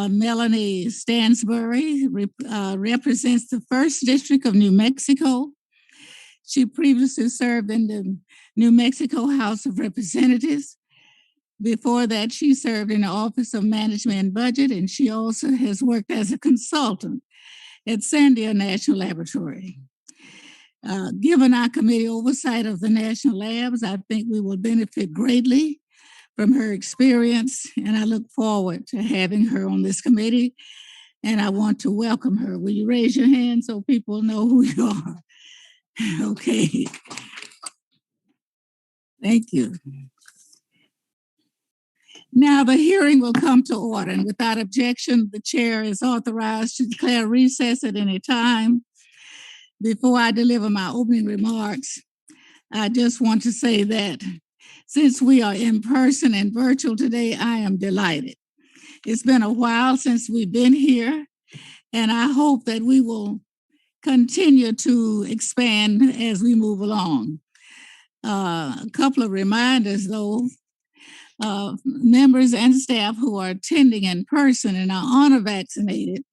Melanie Stansbury represents the 1st District of New Mexico. She previously served in the New Mexico House of Representatives. Before that, she served in the Office of Management and Budget, and she also has worked as a consultant at Sandia National Laboratory. Given our committee oversight of the national labs, I think we will benefit greatly from her experience, and I look forward to having her on this committee, and I want to welcome her. Will you raise your hand so people know who you are? Okay. Thank you. Now the hearing will come to order, and without objection, the chair is authorized to declare recess at any time. Before I deliver my opening remarks, I just want to say that since we are in person and virtual today, I am delighted. It's been a while since we've been here, and I hope that we will continue to expand as we move along. A couple of reminders, though. Members and staff who are attending in person and are honor vaccinated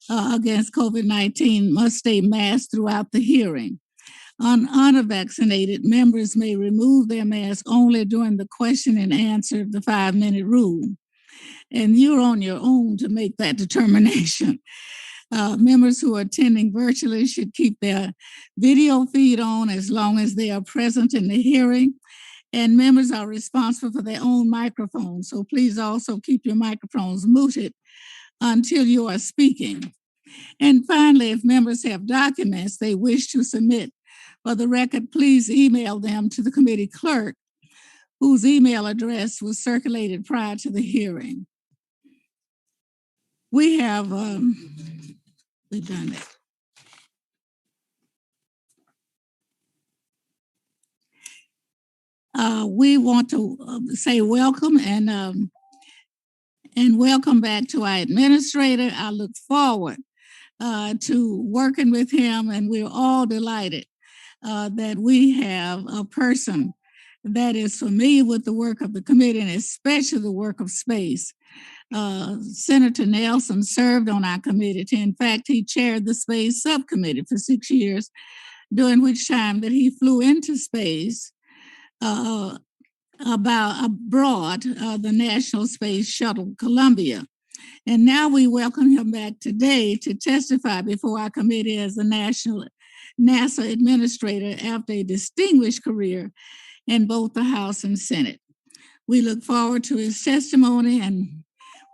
against COVID-19 must stay masked throughout the hearing. Honor vaccinated members may remove their mask only during the question and answer of the 5-minute rule. And you're on your own to make that determination. Members who are attending virtually should keep their video feed on as long as they are present in the hearing. And members are responsible for their own microphones. So please also keep your microphones muted until you are speaking. And finally, if members have documents they wish to submit for the record, please email them to the committee clerk, whose email address was circulated prior to the hearing. We have, we've done it. We want to say welcome and welcome back to our administrator. I look forward to working with him, and we're all delighted that we have a person that is familiar with the work of the committee and especially the work of space. Senator Nelson served on our committee. In fact, he chaired the space subcommittee for 6 years, during which time that he flew into space abroad, the National Space Shuttle Columbia. And now we welcome him back today to testify before our committee as the NASA administrator after a distinguished career in both the House and Senate. We look forward to his testimony and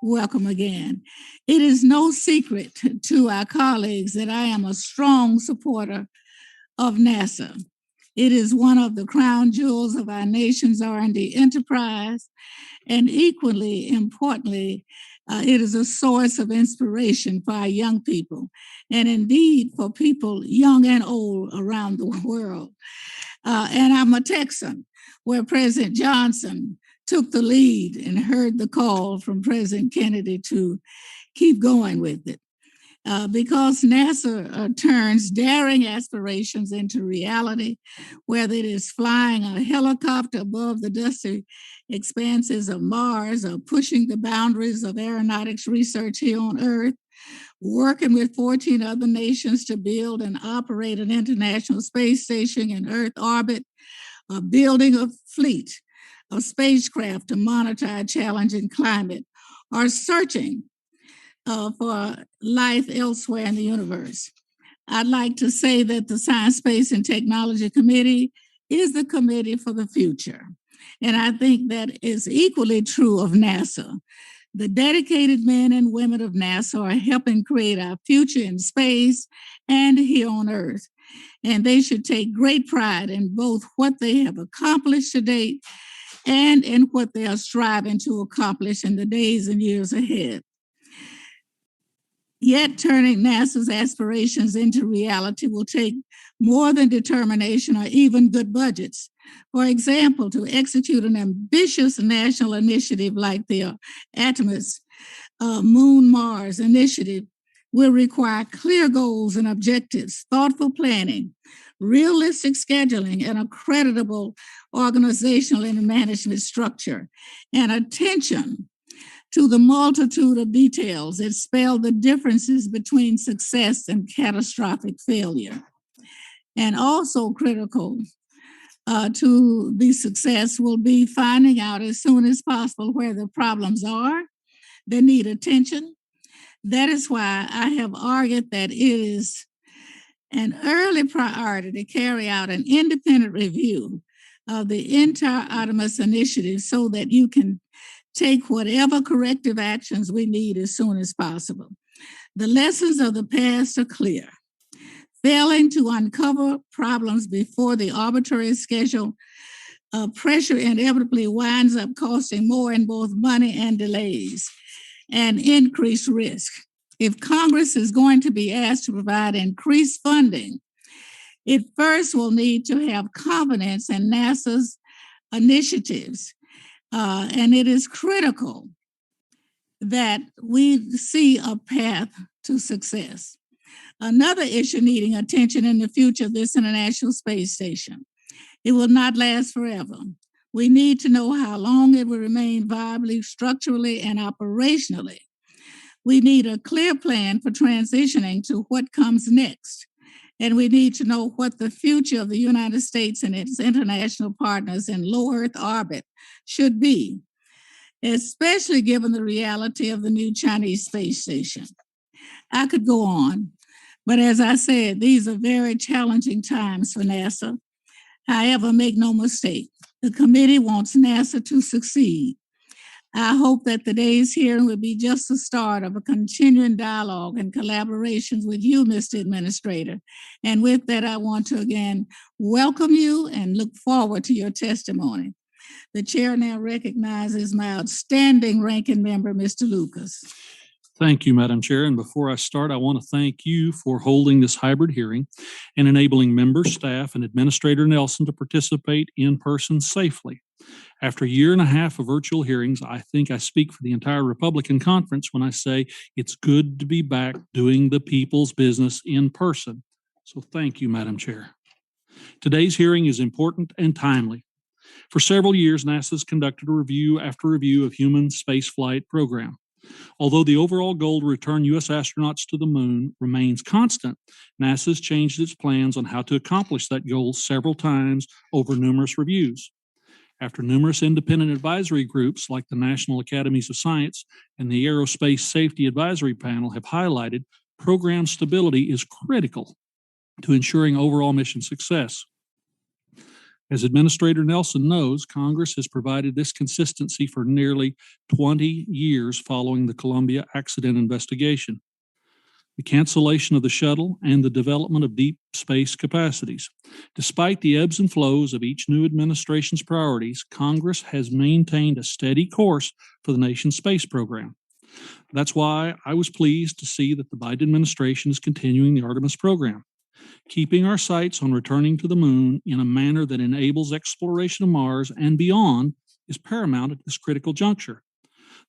welcome again. It is no secret to our colleagues that I am a strong supporter of NASA. It is one of the crown jewels of our nation's R&D enterprise, and equally importantly, it is a source of inspiration for our young people, and indeed for people young and old around the world. And I'm a Texan, where President Johnson took the lead and heard the call from President Kennedy to keep going with it. Because NASA turns daring aspirations into reality, whether it is flying a helicopter above the dusty expanses of Mars or pushing the boundaries of aeronautics research here on Earth, working with 14 other nations to build and operate an international space station in Earth orbit, or building a fleet of spacecraft to monitor our challenging climate, or searching for life elsewhere in the universe. I'd like to say that the Science, Space, and Technology Committee is the committee for the future. And I think that is equally true of NASA. The dedicated men and women of NASA are helping create our future in space and here on Earth. And they should take great pride in both what they have accomplished to date and in what they are striving to accomplish in the days and years ahead. Yet turning NASA's aspirations into reality will take more than determination or even good budgets. For example, to execute an ambitious national initiative like the Artemis Moon Mars initiative will require clear goals and objectives, thoughtful planning, realistic scheduling, and a creditable organizational and management structure, and attention to the multitude of details that spell the differences between success and catastrophic failure. And also critical to the success will be finding out as soon as possible where the problems are that need attention. That is why I have argued that it is an early priority to carry out an independent review of the entire Artemis initiative so that you can take whatever corrective actions we need as soon as possible. The lessons of the past are clear. Failing to uncover problems before the arbitrary schedule of pressure inevitably winds up costing more in both money and delays and increased risk. If Congress is going to be asked to provide increased funding, it first will need to have confidence in NASA's initiatives. And it is critical that we see a path to success. Another issue needing attention in the future of this International Space Station. It will not last forever. We need to know how long it will remain viably, structurally, and operationally. We need a clear plan for transitioning to what comes next. And we need to know what the future of the United States and its international partners in low Earth orbit should be, especially given the reality of the new Chinese space station. I could go on, but as I said, these are very challenging times for NASA. However, make no mistake, the committee wants NASA to succeed. I hope that today's hearing will be just the start of a continuing dialogue and collaborations with you, Mr. Administrator. And with that, I want to again welcome you and look forward to your testimony. The chair now recognizes my outstanding ranking member, Mr. Lucas. Thank you, Madam Chair. And before I start, I want to thank you for holding this hybrid hearing and enabling members, staff, and Administrator Nelson to participate in person safely. After a year and a half of virtual hearings, I think I speak for the entire Republican conference when I say it's good to be back doing the people's business in person. So thank you, Madam Chair. Today's hearing is important and timely. For several years, NASA has conducted a review after review of human spaceflight program. Although the overall goal to return U.S. astronauts to the moon remains constant, NASA has changed its plans on how to accomplish that goal several times over numerous reviews. After numerous independent advisory groups like the National Academies of Science and the Aerospace Safety Advisory Panel have highlighted, program stability is critical to ensuring overall mission success. As Administrator Nelson knows, Congress has provided this consistency for nearly 20 years following the Columbia accident investigation, the cancellation of the shuttle, and the development of deep space capacities. Despite the ebbs and flows of each new administration's priorities, Congress has maintained a steady course for the nation's space program. That's why I was pleased to see that the Biden administration is continuing the Artemis program. Keeping our sights on returning to the moon in a manner that enables exploration of Mars and beyond is paramount at this critical juncture.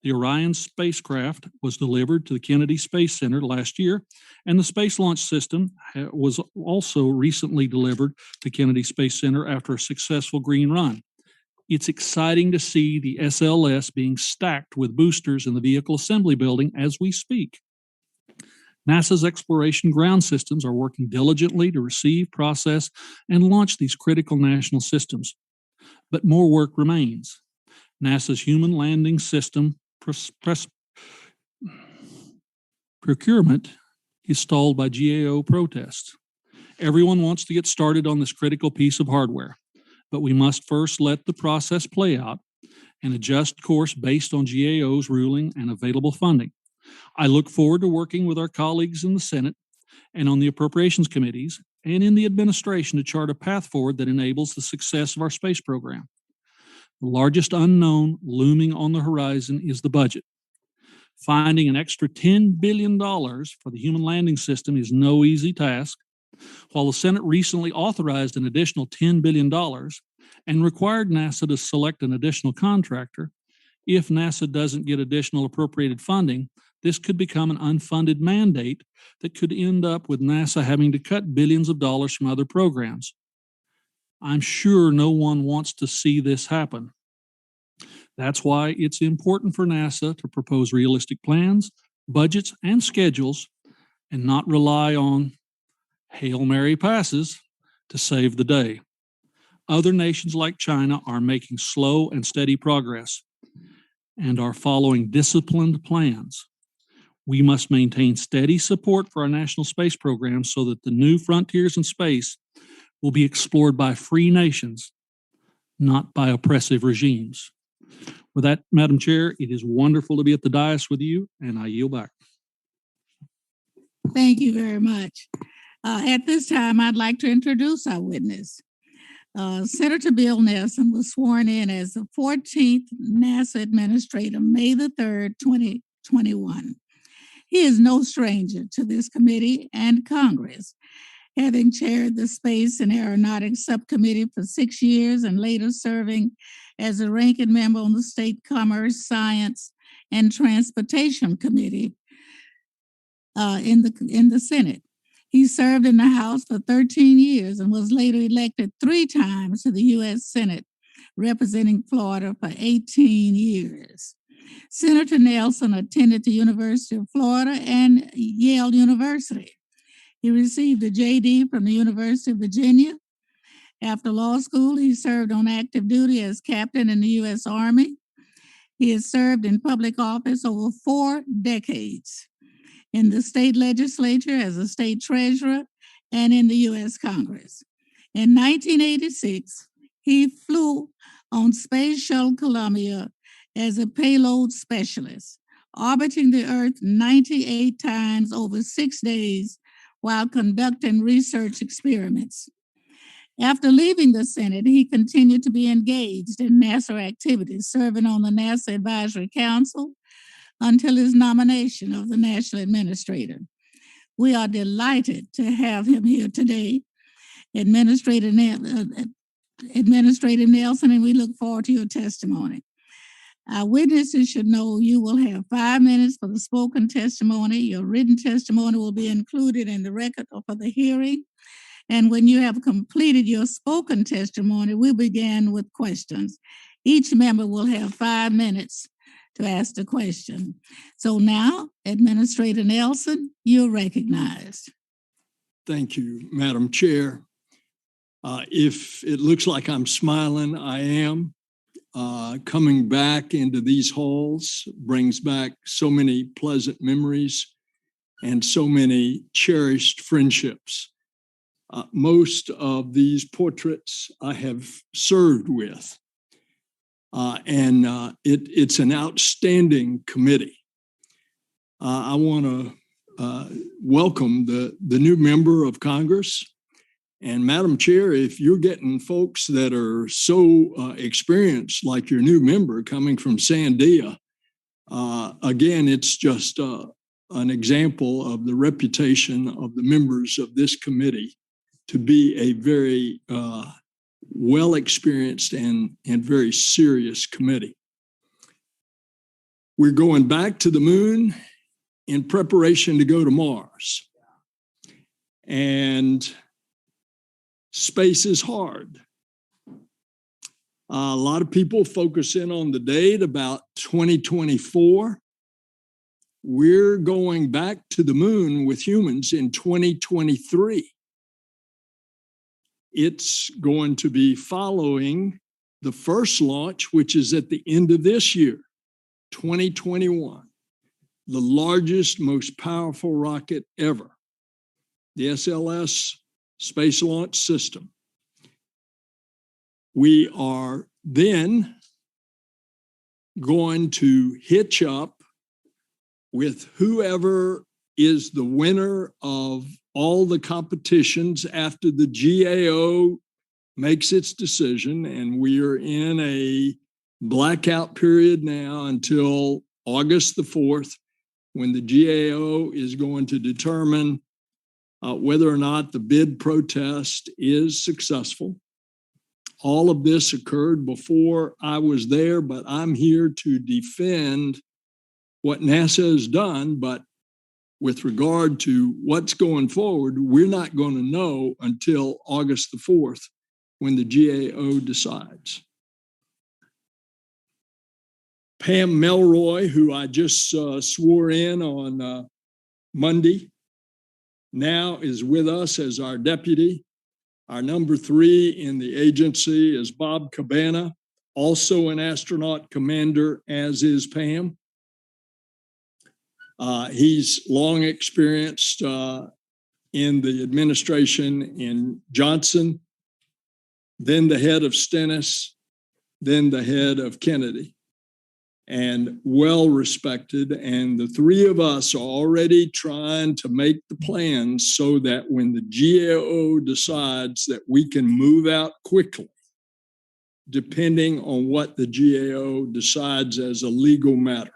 The Orion spacecraft was delivered to the Kennedy Space Center last year, and the Space Launch System was also recently delivered to Kennedy Space Center after a successful green run. It's exciting to see the SLS being stacked with boosters in the vehicle assembly building as we speak. NASA's exploration ground systems are working diligently to receive, process, and launch these critical national systems. But more work remains. NASA's Human Landing System procurement is stalled by GAO protests. Everyone wants to get started on this critical piece of hardware, but we must first let the process play out and adjust course based on GAO's ruling and available funding. I look forward to working with our colleagues in the Senate and on the appropriations committees and in the administration to chart a path forward that enables the success of our space program. The largest unknown looming on the horizon is the budget. Finding an extra $10 billion for the Human Landing System is no easy task. While the Senate recently authorized an additional $10 billion and required NASA to select an additional contractor, if NASA doesn't get additional appropriated funding, this could become an unfunded mandate that could end up with NASA having to cut billions of dollars from other programs. I'm sure no one wants to see this happen. That's why it's important for NASA to propose realistic plans, budgets, and schedules, and not rely on Hail Mary passes to save the day. Other nations like China are making slow and steady progress and are following disciplined plans. We must maintain steady support for our national space program so that the new frontiers in space will be explored by free nations, not by oppressive regimes. With that, Madam Chair, it is wonderful to be at the dais with you, and I yield back. Thank you very much. At this time, I'd like to introduce our witness. Senator Bill Nelson was sworn in as the 14th NASA Administrator, May the 3rd, 2021. He is no stranger to this committee and Congress, having chaired the Space and Aeronautics Subcommittee for 6 years and later serving as a ranking member on the State Commerce, Science, and Transportation Committee in the Senate. He served in the House for 13 years and was later elected 3 times to the U.S. Senate, representing Florida for 18 years. Senator Nelson attended the University of Florida and Yale University. He received a JD from the University of Virginia. After law school, he served on active duty as captain in the U.S. Army. He has served in public office over 4 decades, in the state legislature as a state treasurer, and in the U.S. Congress. In 1986, he flew on Space Shuttle Columbia as a payload specialist, orbiting the Earth 98 times over 6 days while conducting research experiments. After leaving the Senate, he continued to be engaged in NASA activities, serving on the NASA Advisory Council until his nomination of the National Administrator. We are delighted to have him here today, Administrator Nelson, and we look forward to your testimony. Our witnesses should know you will have 5 minutes for the spoken testimony. Your written testimony will be included in the record for the hearing. And when you have completed your spoken testimony, we'll begin with questions. Each member will have 5 minutes to ask the question. So now, Administrator Nelson, you're recognized. Thank you, Madam Chair. If it looks like I'm smiling, I am. Coming back into these halls brings back so many pleasant memories and so many cherished friendships. Most of these portraits I have served with, and it's an outstanding committee. I want to welcome the new member of Congress. And Madam Chair, if you're getting folks that are so experienced like your new member coming from Sandia, again, it's just an example of the reputation of the members of this committee to be a very well-experienced and very serious committee. We're going back to the moon in preparation to go to Mars. And space is hard. A lot of people focus in on the date about 2024. We're going back to the moon with humans in 2023. It's going to be following the first launch, which is at the end of this year, 2021, the largest, most powerful rocket ever, the SLS Space Launch System. We are then going to hitch up with whoever is the winner of all the competitions after the GAO makes its decision, and we are in a blackout period now until August the 4th, when the GAO is going to determine whether or not the bid protest is successful. All of this occurred before I was there, but I'm here to defend what NASA has done. But with regard to what's going forward, we're not going to know until August the 4th when the GAO decides. Pam Melroy, who I just swore in on Monday, now is with us as our deputy. Our number 3 in the agency is Bob Cabana, also an astronaut commander, as is Pam. He's long experienced in the administration in Johnson, then the head of Stennis, then the head of Kennedy, and well respected. And the 3 of us are already trying to make the plans so that when the GAO decides that we can move out quickly, depending on what the GAO decides as a legal matter.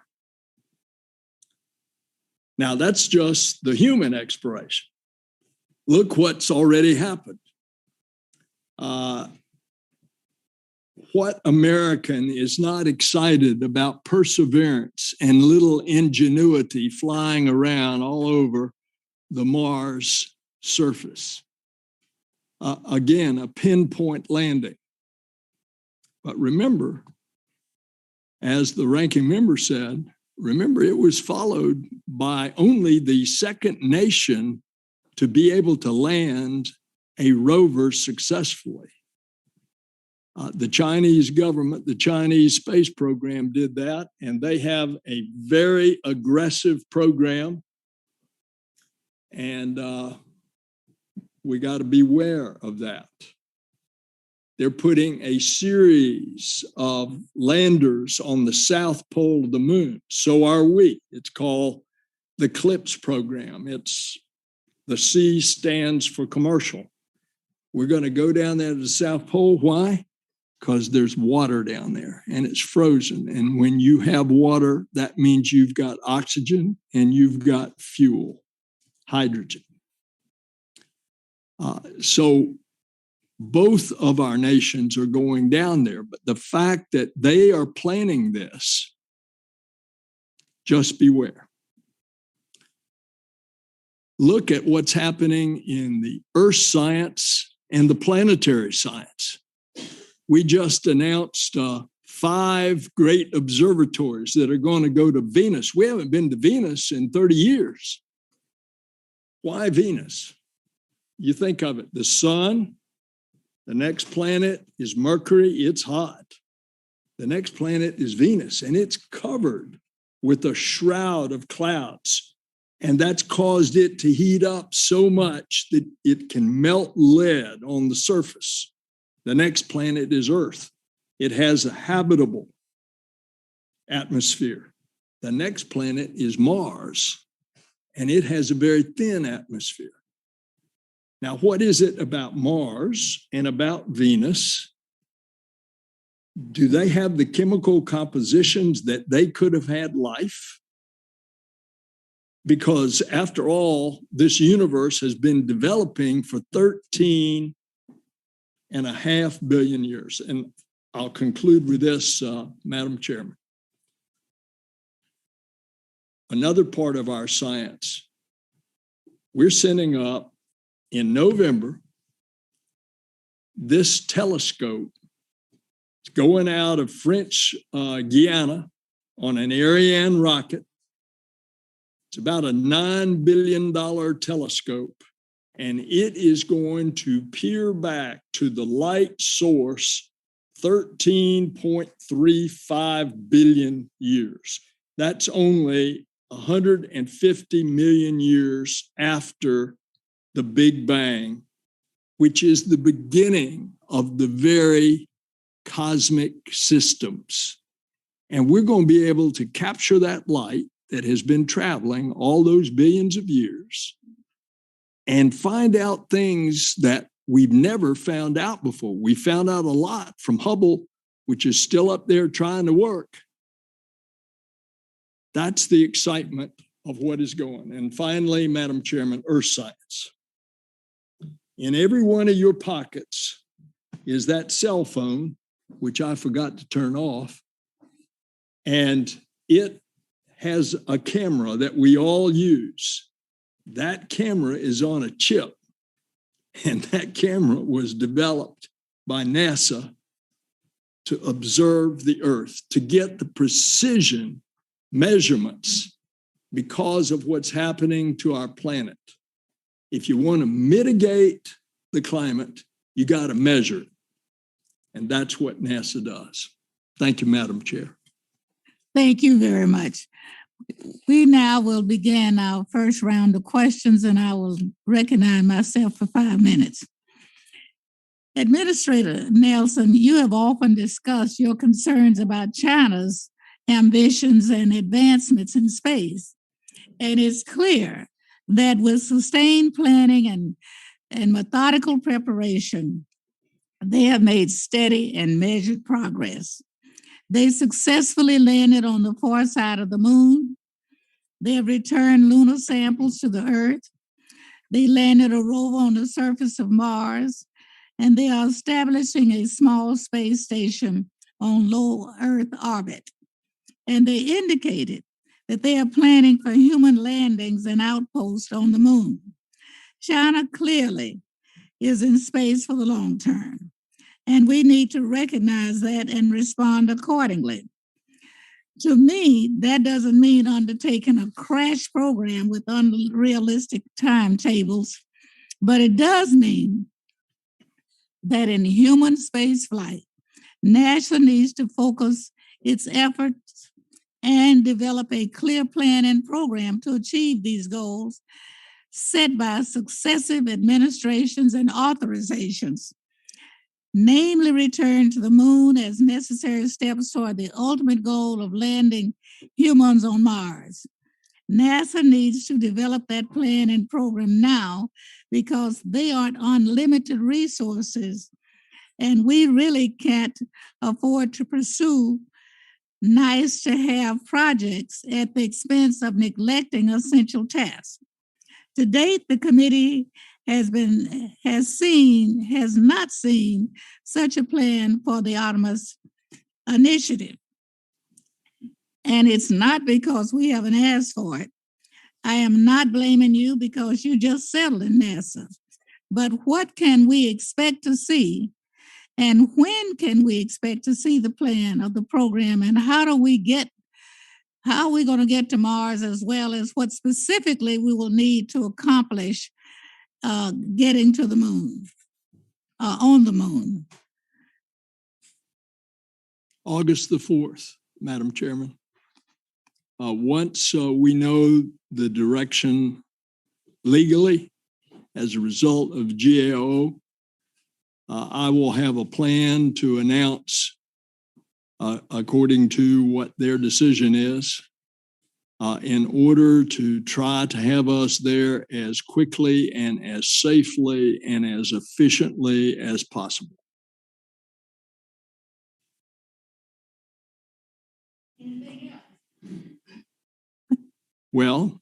Now, that's just the human exploration. Look what's already happened. What American is not excited about Perseverance and little Ingenuity flying around all over the Mars surface? Again, a pinpoint landing. But remember, as the ranking member said, remember it was followed by only the second nation to be able to land a rover successfully. The Chinese government, the Chinese space program did that, and they have a very aggressive program. And we got to beware of that. They're putting a series of landers on the south pole of the moon. So are we. It's called the CLIPS program. The C stands for commercial. We're going to go down there to the South Pole. Why? Because there's water down there and it's frozen. And when you have water, that means you've got oxygen and you've got fuel, hydrogen. So both of our nations are going down there. But the fact that they are planning this, just beware. Look at what's happening in the Earth science and the planetary science. We just announced 5 great observatories that are going to go to Venus. We haven't been to Venus in 30 years. Why Venus? You think of it, the sun, the next planet is Mercury, it's hot. The next planet is Venus, and it's covered with a shroud of clouds. And that's caused it to heat up so much that it can melt lead on the surface. The next planet is Earth. It has a habitable atmosphere. The next planet is Mars, and it has a very thin atmosphere. Now, what is it about Mars and about Venus? Do they have the chemical compositions that they could have had life? Because after all, this universe has been developing for 13.5 billion years. And I'll conclude with this, Madam Chairman. Another part of our science, we're sending up in November this telescope. It's going out of French Guiana on an Ariane rocket. It's about a $9 billion telescope, and it is going to peer back to the light source 13.35 billion years. That's only 150 million years after the Big Bang, which is the beginning of the very cosmic systems. And we're going to be able to capture that light that has been traveling all those billions of years and find out things that we've never found out before. We found out a lot from Hubble, which is still up there trying to work. That's the excitement of what is going. And finally, Madam Chairman, Earth science. In every one of your pockets is that cell phone, which I forgot to turn off, and it has a camera that we all use. That camera is on a chip, and that camera was developed by NASA to observe the Earth, to get the precision measurements because of what's happening to our planet. If you want to mitigate the climate, you got to measure it. And that's what NASA does. Thank you, Madam Chair. Thank you very much. We now will begin our first round of questions, and I will recognize myself for 5 minutes. Administrator Nelson, you have often discussed your concerns about China's ambitions and advancements in space. And it's clear that with sustained planning and methodical preparation, they have made steady and measured progress. They successfully landed on the far side of the moon. They have returned lunar samples to the Earth. They landed a rover on the surface of Mars, and they are establishing a small space station on low Earth orbit. And they indicated that they are planning for human landings and outposts on the moon. China clearly is in space for the long term, and we need to recognize that and respond accordingly. To me, that doesn't mean undertaking a crash program with unrealistic timetables, but it does mean that in human space flight, NASA needs to focus its efforts and develop a clear plan and program to achieve these goals set by successive administrations and authorizations, namely return to the moon as necessary steps toward the ultimate goal of landing humans on Mars. NASA needs to develop that plan and program now because they aren't unlimited resources, and we really can't afford to pursue nice to have projects at the expense of neglecting essential tasks. To date, the committee has not seen such a plan for the Artemis initiative. And it's not because we haven't asked for it. I am not blaming you because you just settled in NASA. But what can we expect to see? And when can we expect to see the plan of the program? And how are we going to get to Mars, as well as what specifically we will need to accomplish getting to the moon, on the moon? August the 4th, Madam Chairman. Once we know the direction legally as a result of GAO, I will have a plan to announce according to what their decision is in order to try to have us there as quickly and as safely and as efficiently as possible. Well,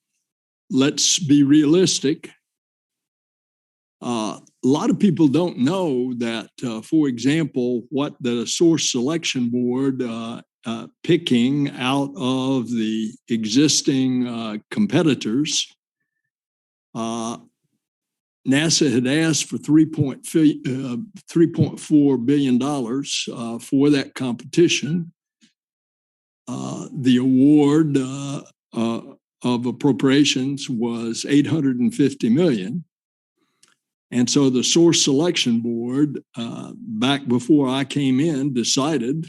let's be realistic. A lot of people don't know that, for example, what the source selection board picking out of the existing competitors, NASA had asked for $3.4 billion for that competition. The award of appropriations was $850 million. And so the source selection board, back before I came in, decided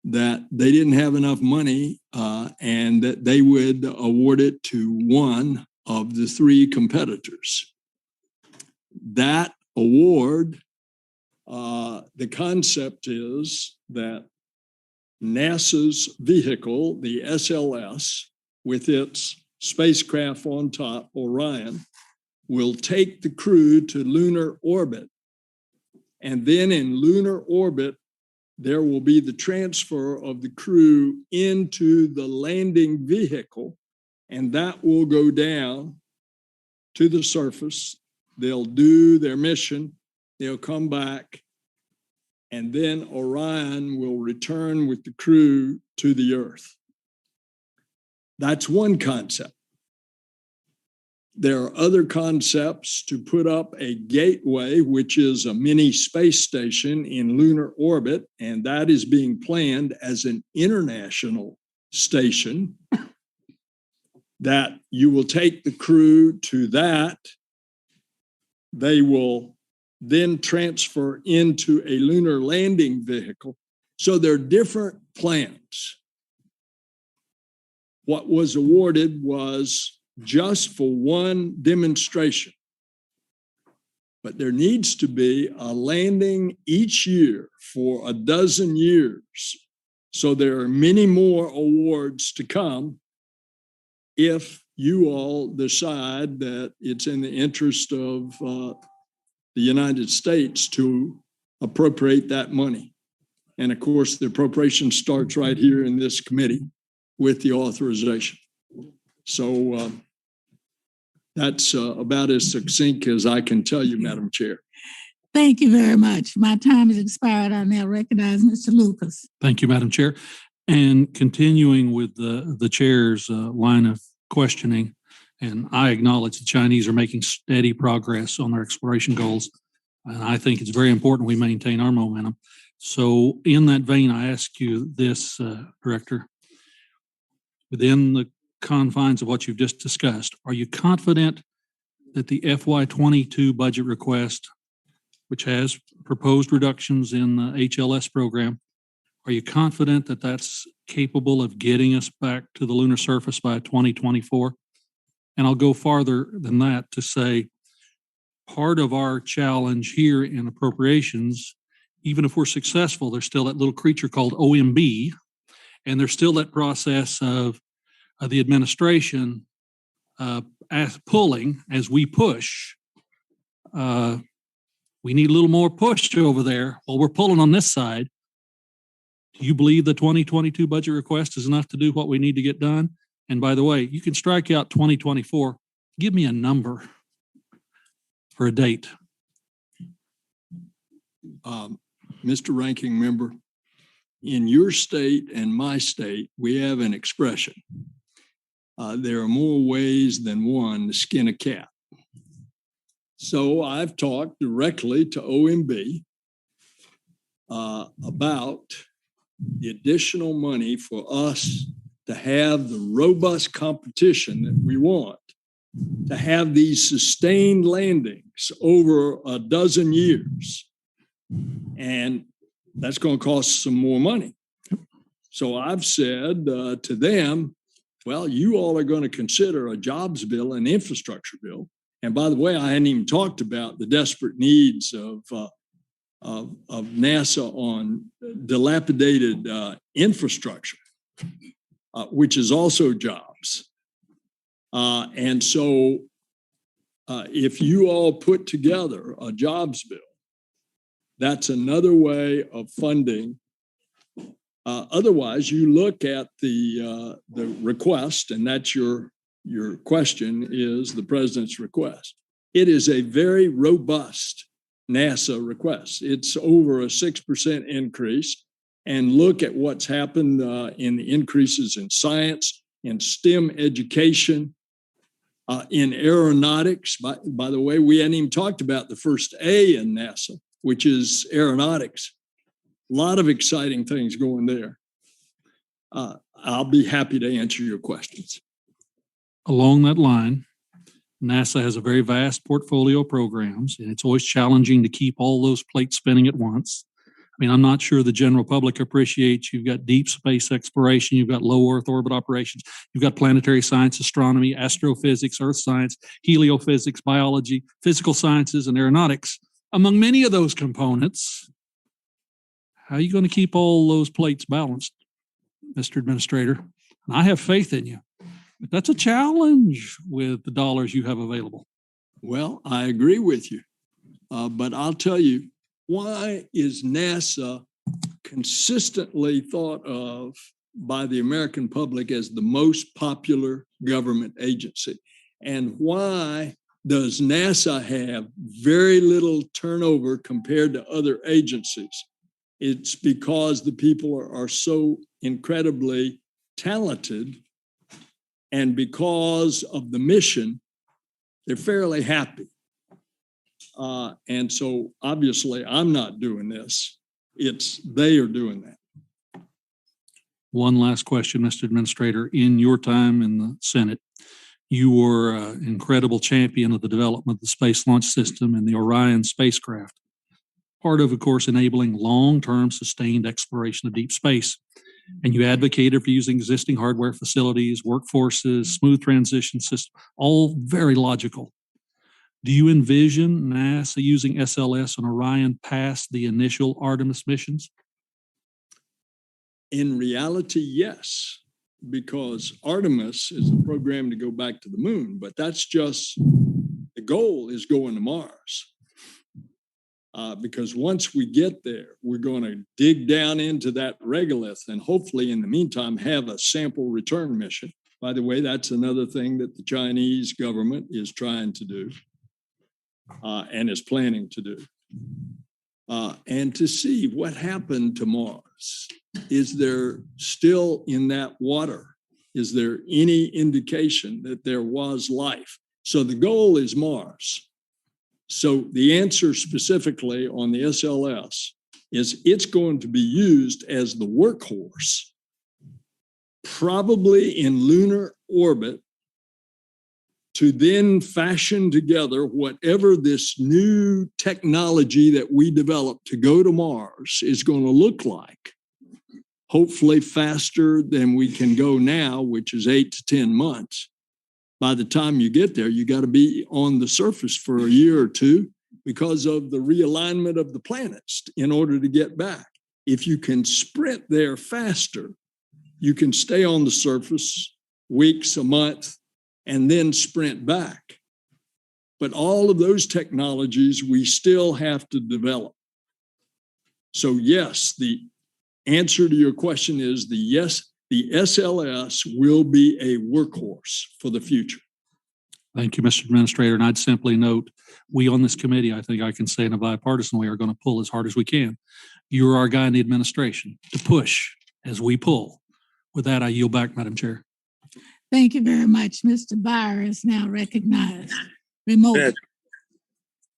that they didn't have enough money and that they would award it to one of the three competitors. That award, the concept is that NASA's vehicle, the SLS, with its spacecraft on top, Orion, will take the crew to lunar orbit. And then in lunar orbit, there will be the transfer of the crew into the landing vehicle, and that will go down to the surface. They'll do their mission, they'll come back, and then Orion will return with the crew to the Earth. That's one concept. There are other concepts to put up a gateway, which is a mini space station in lunar orbit, and that is being planned as an international station that you will take the crew to that. They will then transfer into a lunar landing vehicle. So there are different plans. What was awarded was just for one demonstration. But there needs to be a landing each year for a dozen years. So there are many more awards to come if you all decide that it's in the interest of the United States to appropriate that money. And of course, the appropriation starts right here in this committee with the authorization. So that's about as succinct as I can tell you, Madam Chair. Thank you very much. My time has expired. I now recognize Mr. Lucas. Thank you, Madam Chair. And continuing with the chair's line of questioning, and I acknowledge the Chinese are making steady progress on their exploration goals. And I think it's very important we maintain our momentum. So in that vein, I ask you this, Director, within the confines of what you've just discussed, are you confident that the FY22 budget request, which has proposed reductions in the HLS program, are you confident that that's capable of getting us back to the lunar surface by 2024? And I'll go farther than that to say part of our challenge here in appropriations, even if we're successful, there's still that little creature called OMB, and there's still that process of the administration pulling as we push. We need a little more push over there while we're pulling on this side. Do you believe the 2022 budget request is enough to do what we need to get done? And by the way, you can strike out 2024. Give me a number for a date. Mr. Ranking Member, in your state and my state, we have an expression. There are more ways than one to skin a cat. So I've talked directly to OMB about the additional money for us to have the robust competition that we want, to have these sustained landings over a dozen years. And that's going to cost some more money. So I've said to them, well, you all are going to consider a jobs bill, an infrastructure bill. And by the way, I hadn't even talked about the desperate needs of NASA on dilapidated infrastructure, which is also jobs. And so if you all put together a jobs bill, that's another way of funding. Otherwise, you look at the request, and that's your question is the president's request. It is a very robust NASA request. It's over a 6% increase. And look at what's happened in the increases in science, in STEM education, in aeronautics. By the way, we hadn't even talked about the first A in NASA, which is aeronautics. A lot of exciting things going there. I'll be happy to answer your questions. Along that line, NASA has a very vast portfolio of programs, and it's always challenging to keep all those plates spinning at once. I mean, I'm not sure the general public appreciates you've got deep space exploration, you've got low Earth orbit operations, you've got planetary science, astronomy, astrophysics, earth science, heliophysics, biology, physical sciences, and aeronautics. Among many of those components, how are you going to keep all those plates balanced, Mr. Administrator? And I have faith in you, but that's a challenge with the dollars you have available. Well, I agree with you, but I'll tell you, why is NASA consistently thought of by the American public as the most popular government agency? And why does NASA have very little turnover compared to other agencies? It's because the people are so incredibly talented, and because of the mission They're fairly happy. And so obviously I'm not doing this. They are doing that. One last question, Mr. Administrator. In your time in the Senate, you were an incredible champion of the development of the Space Launch System and the Orion spacecraft, part of course, enabling long-term sustained exploration of deep space. And you advocated for using existing hardware facilities, workforces, smooth transition systems, all very logical. Do you envision NASA using SLS and Orion past the initial Artemis missions? In reality, yes, because Artemis is a program to go back to the moon, but that's just, the goal is going to Mars. Because once we get there, we're going to dig down into that regolith and hopefully in the meantime have a sample return mission. By the way, that's another thing that the Chinese government is trying to do and is planning to do. And to see what happened to Mars. Is there still in that water? Is there any indication that there was life? So the goal is Mars. So the answer specifically on the SLS is it's going to be used as the workhorse, probably in lunar orbit, to then fashion together whatever this new technology that we develop to go to Mars is going to look like. Hopefully faster than we can go now, which is 8 to 10 months. By the time you get there, you got to be on the surface for a year or two because of the realignment of the planets in order to get back. If you can sprint there faster, you can stay on the surface weeks, a month, and then sprint back. But all of those technologies we still have to develop. So yes, the answer to your question is yes, the SLS will be a workhorse for the future. Thank you, Mr. Administrator. And I'd simply note, we on this committee, I think I can say in a bipartisan way, are going to pull as hard as we can. You're our guy in the administration to push as we pull. With that, I yield back, Madam Chair. Thank you very much. Mr. Byer is now recognized remotely.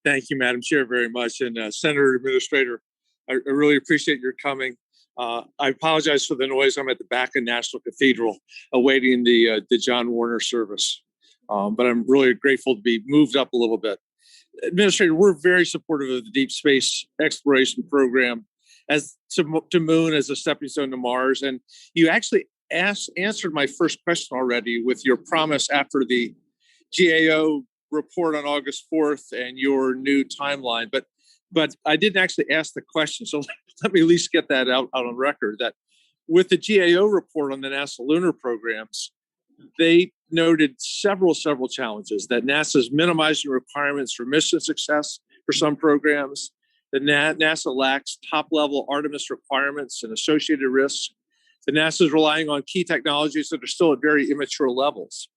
Thank you, Madam Chair, very much. And Senator Administrator, I really appreciate your coming. I apologize for the noise. I'm at the back of National Cathedral awaiting the John Warner service. But I'm really grateful to be moved up a little bit. Administrator, we're very supportive of the deep space exploration program as to Moon as a stepping stone to Mars. And you actually answered my first question already with your promise after the GAO report on August 4th and your new timeline. But I didn't actually ask the question. So let me at least get that out on record, that with the GAO report on the NASA lunar programs, they noted several challenges, that NASA's minimizing requirements for mission success for some programs, that NASA lacks top-level Artemis requirements and associated risks, that NASA is relying on key technologies that are still at very immature levels,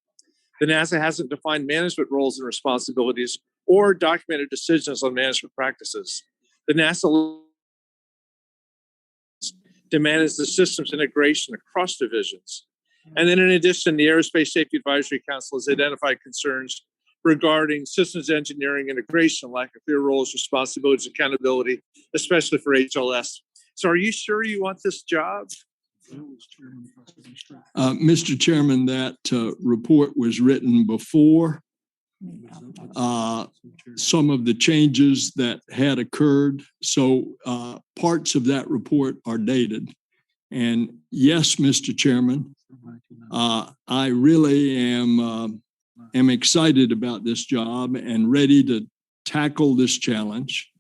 that NASA hasn't defined management roles and responsibilities or documented decisions on management practices, that NASA to manage the systems integration across divisions. And then in addition, the Aerospace Safety Advisory Council has identified concerns regarding systems engineering integration, lack of clear roles, responsibilities, accountability, especially for HLS. So are you sure you want this job? Mr. Chairman, that report was written before some of the changes that had occurred. So parts of that report are dated. And yes, Mr. Chairman, I really am excited about this job and ready to tackle this challenge.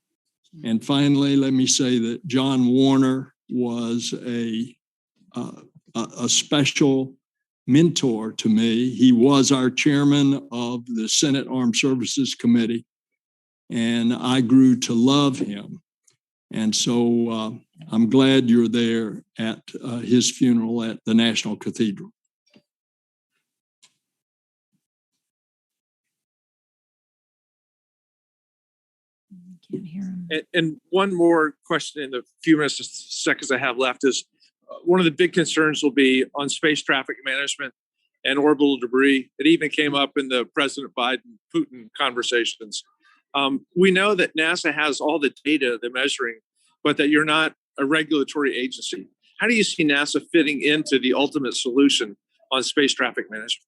And finally, let me say that John Warner was a special mentor to me. He was our chairman of the Senate Armed Services Committee, and I grew to love him. And so I'm glad you're there at his funeral at the National Cathedral. Can't hear him. And one more question in the few seconds I have left is one of the big concerns will be on space traffic management and orbital debris. It even came up in the President Biden-Putin conversations. We know that NASA has all the data, the measuring, but that you're not a regulatory agency. How do you see NASA fitting into the ultimate solution on space traffic management?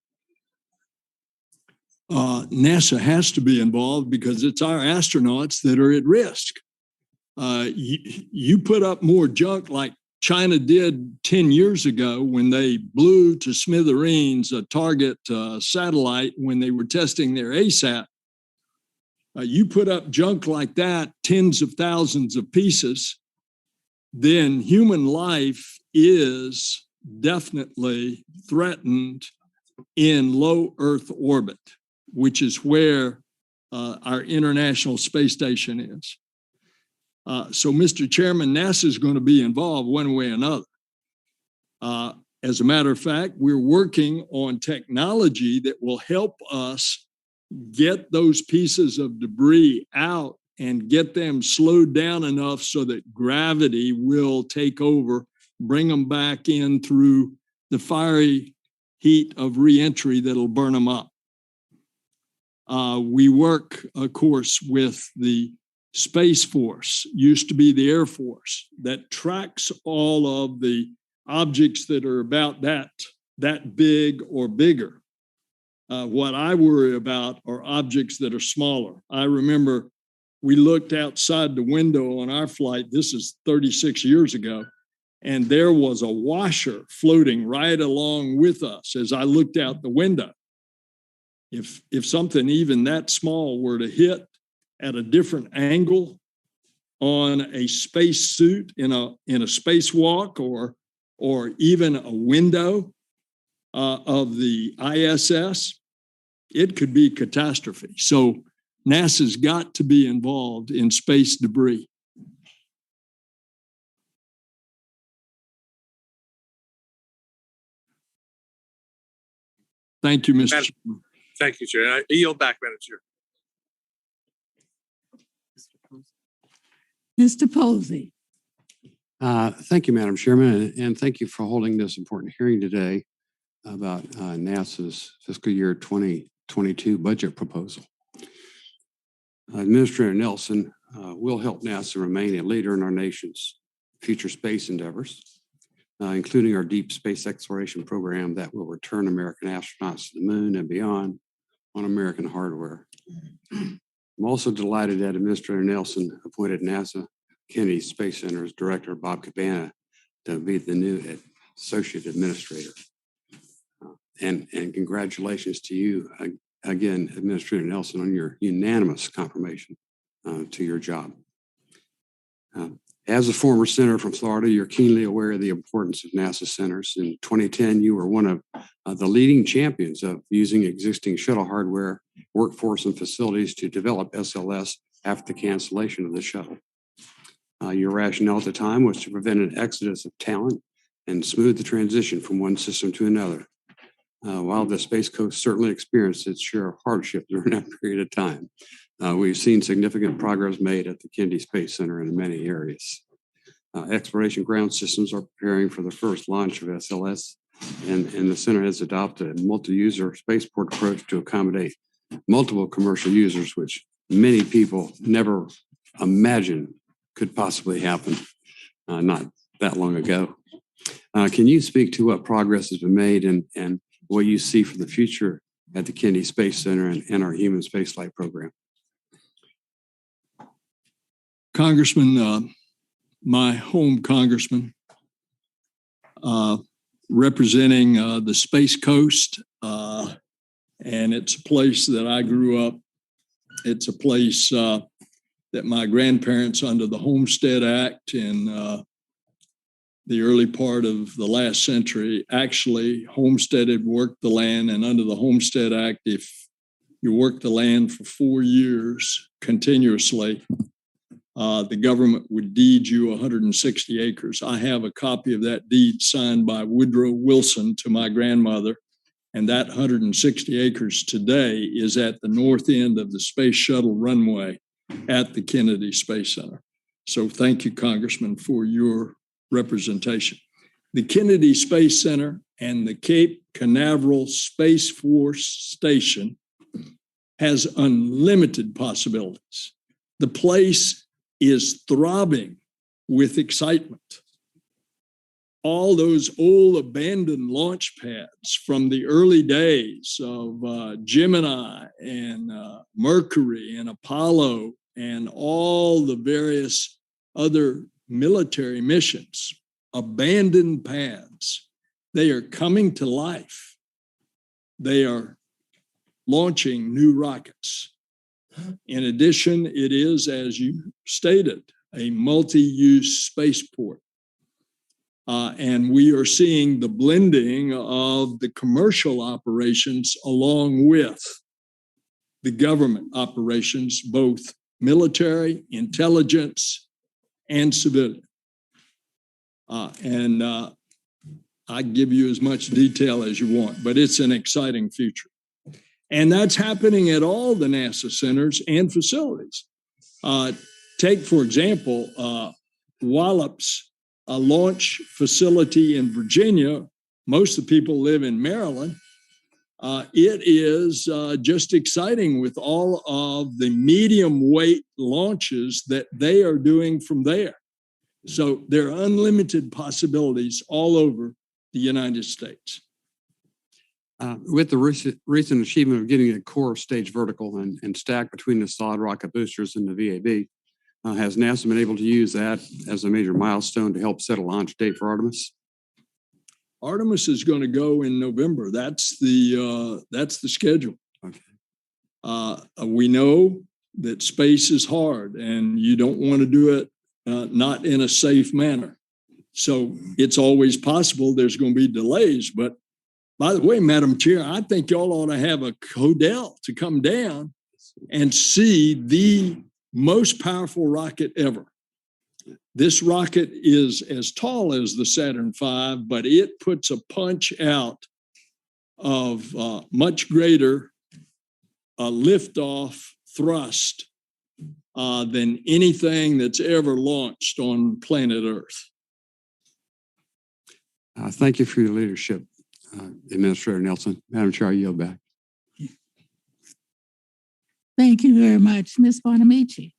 NASA has to be involved because it's our astronauts that are at risk. You put up more junk like China did 10 years ago when they blew to smithereens a target satellite when they were testing their ASAT. You put up junk like that, tens of thousands of pieces, then human life is definitely threatened in low Earth orbit, which is where our International Space Station is. So, Mr. Chairman, NASA is going to be involved one way or another. As a matter of fact, we're working on technology that will help us get those pieces of debris out and get them slowed down enough so that gravity will take over, bring them back in through the fiery heat of reentry that'll burn them up. We work, of course, with the Space Force, used to be the Air Force, that tracks all of the objects that are about that big or bigger. What I worry about are objects that are smaller. I remember we looked outside the window on our flight, this is 36 years ago, and there was a washer floating right along with us as I looked out the window. If something even that small were to hit at a different angle on a space suit in a spacewalk or even a window of the ISS, it could be catastrophe. So NASA's got to be involved in space debris. Thank you, Mr. Chairman. Thank you, Chair. I yield back, Madam Chair. Mr. Posey. Thank you, Madam Chairman, and thank you for holding this important hearing today about NASA's fiscal year 2022 budget proposal. Administrator Nelson will help NASA remain a leader in our nation's future space endeavors, including our deep space exploration program that will return American astronauts to the moon and beyond on American hardware. I'm also delighted that Administrator Nelson appointed NASA Kennedy Space Center's Director, Bob Cabana, to be the new Associate Administrator. And congratulations to you again, Administrator Nelson, on your unanimous confirmation to your job. As a former senator from Florida, you're keenly aware of the importance of NASA centers. In 2010, you were one of the leading champions of using existing shuttle hardware, workforce, and facilities to develop SLS after the cancellation of the shuttle. Your rationale at the time was to prevent an exodus of talent and smooth the transition from one system to another. While the Space Coast certainly experienced its share of hardship during that period of time, we've seen significant progress made at the Kennedy Space Center in many areas. Exploration ground systems are preparing for the first launch of SLS, and the center has adopted a multi-user spaceport approach to accommodate multiple commercial users, which many people never imagined could possibly happen not that long ago. Can you speak to what progress has been made and what you see for the future at the Kennedy Space Center and our human spaceflight program? Congressman, my home congressman, representing the Space Coast, and it's a place that I grew up. It's a place that my grandparents, under the Homestead Act in the early part of the last century, actually homesteaded, worked the land, and under the Homestead Act, if you worked the land for 4 years continuously, the government would deed you 160 acres. I have a copy of that deed signed by Woodrow Wilson to my grandmother, and that 160 acres today is at the north end of the Space Shuttle runway at the Kennedy Space Center. So thank you, Congressman, for your representation. The Kennedy Space Center and the Cape Canaveral Space Force Station has unlimited possibilities. The place is throbbing with excitement. All those old abandoned launch pads from the early days of Gemini and Mercury and Apollo and all the various other military missions, abandoned pads, they are coming to life. They are launching new rockets. In addition, it is, as you stated, a multi-use spaceport. And we are seeing the blending of the commercial operations along with the government operations, both military, intelligence, and civilian. I give you as much detail as you want, but it's an exciting future. And that's happening at all the NASA centers and facilities. Take, for example, Wallops, a launch facility in Virginia. Most of the people live in Maryland. It is just exciting with all of the medium weight launches that they are doing from there. So there are unlimited possibilities all over the United States. With the recent achievement of getting a core stage vertical and stacked between the solid rocket boosters and the VAB, has NASA been able to use that as a major milestone to help set a launch date for Artemis? Artemis is going to go in November. That's the schedule. Okay. We know that space is hard, and you don't want to do it not in a safe manner. So it's always possible there's going to be delays. But by the way, Madam Chair, I think y'all ought to have a Codell to come down and see the most powerful rocket ever. This rocket is as tall as the Saturn V, but it puts a punch out of much greater liftoff thrust than anything that's ever launched on planet Earth. Thank you for your leadership, Administrator Nelson. Madam Chair, I yield back. Thank you very much. Ms. Bonamici.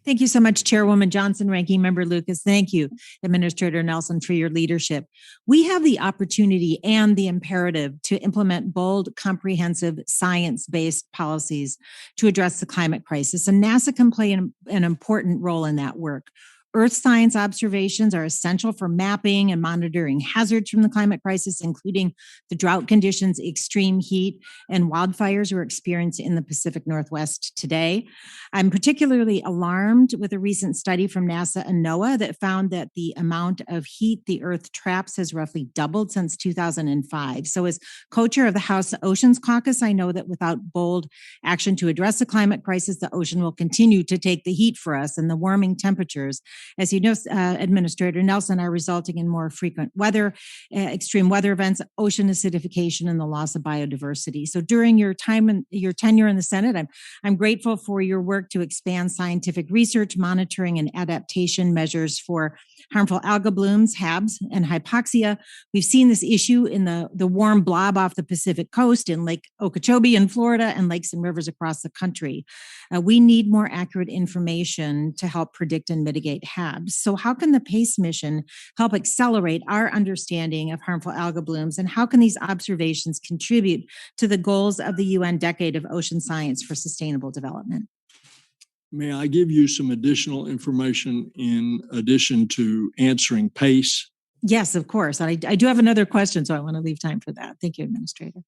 Thank you so much, Chairwoman Johnson, Ranking Member Lucas. Thank you, Administrator Nelson, for your leadership. We have the opportunity and the imperative to implement bold, comprehensive, science-based policies to address the climate crisis, and NASA can play an important role in that work. Earth science observations are essential for mapping and monitoring hazards from the climate crisis, including the drought conditions, extreme heat, and wildfires we're experiencing in the Pacific Northwest today. I'm particularly alarmed with a recent study from NASA and NOAA that found that the amount of heat the Earth traps has roughly doubled since 2005. So as co-chair of the House Oceans Caucus, I know that without bold action to address the climate crisis, the ocean will continue to take the heat for us, and the warming temperatures, as you know, Administrator Nelson, are resulting in more frequent weather, extreme weather events, ocean acidification, and the loss of biodiversity. So during your time and your tenure in the Senate, I'm grateful for your work to expand scientific research, monitoring, and adaptation measures for harmful algal blooms, HABs, and hypoxia. We've seen this issue in the warm blob off the Pacific coast, in Lake Okeechobee in Florida, and lakes and rivers across the country. We need more accurate information to help predict and mitigate HABs. So how can the PACE mission help accelerate our understanding of harmful algal blooms, and how can these observations contribute to the goals of the UN Decade of Ocean Science for Sustainable Development? May I give you some additional information in addition to answering PACE? Yes, of course. I do have another question, so I want to leave time for that. Thank you, Administrator.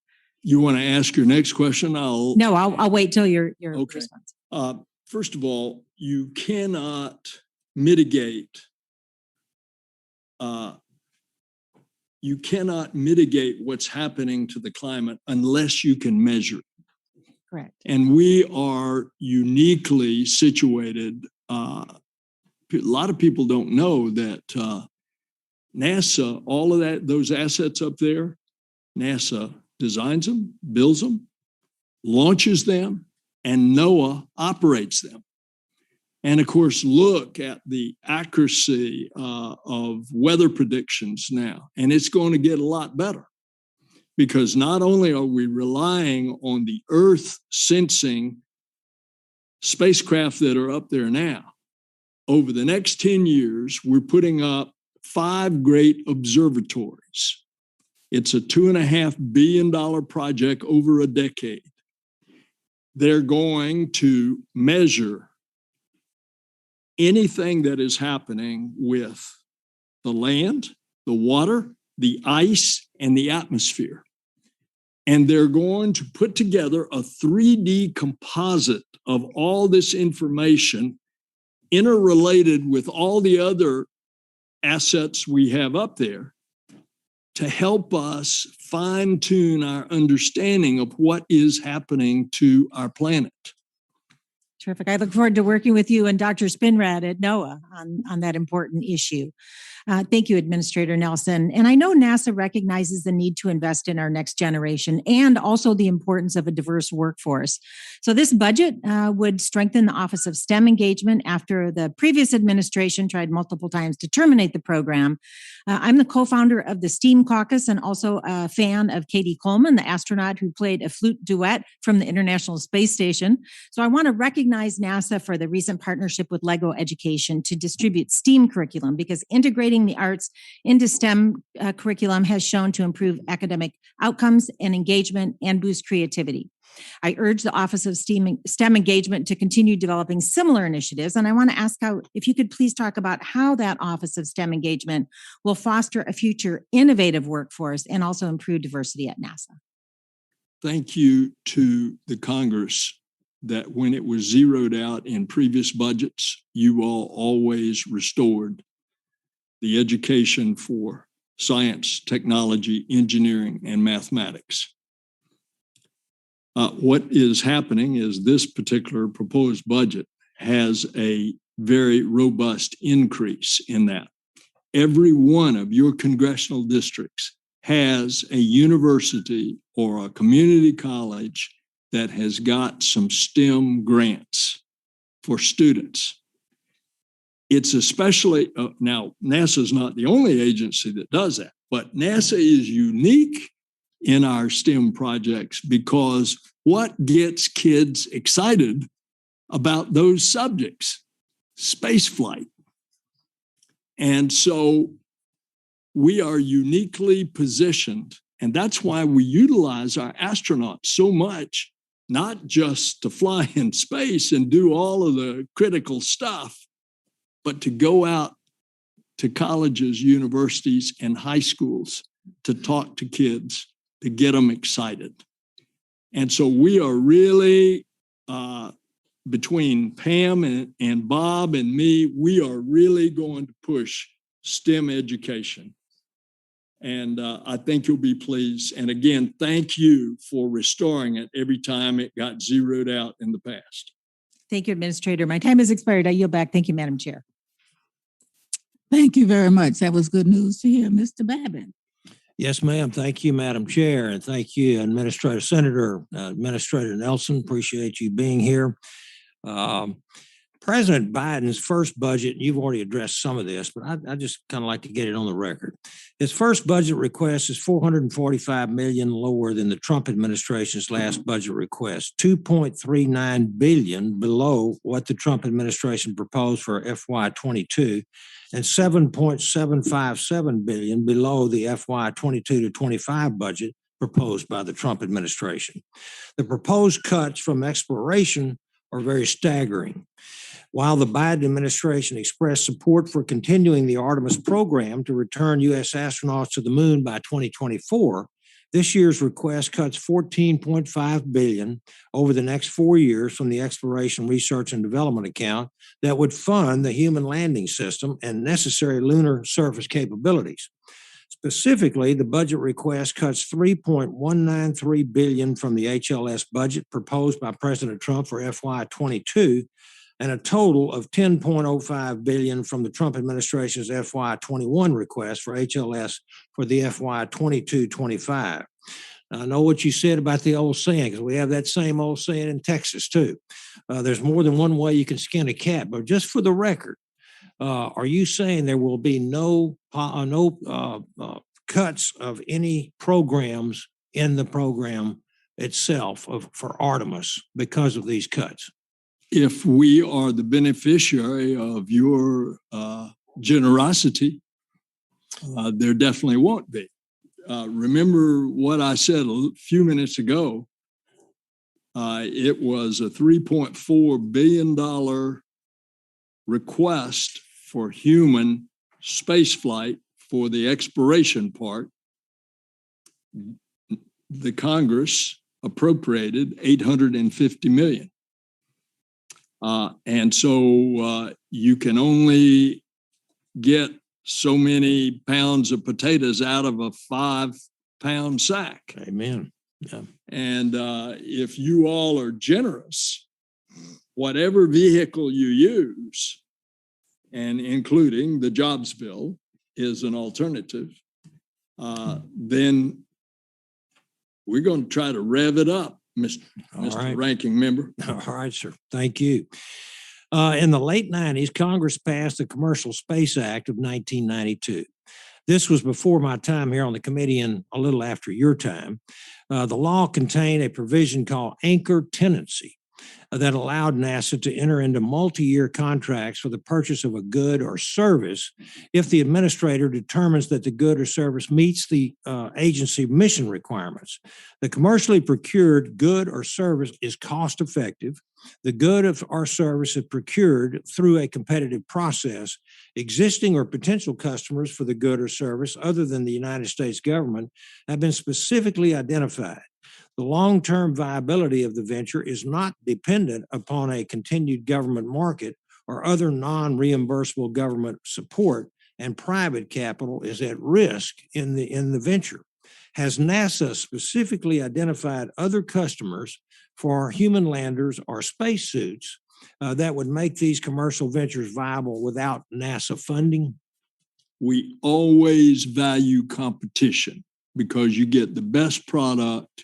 You want to ask your next question? I'll wait till your okay. response. First of all, you cannot mitigate what's happening to the climate unless you can measure it. Correct. And we are uniquely situated. A lot of people don't know that NASA, all of those assets up there, NASA designs them, builds them, launches them, and NOAA operates them. And of course, look at the accuracy of weather predictions now. And it's going to get a lot better, because not only are we relying on the Earth sensing spacecraft that are up there now, over the next 10 years, we're putting up 5 great observatories. It's a $2.5 billion project over a decade. They're going to measure anything that is happening with the land, the water, the ice, and the atmosphere. And they're going to put together a 3D composite of all this information, interrelated with all the other assets we have up there, to help us fine-tune our understanding of what is happening to our planet. Terrific. I look forward to working with you and Dr. Spinrad at NOAA on that important issue. Thank you, Administrator Nelson. And I know NASA recognizes the need to invest in our next generation and also the importance of a diverse workforce. So this budget would strengthen the Office of STEM Engagement after the previous administration tried multiple times to terminate the program. I'm the co-founder of the STEAM Caucus and also a fan of Katie Coleman, the astronaut who played a flute duet from the International Space Station. So I want to recognize NASA for the recent partnership with LEGO Education to distribute STEAM curriculum, because integrating the arts into STEM curriculum has shown to improve academic outcomes and engagement and boost creativity. I urge the Office of STEM Engagement to continue developing similar initiatives. And I want to ask if you could please talk about how that Office of STEM Engagement will foster a future innovative workforce and also improve diversity at NASA. Thank you to the Congress that when it was zeroed out in previous budgets, you all always restored the education for science, technology, engineering, and mathematics. What is happening is this particular proposed budget has a very robust increase in that. Every one of your congressional districts has a university or a community college that has got some STEM grants for students. It's especially, now NASA is not the only agency that does that, but NASA is unique in our STEM projects, because what gets kids excited about those subjects? Spaceflight. And so we are uniquely positioned, and that's why we utilize our astronauts so much, not just to fly in space and do all of the critical stuff, but to go out to colleges, universities, and high schools to talk to kids, to get them excited. And so we are really, between Pam and Bob and me, we are really going to push STEM education. And I think you'll be pleased. And again, thank you for restoring it every time it got zeroed out in the past. Thank you, Administrator. My time has expired. I yield back. Thank you, Madam Chair. Thank you very much. That was good news to hear, Mr. Babin. Yes, ma'am. Thank you, Madam Chair, and thank you, Administrator Nelson. Appreciate you being here. President Biden's first budget, you've already addressed some of this, but I just kind of like to get it on the record. His first budget request is $445 million lower than the Trump administration's last budget request, $2.39 billion below what the Trump administration proposed for FY22, and $7.757 billion below the FY22 to 25 budget proposed by the Trump administration. The proposed cuts from exploration are very staggering. While the Biden administration expressed support for continuing the Artemis program to return U.S. astronauts to the moon by 2024, this year's request cuts $14.5 billion over the next 4 years from the Exploration, Research, and Development account that would fund the human landing system and necessary lunar surface capabilities. Specifically, the budget request cuts $3.193 billion from the HLS budget proposed by President Trump for FY22, and a total of $10.05 billion from the Trump administration's FY21 request for HLS for the FY22-25. I know what you said about the old saying, because we have that same old saying in Texas too. There's more than one way you can skin a cat, but just for the record, are you saying there will be no cuts of any programs in the program itself for Artemis because of these cuts? If we are the beneficiary of your generosity, there definitely won't be. Remember what I said a few minutes ago. It was a $3.4 billion request for human spaceflight for the exploration part. The Congress appropriated $850 million. And so you can only get so many pounds of potatoes out of a 5-pound sack. Amen. Yeah. And if you all are generous, whatever vehicle you use, and including the jobs bill is an alternative, then we're going to try to rev it up, Mr. Right. Ranking Member. All right, sir. Thank you. In the late 90s, Congress passed the Commercial Space Act of 1992. This was before my time here on the committee and a little after your time. The law contained a provision called anchor tenancy that allowed NASA to enter into multi-year contracts for the purchase of a good or service if the administrator determines that the good or service meets the agency mission requirements. The commercially procured good or service is cost-effective. The good or service is procured through a competitive process. Existing or potential customers for the good or service other than the United States government have been specifically identified. The long-term viability of the venture is not dependent upon a continued government market or other non-reimbursable government support, and private capital is at risk in the venture. Has NASA specifically identified other customers for human landers or spacesuits that would make these commercial ventures viable without NASA funding? We always value competition because you get the best product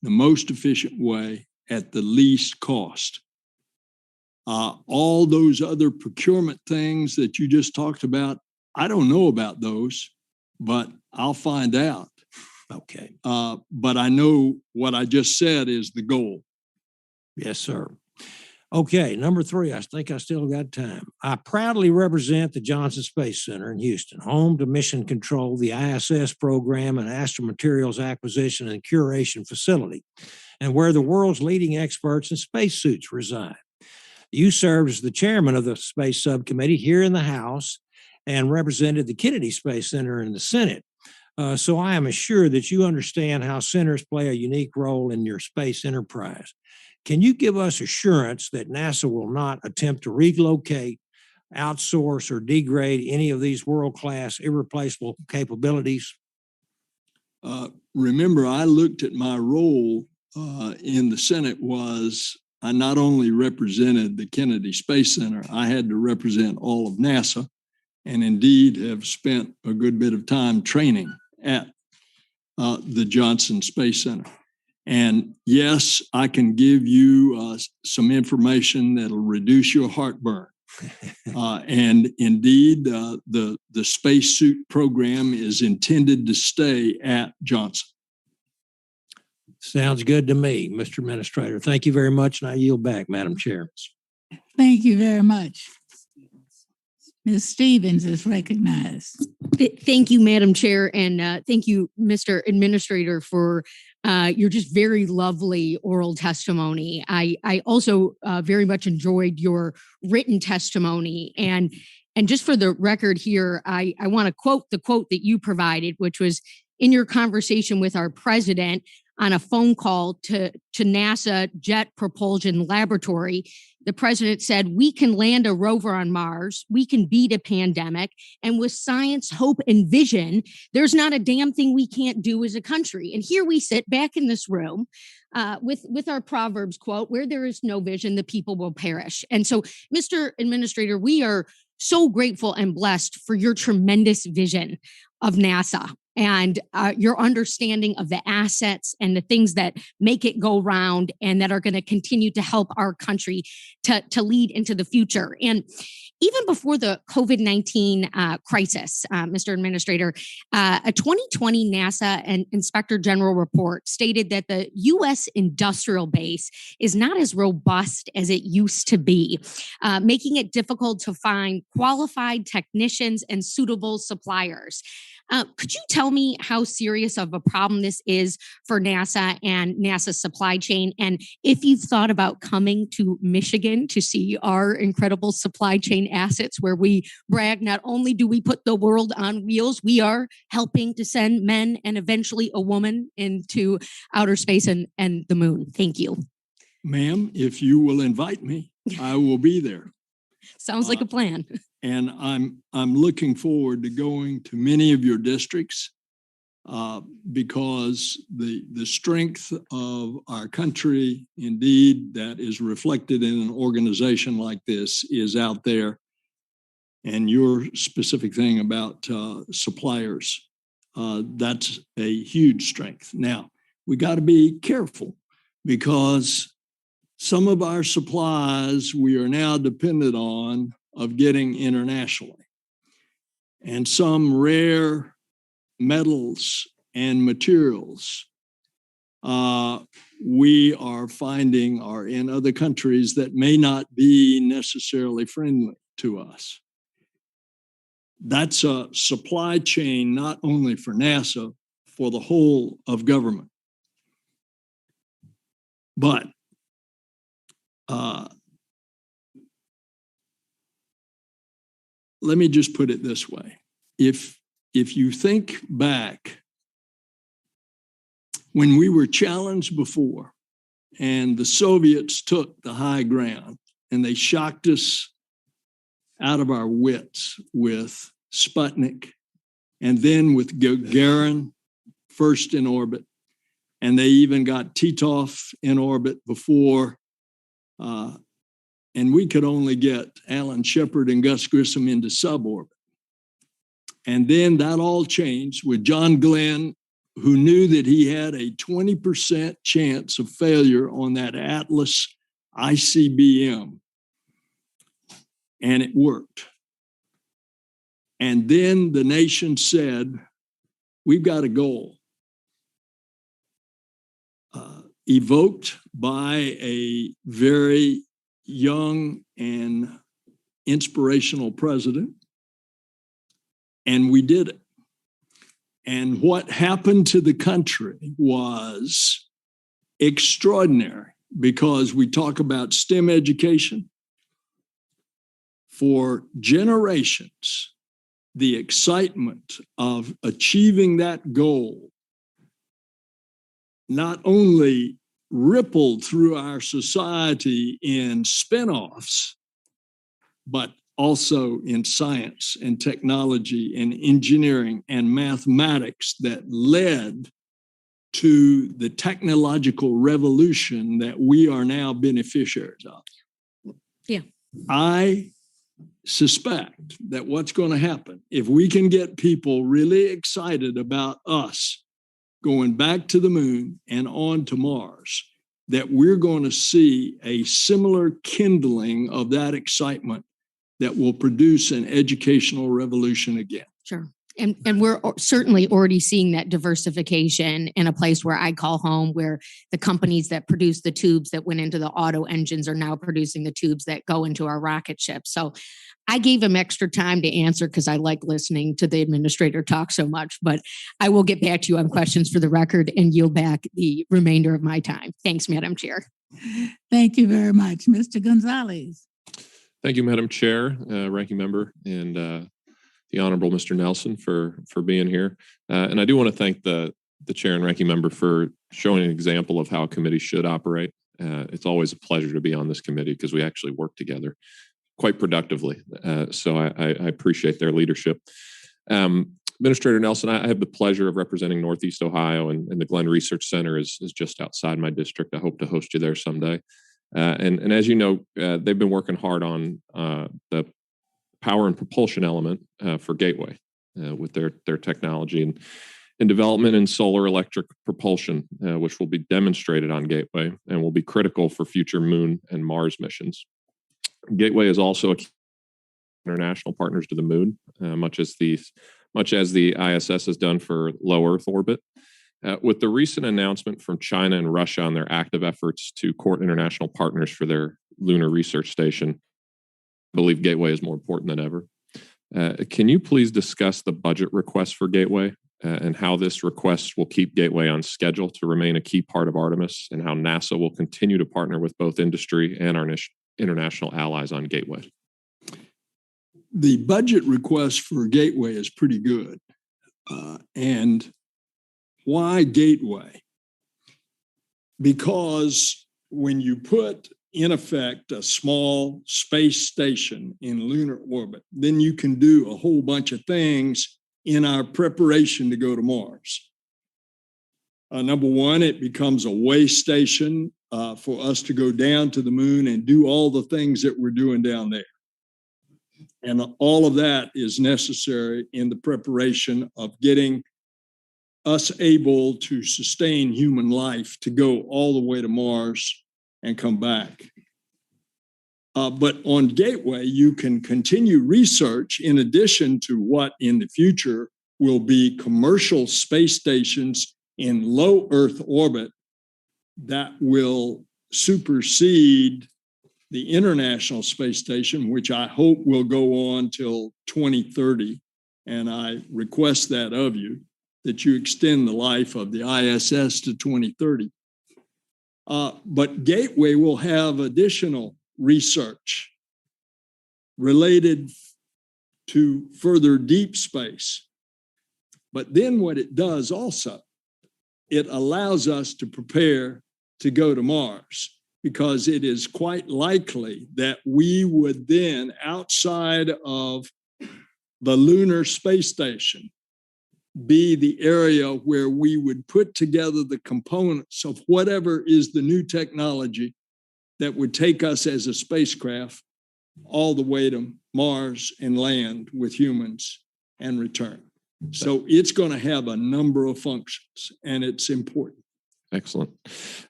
the most efficient way at the least cost. All those other procurement things that you just talked about, I don't know about those, but I'll find out. Okay. But I know what I just said is the goal. Yes, sir. Okay, number 3, I think I still got time. I proudly represent the Johnson Space Center in Houston, home to Mission Control, the ISS program, and astromaterials acquisition and curation facility, and where the world's leading experts in spacesuits reside. You served as the chairman of the Space Subcommittee here in the House and represented the Kennedy Space Center in the Senate. So I am assured that you understand how centers play a unique role in your space enterprise. Can you give us assurance that NASA will not attempt to relocate, outsource, or degrade any of these world-class, irreplaceable capabilities? Remember, I looked at my role in the Senate was I not only represented the Kennedy Space Center, I had to represent all of NASA, and indeed have spent a good bit of time training at the Johnson Space Center. And yes, I can give you some information that'll reduce your heartburn. And indeed, the spacesuit program is intended to stay at Johnson. Sounds good to me, Mr. Administrator. Thank you very much, and I yield back, Madam Chair. Thank you very much. Ms. Stevens is recognized. Thank you, Madam Chair, and thank you, Mr. Administrator, for your just very lovely oral testimony. I also very much enjoyed your written testimony, and just for the record here, I want to quote the quote that you provided, which was in your conversation with our president on a phone call to NASA Jet Propulsion Laboratory. The president said, "We can land a rover on Mars. We can beat a pandemic. And with science, hope, and vision, there's not a damn thing we can't do as a country." And here we sit back in this room with our Proverbs quote, "Where there is no vision, the people will perish." And so, Mr. Administrator, we are so grateful and blessed for your tremendous vision of NASA and your understanding of the assets and the things that make it go round and that are going to continue to help our country to lead into the future. And even before the COVID-19 crisis, Mr. Administrator, a 2020 NASA and Inspector General report stated that the U.S. industrial base is not as robust as it used to be, making it difficult to find qualified technicians and suitable suppliers. Could you tell me how serious of a problem this is for NASA and NASA's supply chain? And if you've thought about coming to Michigan to see our incredible supply chain assets, where we brag, not only do we put the world on wheels, we are helping to send men and eventually a woman into outer space and the moon. Thank you. Ma'am, if you will invite me, I will be there. Sounds like a plan. And I'm looking forward to going to many of your districts because the strength of our country, indeed, that is reflected in an organization like this is out there. And your specific thing about suppliers, that's a huge strength. Now, we got to be careful because some of our supplies we are now dependent on of getting internationally. And some rare metals and materials we are finding are in other countries that may not be necessarily friendly to us. That's a supply chain not only for NASA, for the whole of government. But let me just put it this way. If you think back, when we were challenged before and the Soviets took the high ground and they shocked us out of our wits with Sputnik and then with Gagarin first in orbit, and they even got Titov in orbit before, and we could only get Alan Shepard and Gus Grissom into suborbit. And then that all changed with John Glenn, who knew that he had a 20% chance of failure on that Atlas ICBM. And it worked. And then the nation said, we've got a goal. Evoked by a very young and inspirational president. And we did it. And what happened to the country was extraordinary, because we talk about STEM education. For generations, the excitement of achieving that goal not only rippled through our society in spinoffs, but also in science and technology and engineering and mathematics that led to the technological revolution that we are now beneficiaries of. Yeah. I suspect that what's going to happen, if we can get people really excited about us going back to the moon and on to Mars, that we're going to see a similar kindling of that excitement that will produce an educational revolution again. Sure. And we're certainly already seeing that diversification in a place where I call home, where the companies that produce the tubes that went into the auto engines are now producing the tubes that go into our rocket ships. So I gave him extra time to answer because I like listening to the administrator talk so much, but I will get back to you on questions for the record and yield back the remainder of my time. Thanks, Madam Chair. Thank you very much. Mr. Gonzalez. Thank you, Madam Chair, Ranking Member, and the Honorable Mr. Nelson for being here. And I do want to thank the Chair and Ranking Member for showing an example of how a committee should operate. It's always a pleasure to be on this committee because we actually work together quite productively. So I appreciate their leadership. Administrator Nelson, I have the pleasure of representing Northeast Ohio, and the Glenn Research Center is just outside my district. I hope to host you there someday. And as you know, they've been working hard on the power and propulsion element for Gateway with their technology. And and development in solar electric propulsion, which will be demonstrated on Gateway and will be critical for future Moon and Mars missions. Gateway is also a key international partners to the Moon, much as the ISS has done for low Earth orbit. With the recent announcement from China and Russia on their active efforts to court international partners for their lunar research station, I believe Gateway is more important than ever. Can you please discuss the budget request for Gateway and how this request will keep Gateway on schedule to remain a key part of Artemis, and how NASA will continue to partner with both industry and our international allies on Gateway? The budget request for Gateway is pretty good. And why Gateway? Because when you put, in effect, a small space station in lunar orbit, then you can do a whole bunch of things in our preparation to go to Mars. Number one, it becomes a way station for us to go down to the Moon and do all the things that we're doing down there. And all of that is necessary in the preparation of getting us able to sustain human life to go all the way to Mars and come back. But on Gateway, you can continue research in addition to what in the future will be commercial space stations in low Earth orbit that will supersede the International Space Station, which I hope will go on till 2030. And I request that of you, that you extend the life of the ISS to 2030. But Gateway will have additional research related to further deep space. But then what it does also, it allows us to prepare to go to Mars, because it is quite likely that we would then, outside of the lunar space station, be the area where we would put together the components of whatever is the new technology that would take us as a spacecraft all the way to Mars and land with humans and return. So it's going to have a number of functions, and it's important. Excellent.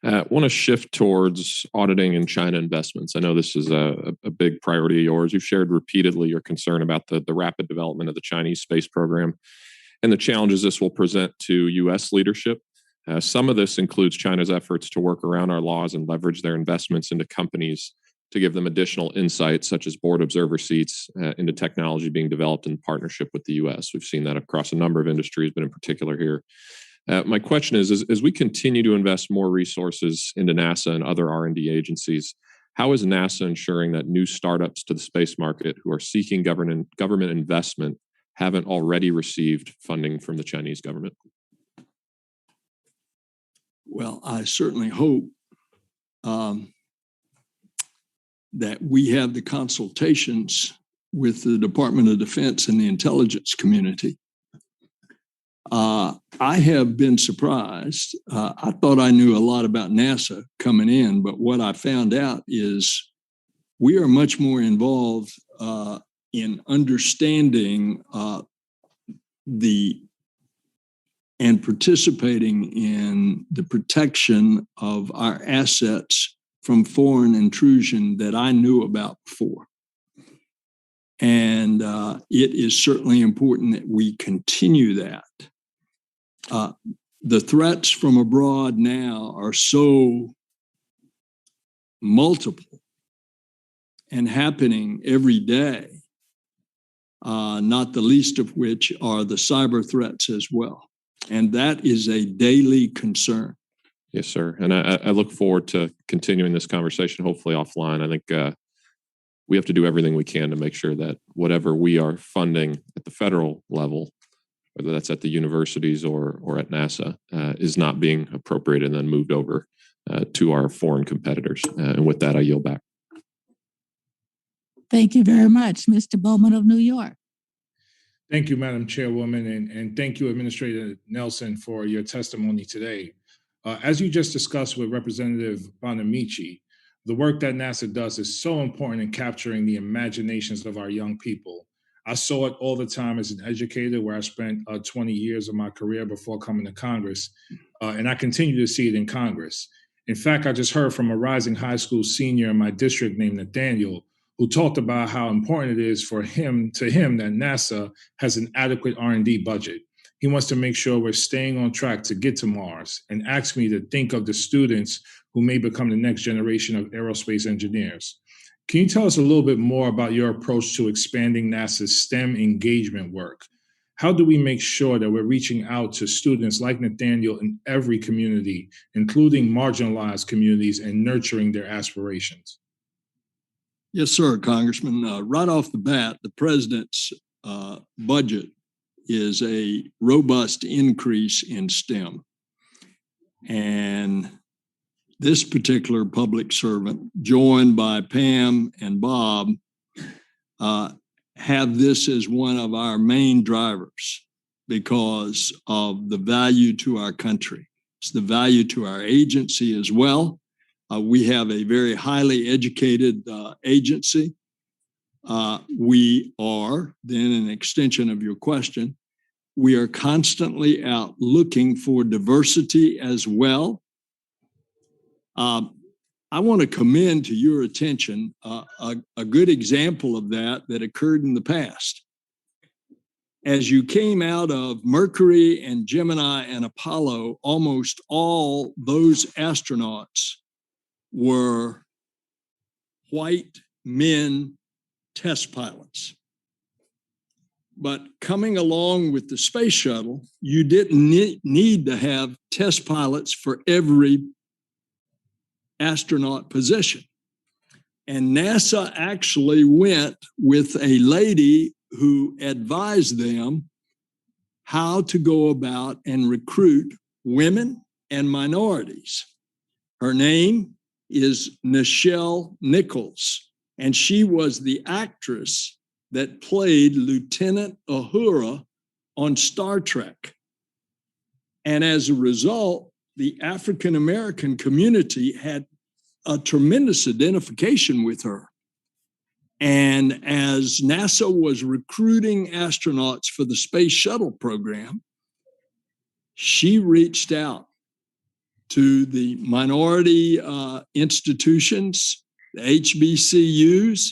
I want to shift towards auditing and China investments. I know this is a big priority of yours. You've shared repeatedly your concern about the rapid development of the Chinese space program and the challenges this will present to U.S. leadership. Some of this includes China's efforts to work around our laws and leverage their investments into companies to give them additional insights, such as board observer seats, into technology being developed in partnership with the U.S. We've seen that across a number of industries, but in particular here. My question is, as we continue to invest more resources into NASA and other R&D agencies, how is NASA ensuring that new startups to the space market who are seeking government investment haven't already received funding from the Chinese government? Well, I certainly hope that we have the consultations with the Department of Defense and the intelligence community. I have been surprised. I thought I knew a lot about NASA coming in, but what I found out is we are much more involved in understanding and participating in the protection of our assets from foreign intrusion that I knew about before. And it is certainly important that we continue that. The threats from abroad now are so multiple and happening every day, not the least of which are the cyber threats as well. And that is a daily concern. Yes, sir. And I look forward to continuing this conversation, hopefully offline. I think we have to do everything we can to make sure that whatever we are funding at the federal level, whether that's at the universities or at NASA, is not being appropriated and then moved over to our foreign competitors. And with that, I yield back. Thank you very much, Mr. Bowman of New York. Thank you, Madam Chairwoman, and thank you, Administrator Nelson, for your testimony today. As you just discussed with Representative Bonamici, the work that NASA does is so important in capturing the imaginations of our young people. I saw it all the time as an educator, where I spent 20 years of my career before coming to Congress, and I continue to see it in Congress. In fact, I just heard from a rising high school senior in my district named Nathaniel, who talked about how important it is for him that NASA has an adequate R&D budget. He wants to make sure we're staying on track to get to Mars, and asked me to think of the students who may become the next generation of aerospace engineers. Can you tell us a little bit more about your approach to expanding NASA's STEM engagement work? How do we make sure that we're reaching out to students like Nathaniel in every community, including marginalized communities, and nurturing their aspirations? Yes, sir, Congressman. Right off the bat, the president's budget is a robust increase in STEM. And this particular public servant, joined by Pam and Bob, have this as one of our main drivers because of the value to our country. It's the value to our agency as well. We have a very highly educated agency. We are, then an extension of your question, we are constantly out looking for diversity as well. I want to commend to your attention a good example of that occurred in the past. As you came out of Mercury and Gemini and Apollo, almost all those astronauts were white men test pilots. But coming along with the space shuttle, you didn't need to have test pilots for every astronaut position. And NASA actually went with a lady who advised them how to go about and recruit women and minorities. Her name is Nichelle Nichols, and she was the actress that played Lieutenant Uhura on Star Trek. And as a result, the African-American community had a tremendous identification with her. And as NASA was recruiting astronauts for the space shuttle program, she reached out to the minority institutions, the HBCUs,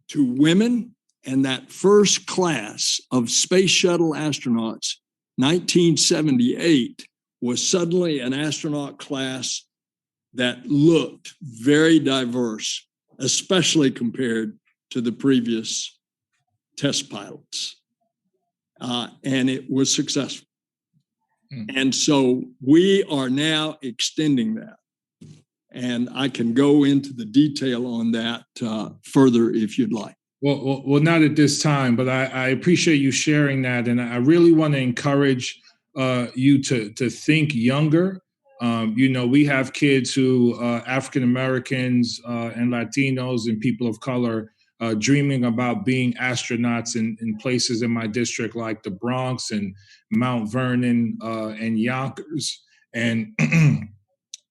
to women, and that first class of space shuttle astronauts, 1978, was suddenly an astronaut class that looked very diverse, especially compared to the previous test pilots. And it was successful. And so we are now extending that. And I can go into the detail on that further if you'd like. Well, not at this time, but I appreciate you sharing that. And I really want to encourage you to think younger. We have kids who, African Americans and Latinos and people of color, dreaming about being astronauts in places in my district like the Bronx and Mount Vernon and Yonkers. And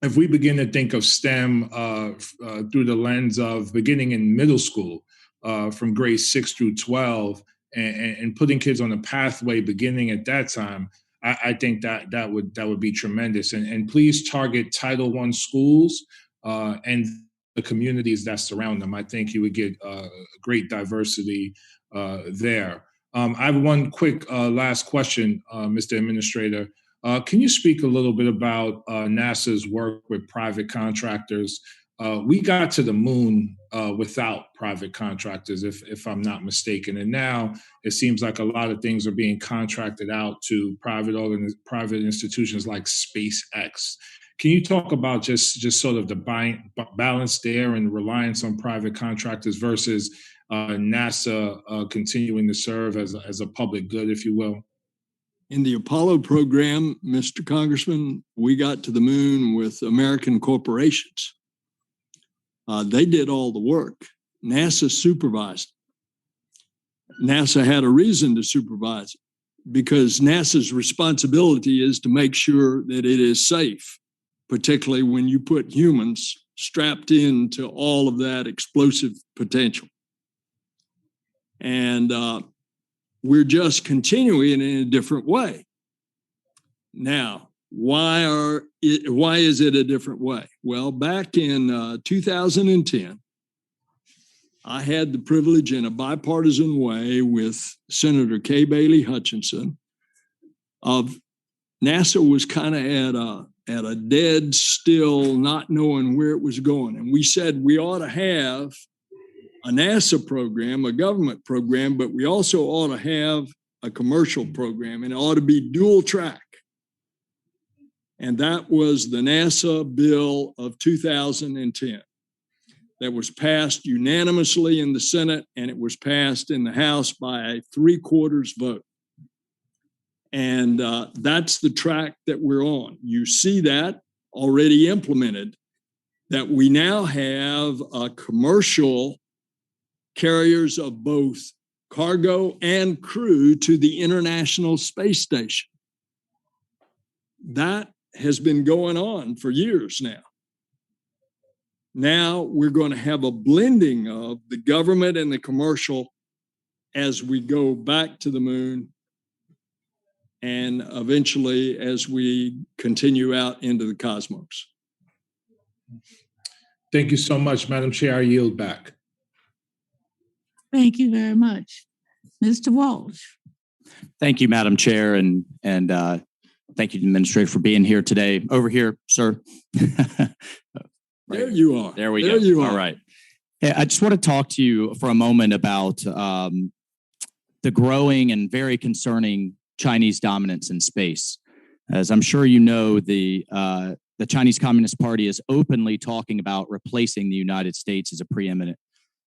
if we begin to think of STEM through the lens of beginning in middle school, from grades 6 through 12, and putting kids on a pathway beginning at that time, I think that would be tremendous. And please target Title I schools and the communities that surround them. I think you would get great diversity there. I have one quick last question, Mr. Administrator. Can you speak a little bit about NASA's work with private contractors? We got to the moon without private contractors, if I'm not mistaken. And now it seems like a lot of things are being contracted out to private institutions like SpaceX. Can you talk about just sort of the balance there and reliance on private contractors versus NASA continuing to serve as a public good, if you will? In the Apollo program, Mr. Congressman, we got to the moon with American corporations. They did all the work. NASA supervised. NASA had a reason to supervise it because NASA's responsibility is to make sure that it is safe, particularly when you put humans strapped into all of that explosive potential. And we're just continuing in a different way. Now, why is it a different way? Well, back in 2010, I had the privilege in a bipartisan way with Senator Kay Bailey Hutchinson of NASA was kind of at a dead still, not knowing where it was going. And we said we ought to have a NASA program, a government program, but we also ought to have a commercial program, and it ought to be dual track. And that was the NASA bill of 2010 that was passed unanimously in the Senate, and it was passed in the House by a 3/4 vote. And that's the track that we're on. You see that already implemented, that we now have commercial carriers of both cargo and crew to the International Space Station. That has been going on for years now. Now we're going to have a blending of the government and the commercial as we go back to the moon and eventually as we continue out into the cosmos. Thank you so much, Madam Chair. I yield back. Thank you very much. Mr. Walsh. Thank you, Madam Chair, and thank you, Administrator, for being here today. Over here, sir. There you are. There we go. You are. All right. Yeah, I just want to talk to you for a moment about the growing and very concerning Chinese dominance in space. As I'm sure you know, the Chinese Communist Party is openly talking about replacing the United States as a preeminent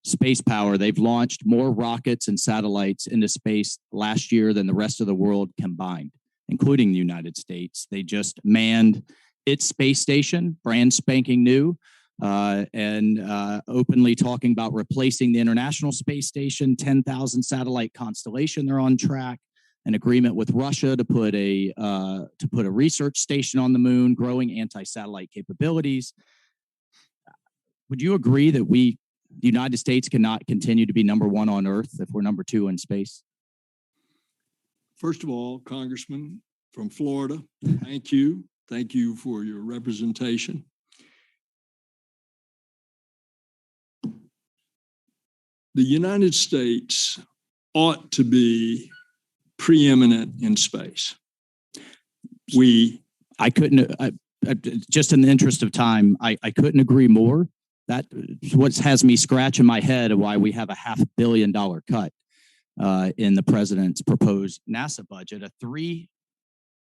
space power. They've launched more rockets and satellites into space last year than the rest of the world combined, including the United States. They just manned its space station, brand spanking new, and openly talking about replacing the International Space Station, 10,000 satellite constellation. They're on track. An agreement with Russia to put a research station on the moon, growing anti-satellite capabilities. Would you agree that the United States cannot continue to be number one on Earth if we're number two in space? First of all, Congressman from Florida, thank you. Thank you for your representation. The United States ought to be preeminent in space. I couldn't, just in the interest of time, I couldn't agree more. That's what has me scratching my head of why we have a $500 million cut in the president's proposed NASA budget, a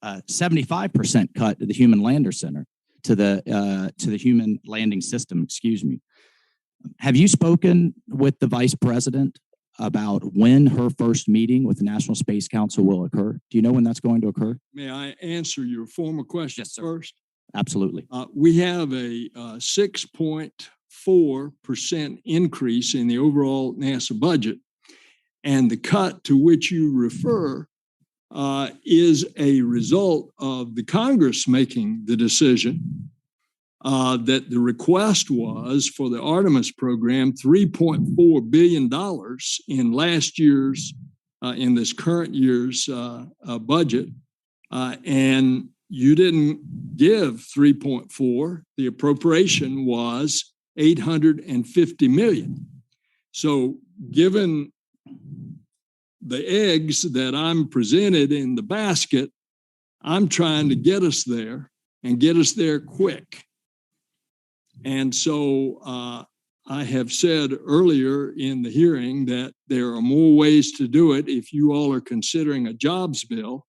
75% cut to the Human Lander Center, to the Human Landing System, excuse me. Have you spoken with the vice president about when her first meeting with the National Space Council will occur? Do you know when that's going to occur? May I answer your former question first? Absolutely. We have a 6.4% increase in the overall NASA budget, and the cut to which you refer is a result of the Congress making the decision that the request was for the Artemis program $3.4 billion in last year's, in this current year's budget. And you didn't give 3.4. The appropriation was 850 million. So given the eggs that I'm presented in the basket, I'm trying to get us there and get us there quick. And so I have said earlier in the hearing that there are more ways to do it. If you all are considering a jobs bill,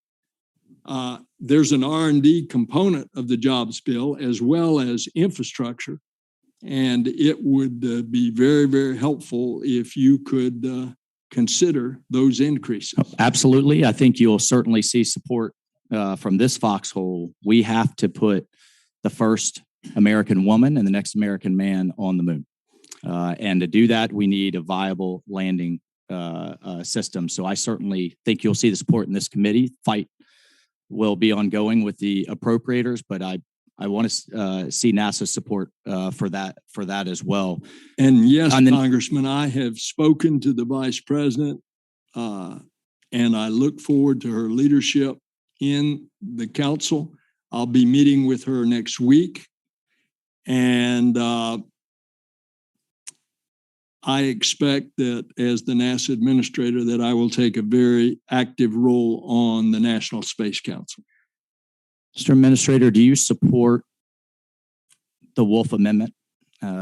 there's an R&D component of the jobs bill as well as infrastructure. And it would be very, very helpful if you could consider those increases. Absolutely. I think you'll certainly see support from this foxhole. We have to put the first American woman and the next American man on the moon. And to do that, we need a viable landing system. So I certainly think you'll see the support in this committee. Fight will be ongoing with the appropriators, but I want to see NASA support for that as well. And yes, Congressman, I have spoken to the Vice President and I look forward to her leadership in the council. I'll be meeting with her next week, and I expect that as the NASA administrator that I will take a very active role on the National Space Council. Mr. Administrator, do you support the Wolf Amendment,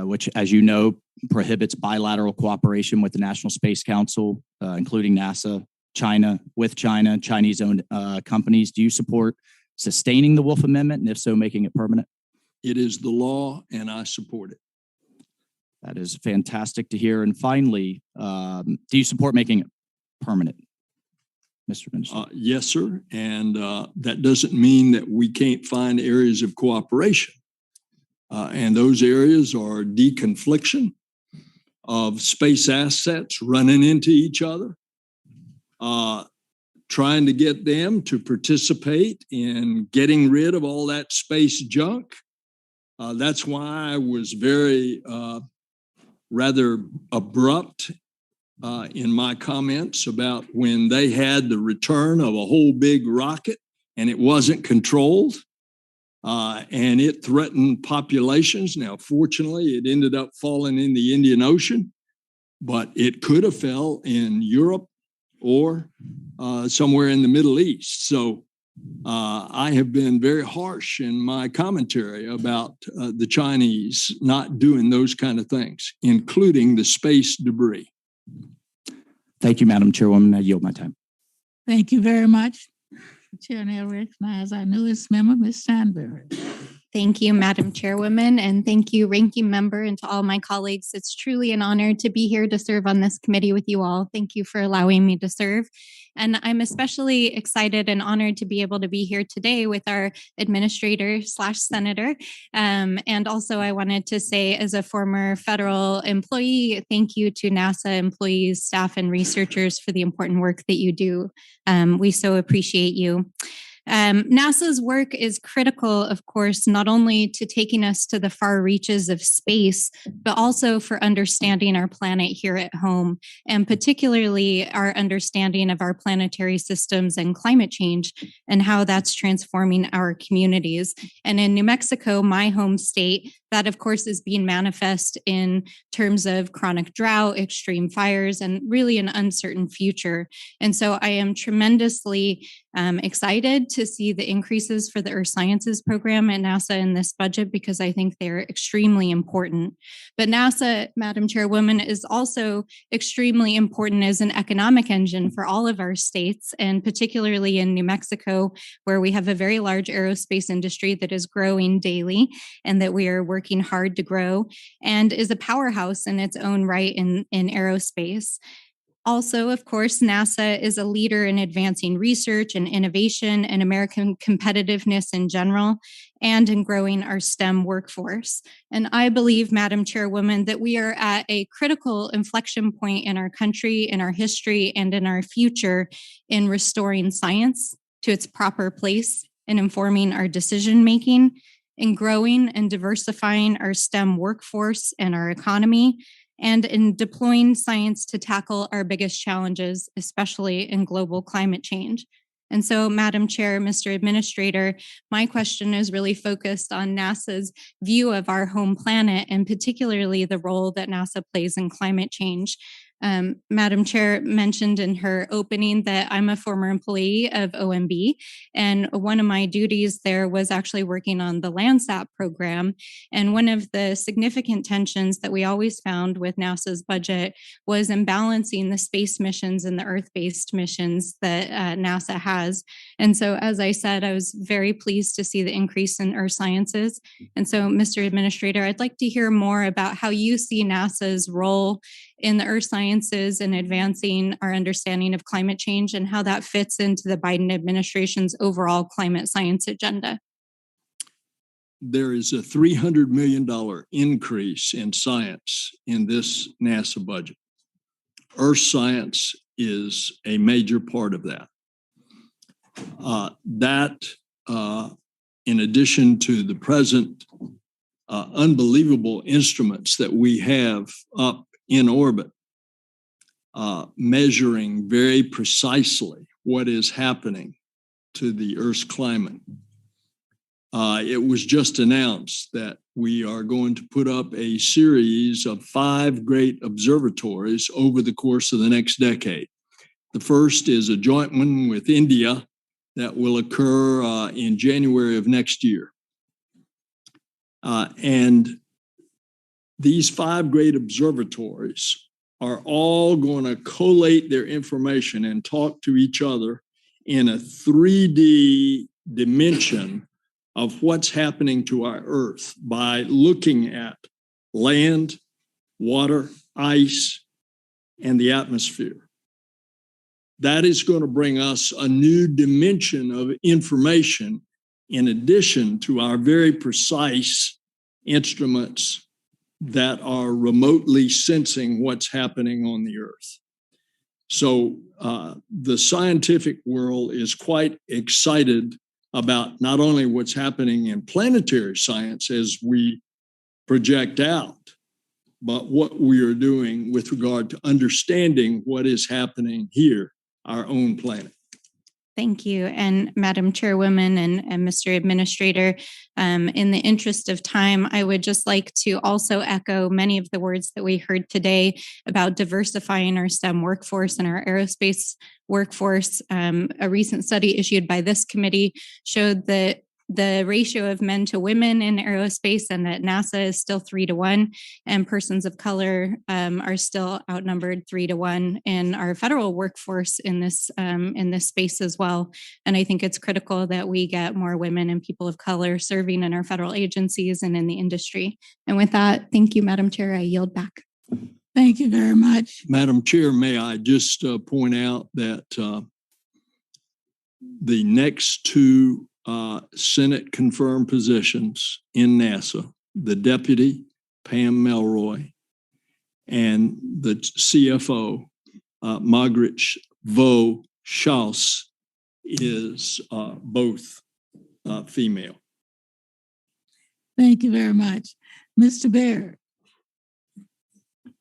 which, as you know, prohibits bilateral cooperation with the National Space Council, including NASA, China, Chinese-owned companies? Do you support sustaining the Wolf Amendment, and if so, making it permanent? It is the law, and I support it. That is fantastic to hear. And finally, do you support making it permanent, Mr. Minister? Yes, sir. And that doesn't mean that we can't find areas of cooperation. And those areas are deconfliction of space assets running into each other, trying to get them to participate in getting rid of all that space junk. That's why I was very rather abrupt in my comments about when they had the return of a whole big rocket and it wasn't controlled and it threatened populations. Now, fortunately, it ended up falling in the Indian Ocean, but it could have fell in Europe or somewhere in the Middle East. So I have been very harsh in my commentary about the Chinese not doing those kind of things, including the space debris. Thank you, Madam Chairwoman. I yield my time. Thank you very much. The chair now recognizes our newest member, Ms. Steinberg. Thank you, Madam Chairwoman, and thank you, Ranking Member, and to all my colleagues. It's truly an honor to be here to serve on this committee with you all. Thank you for allowing me to serve. And I'm especially excited and honored to be able to be here today with our administrator/senator. And also, I wanted to say, as a former federal employee, thank you to NASA employees, staff, and researchers for the important work that you do. We so appreciate you. NASA's work is critical, of course, not only to taking us to the far reaches of space, but also for understanding our planet here at home, and particularly our understanding of our planetary systems and climate change and how that's transforming our communities. And in New Mexico, my home state, that, of course, is being manifest in terms of chronic drought, extreme fires, and really an uncertain future. And so I am tremendously excited to see the increases for the Earth Sciences program at NASA in this budget, because I think they're extremely important. But NASA, Madam Chairwoman, is also extremely important as an economic engine for all of our states, and particularly in New Mexico, where we have a very large aerospace industry that is growing daily and that we are working hard to grow, and is a powerhouse in its own right in aerospace. Also, of course, NASA is a leader in advancing research and innovation and American competitiveness in general, and in growing our STEM workforce. And I believe, Madam Chairwoman, that we are at a critical inflection point in our country, in our history, and in our future in restoring science to its proper place, in informing our decision-making, in growing and diversifying our STEM workforce and our economy, and in deploying science to tackle our biggest challenges, especially in global climate change. And so, Madam Chair, Mr. Administrator, my question is really focused on NASA's view of our home planet, and particularly the role that NASA plays in climate change. Madam Chair mentioned in her opening that I'm a former employee of OMB, and one of my duties there was actually working on the Landsat program. And one of the significant tensions that we always found with NASA's budget was in balancing the space missions and the Earth-based missions that NASA has. And so, as I said, I was very pleased to see the increase in Earth Sciences. And so, Mr. Administrator, I'd like to hear more about how you see NASA's role in the Earth Sciences and advancing our understanding of climate change, and how that fits into the Biden administration's overall climate science agenda. There is a $300 million increase in science in this NASA budget. Earth science is a major part of that. In addition to the present unbelievable instruments that we have up in orbit, measuring very precisely what is happening to the Earth's climate. It was just announced that we are going to put up a series of 5 great observatories over the course of the next decade. The first is a joint one with India that will occur in January of next year. And these 5 great observatories are all going to collate their information and talk to each other in a 3D dimension of what's happening to our Earth by looking at land, water, ice, and the atmosphere. That is going to bring us a new dimension of information in addition to our very precise instruments that are remotely sensing what's happening on the Earth. So the scientific world is quite excited about not only what's happening in planetary science as we project out, but what we are doing with regard to understanding what is happening here, our own planet. Thank you. And Madam Chairwoman and Mr. Administrator, in the interest of time, I would just like to also echo many of the words that we heard today about diversifying our STEM workforce and our aerospace workforce. A recent study issued by this committee showed that the ratio of men to women in aerospace and that NASA is still 3-to-1, and persons of color are still outnumbered 3-to-1 in our federal workforce in this space as well. And I think it's critical that we get more women and people of color serving in our federal agencies and in the industry. And with that, thank you, Madam Chair. I yield back. Thank you very much. Madam Chair, may I just point out that the next 2 Senate confirmed positions in NASA, the deputy, Pam Melroy, and the CFO, Margaret Vo Schaus, is both female. Thank you very much. Mr. Baird.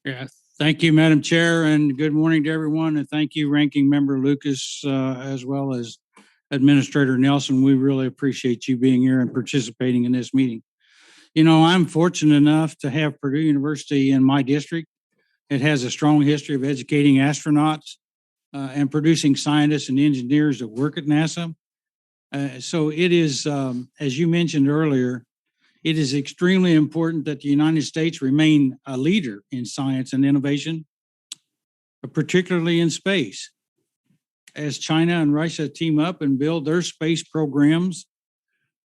Yeah, thank you, Madam Chair, and good morning to everyone. And thank you, Ranking Member Lucas, as well as Administrator Nelson. We really appreciate you being here and participating in this meeting. You know, I'm fortunate enough to have Purdue University in my district. It has a strong history of educating astronauts and producing scientists and engineers that work at NASA. So it is, as you mentioned earlier, it is extremely important that the United States remain a leader in science and innovation, particularly in space. As China and Russia team up and build their space programs,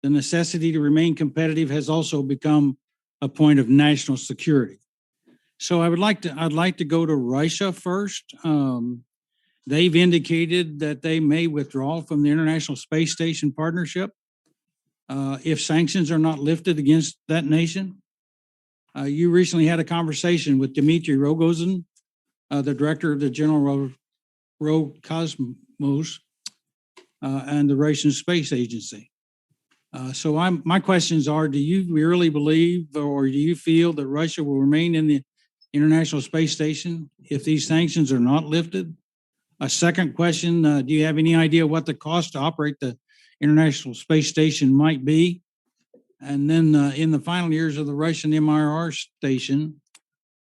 the necessity to remain competitive has also become a point of national security. So I'd like to go to Russia first. They've indicated that they may withdraw from the International Space Station partnership if sanctions are not lifted against that nation. You recently had a conversation with Dmitry Rogozin, the director of the General Roscosmos and the Russian Space Agency. So my questions are, do you really believe or do you feel that Russia will remain in the International Space Station if these sanctions are not lifted? A second question, do you have any idea what the cost to operate the International Space Station might be? And then in the final years of the Russian MIR station,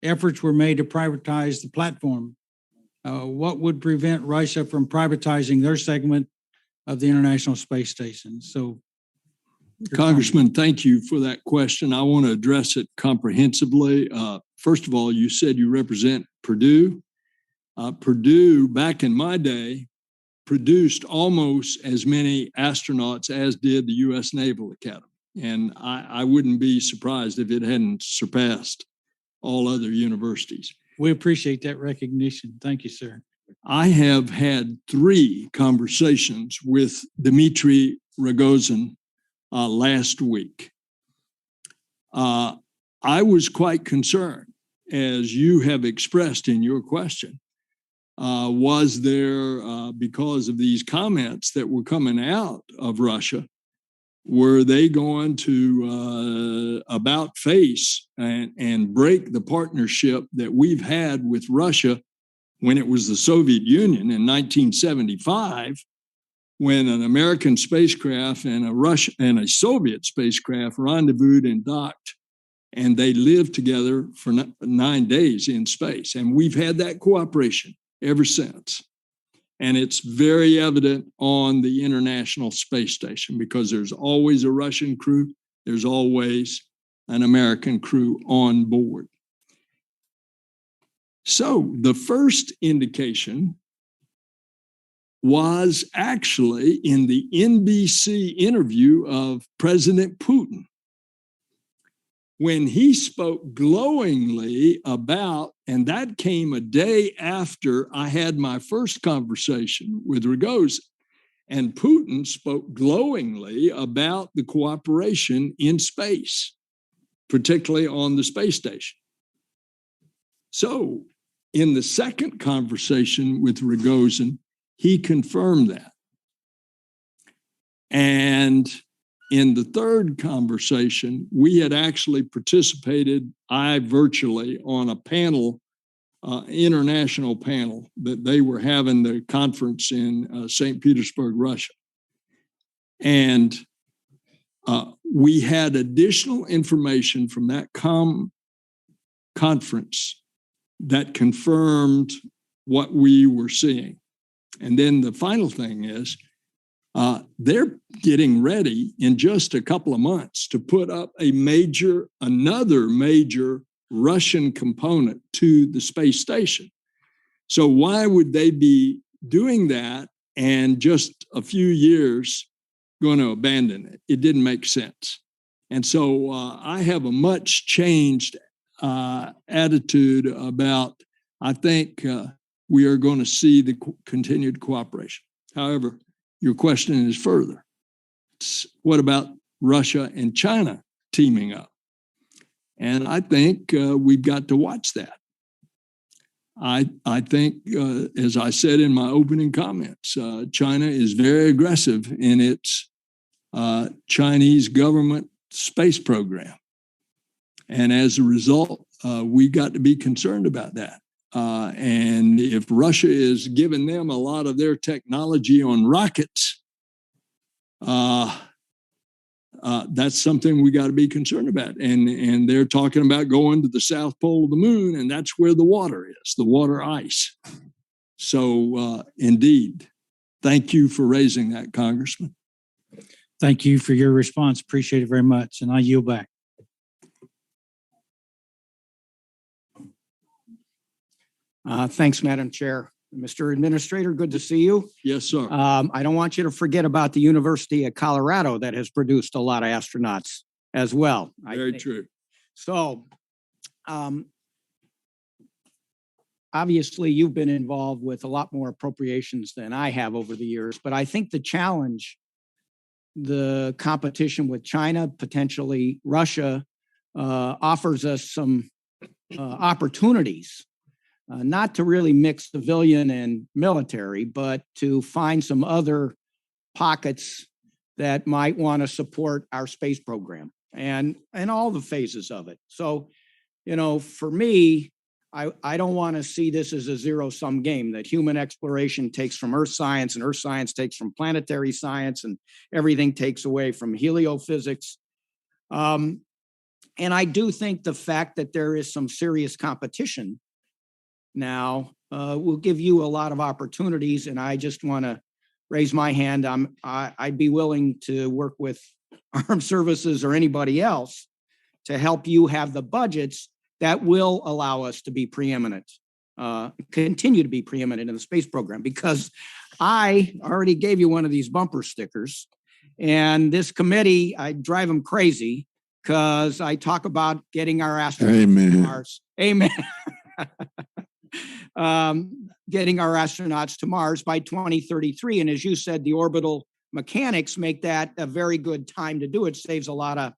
efforts were made to privatize the platform. What would prevent Russia from privatizing their segment of the International Space Station? So, Congressman, thank you for that question. I want to address it comprehensively. First of all, you said you represent Purdue. Purdue, back in my day, produced almost as many astronauts as did the U.S. Naval Academy. And I wouldn't be surprised if it hadn't surpassed all other universities. we appreciate that recognition. Thank you, sir. I have had 3 conversations with Dmitry Rogozin last week. I was quite concerned, as you have expressed in your question. Was there, because of these comments that were coming out of Russia, were they going to about face and break the partnership that we've had with Russia when it was the Soviet Union in 1975, when an American spacecraft and a Soviet spacecraft rendezvoused and docked, and they lived together for 9 days in space. And we've had that cooperation ever since. And it's very evident on the International Space Station because there's always a Russian crew, there's always an American crew on board. So the first indication was actually in the NBC interview of President Putin, when he spoke glowingly about, and that came a day after I had my first conversation with Rogozin, and Putin spoke glowingly about the cooperation in space, particularly on the space station. So in the second conversation with Rogozin, he confirmed that. And in the third conversation, we had actually participated, I virtually, on a panel, international panel, that they were having the conference in St. Petersburg, Russia. And we had additional information from that conference that confirmed what we were seeing. And then the final thing is, they're getting ready in just a couple of months to put up another major Russian component to the space station. So why would they be doing that and just a few years going to abandon it? It didn't make sense. And so I have a much changed attitude about, I think we are going to see the continued cooperation. However, your question is further. What about Russia and China teaming up? And I think we've got to watch that. I think, as I said in my opening comments, China is very aggressive in its Chinese government space program. And as a result, we've got to be concerned about that. And if Russia is giving them a lot of their technology on rockets, that's something we got to be concerned about. And they're talking about going to the South Pole of the moon, and that's where the water is, the water ice. So indeed, thank you for raising that, Congressman. Thank you for your response. Appreciate it very much. And I yield back. Thanks, Madam Chair. Mr. Administrator, good to see you. Yes, sir. I don't want you to forget about the University of Colorado that has produced a lot of astronauts as well. Very true. So, obviously, you've been involved with a lot more appropriations than I have over the years, but I think the challenge, the competition with China, potentially Russia, offers us some opportunities. Not to really mix civilian and military, but to find some other pockets that might want to support our space program and all the phases of it. So, for me, I don't want to see this as a zero-sum game, that human exploration takes from Earth science and Earth science takes from planetary science and everything takes away from heliophysics. And I do think the fact that there is some serious competition now will give you a lot of opportunities, and I just want to raise my hand. I'd be willing to work with armed services or anybody else to help you have the budgets that will allow us to be preeminent, continue to be preeminent in the space program, because I already gave you one of these bumper stickers, and this committee, I drive them crazy because I talk about getting our astronauts to Mars. Amen. Getting our astronauts to Mars by 2033. And as you said, the orbital mechanics make that a very good time to do it. Saves a lot of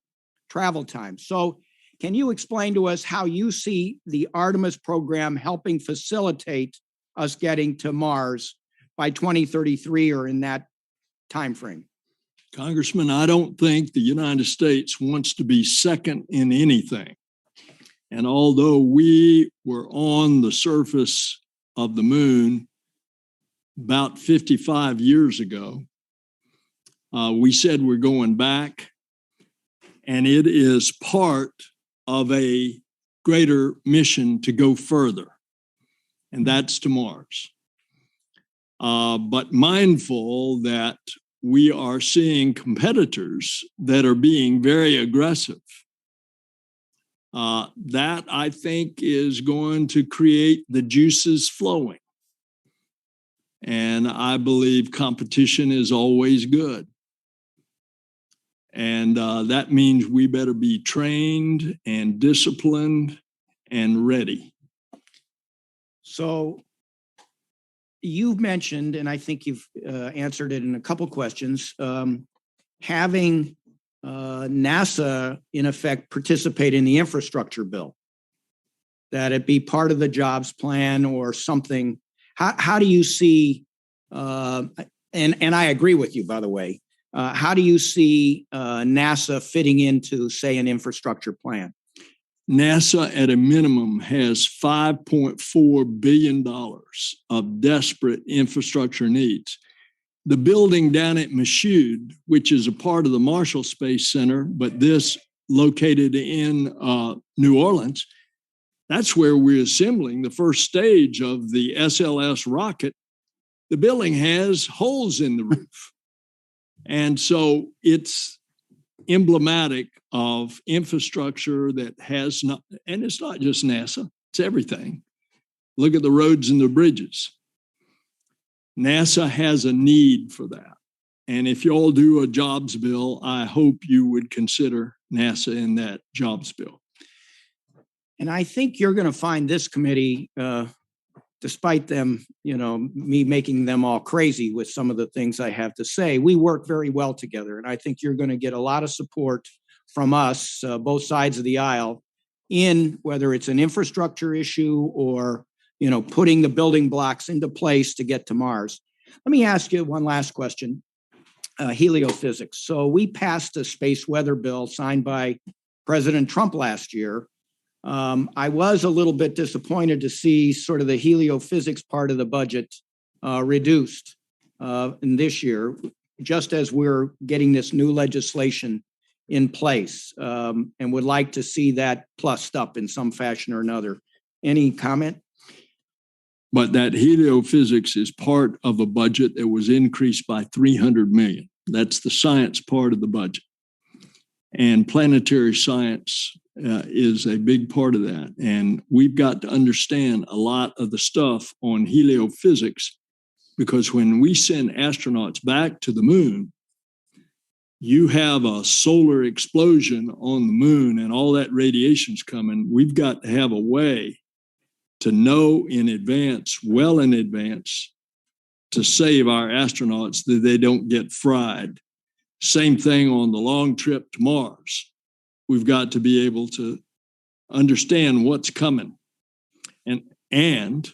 travel time. So can you explain to us how you see the Artemis program helping facilitate us getting to Mars by 2033 or in that time frame? Congressman, I don't think the United States wants to be second in anything. And although we were on the surface of the moon about 55 years ago. We said we're going back, and it is part of a greater mission to go further, and that's to Mars. But mindful that we are seeing competitors that are being very aggressive. That, I think, is going to create the juices flowing. And I believe competition is always good. And that means we better be trained and disciplined and ready. So you've mentioned, and I think you've answered it in a couple questions, having NASA, in effect, participate in the infrastructure bill, that it be part of the jobs plan or something. How do you see, and I agree with you, by the way, how do you see NASA fitting into, say, an infrastructure plan? NASA, at a minimum, has $5.4 billion of desperate infrastructure needs. The building down at Michoud, which is a part of the Marshall Space Center, but this located in New Orleans, that's where we're assembling the first stage of the SLS rocket. The building has holes in the roof. And so it's emblematic of infrastructure that has not, and it's not just NASA, it's everything. Look at the roads and the bridges. NASA has a need for that. And if you all do a jobs bill, I hope you would consider NASA in that jobs bill. And I think you're going to find this committee, despite them, me making them all crazy with some of the things I have to say, we work very well together. And I think you're going to get a lot of support from us, both sides of the aisle, in whether it's an infrastructure issue or, putting the building blocks into place to get to Mars. Let me ask you one last question. Heliophysics. So we passed a space weather bill signed by President Trump last year. I was a little bit disappointed to see sort of the heliophysics part of the budget reduced in this year, just as we're getting this new legislation in place, and would like to see that plussed up in some fashion or another. Any comment? But that heliophysics is part of a budget that was increased by $300 million. That's the science part of the budget. And planetary science is a big part of that. And we've got to understand a lot of the stuff on heliophysics, because when we send astronauts back to the moon, you have a solar explosion on the moon and all that radiation's coming. We've got to have a way to know in advance, well in advance, to save our astronauts that they don't get fried. Same thing on the long trip to Mars. We've got to be able to understand what's coming. And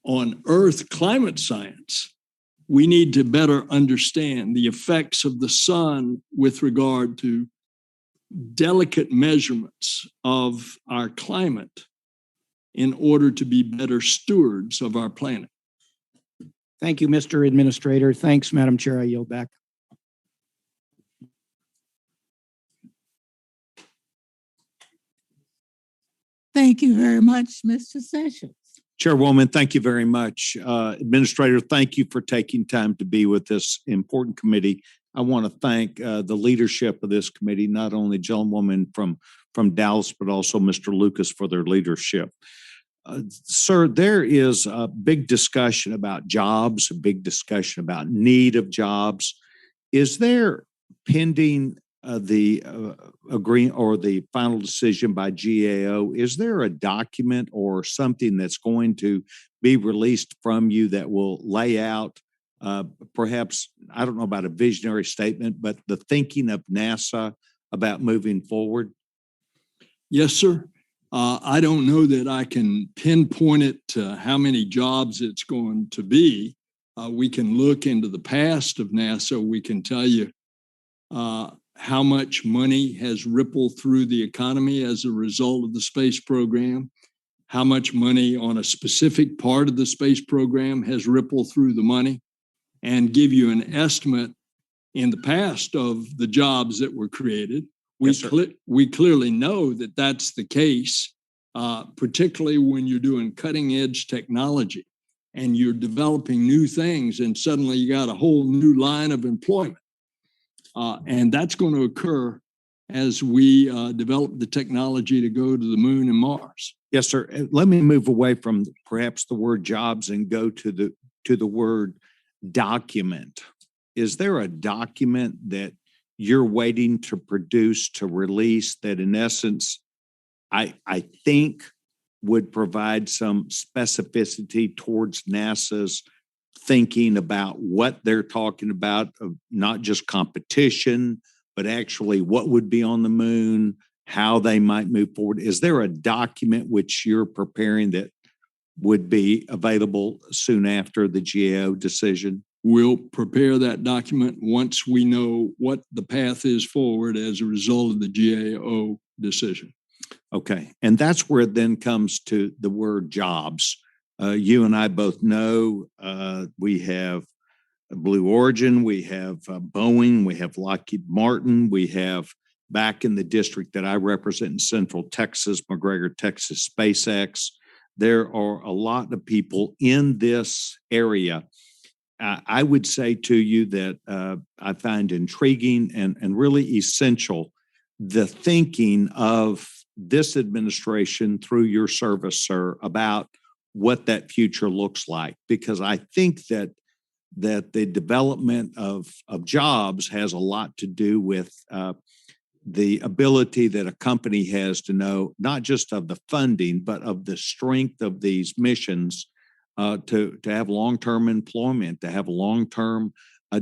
on Earth climate science, we need to better understand the effects of the sun with regard to delicate measurements of our climate in order to be better stewards of our planet. Thank you, Mr. Administrator. Thanks, Madam Chair. I yield back. Thank you very much, Mr. Sessions. Chairwoman, thank you very much. Administrator, thank you for taking time to be with this important committee. I want to thank the leadership of this committee, not only gentlewoman from Dallas, but also Mr. Lucas for their leadership. Sir, there is a big discussion about jobs, a big discussion about need of jobs. Is there pending the agreement or the final decision by GAO, is there a document or something that's going to be released from you that will lay out perhaps, I don't know about a visionary statement, but the thinking of NASA about moving forward? Yes, sir. I don't know that I can pinpoint it to how many jobs it's going to be. We can look into the past of NASA. We can tell you how much money has rippled through the economy as a result of the space program. how much money on a specific part of the space program has rippled through the money, and give you an estimate in the past of the jobs that were created. We clearly know that that's the case, particularly when you're doing cutting edge technology and you're developing new things, and suddenly you got a whole new line of employment. And that's going to occur as we develop the technology to go to the moon and Mars. Yes, sir. Let me move away from perhaps the word jobs and go to the word document. Is there a document that you're waiting to produce, to release, that in essence, I think would provide some specificity towards NASA's thinking about what they're talking about, of not just competition, but actually what would be on the moon, how they might move forward? Is there a document which you're preparing that would be available soon after the GAO decision? We'll prepare that document once we know what the path is forward as a result of the GAO decision. Okay. And that's where it then comes to the word jobs. You and I both know we have Blue Origin, we have Boeing, we have Lockheed Martin, we have back in the district that I represent in Central Texas, McGregor, Texas, SpaceX. There are a lot of people in this area. I would say to you that I find intriguing and really essential the thinking of this administration through your service, sir, about what that future looks like. Because I think that the development of jobs has a lot to do with the ability that a company has to know not just of the funding, but of the strength of these missions, to have long-term employment, to have long-term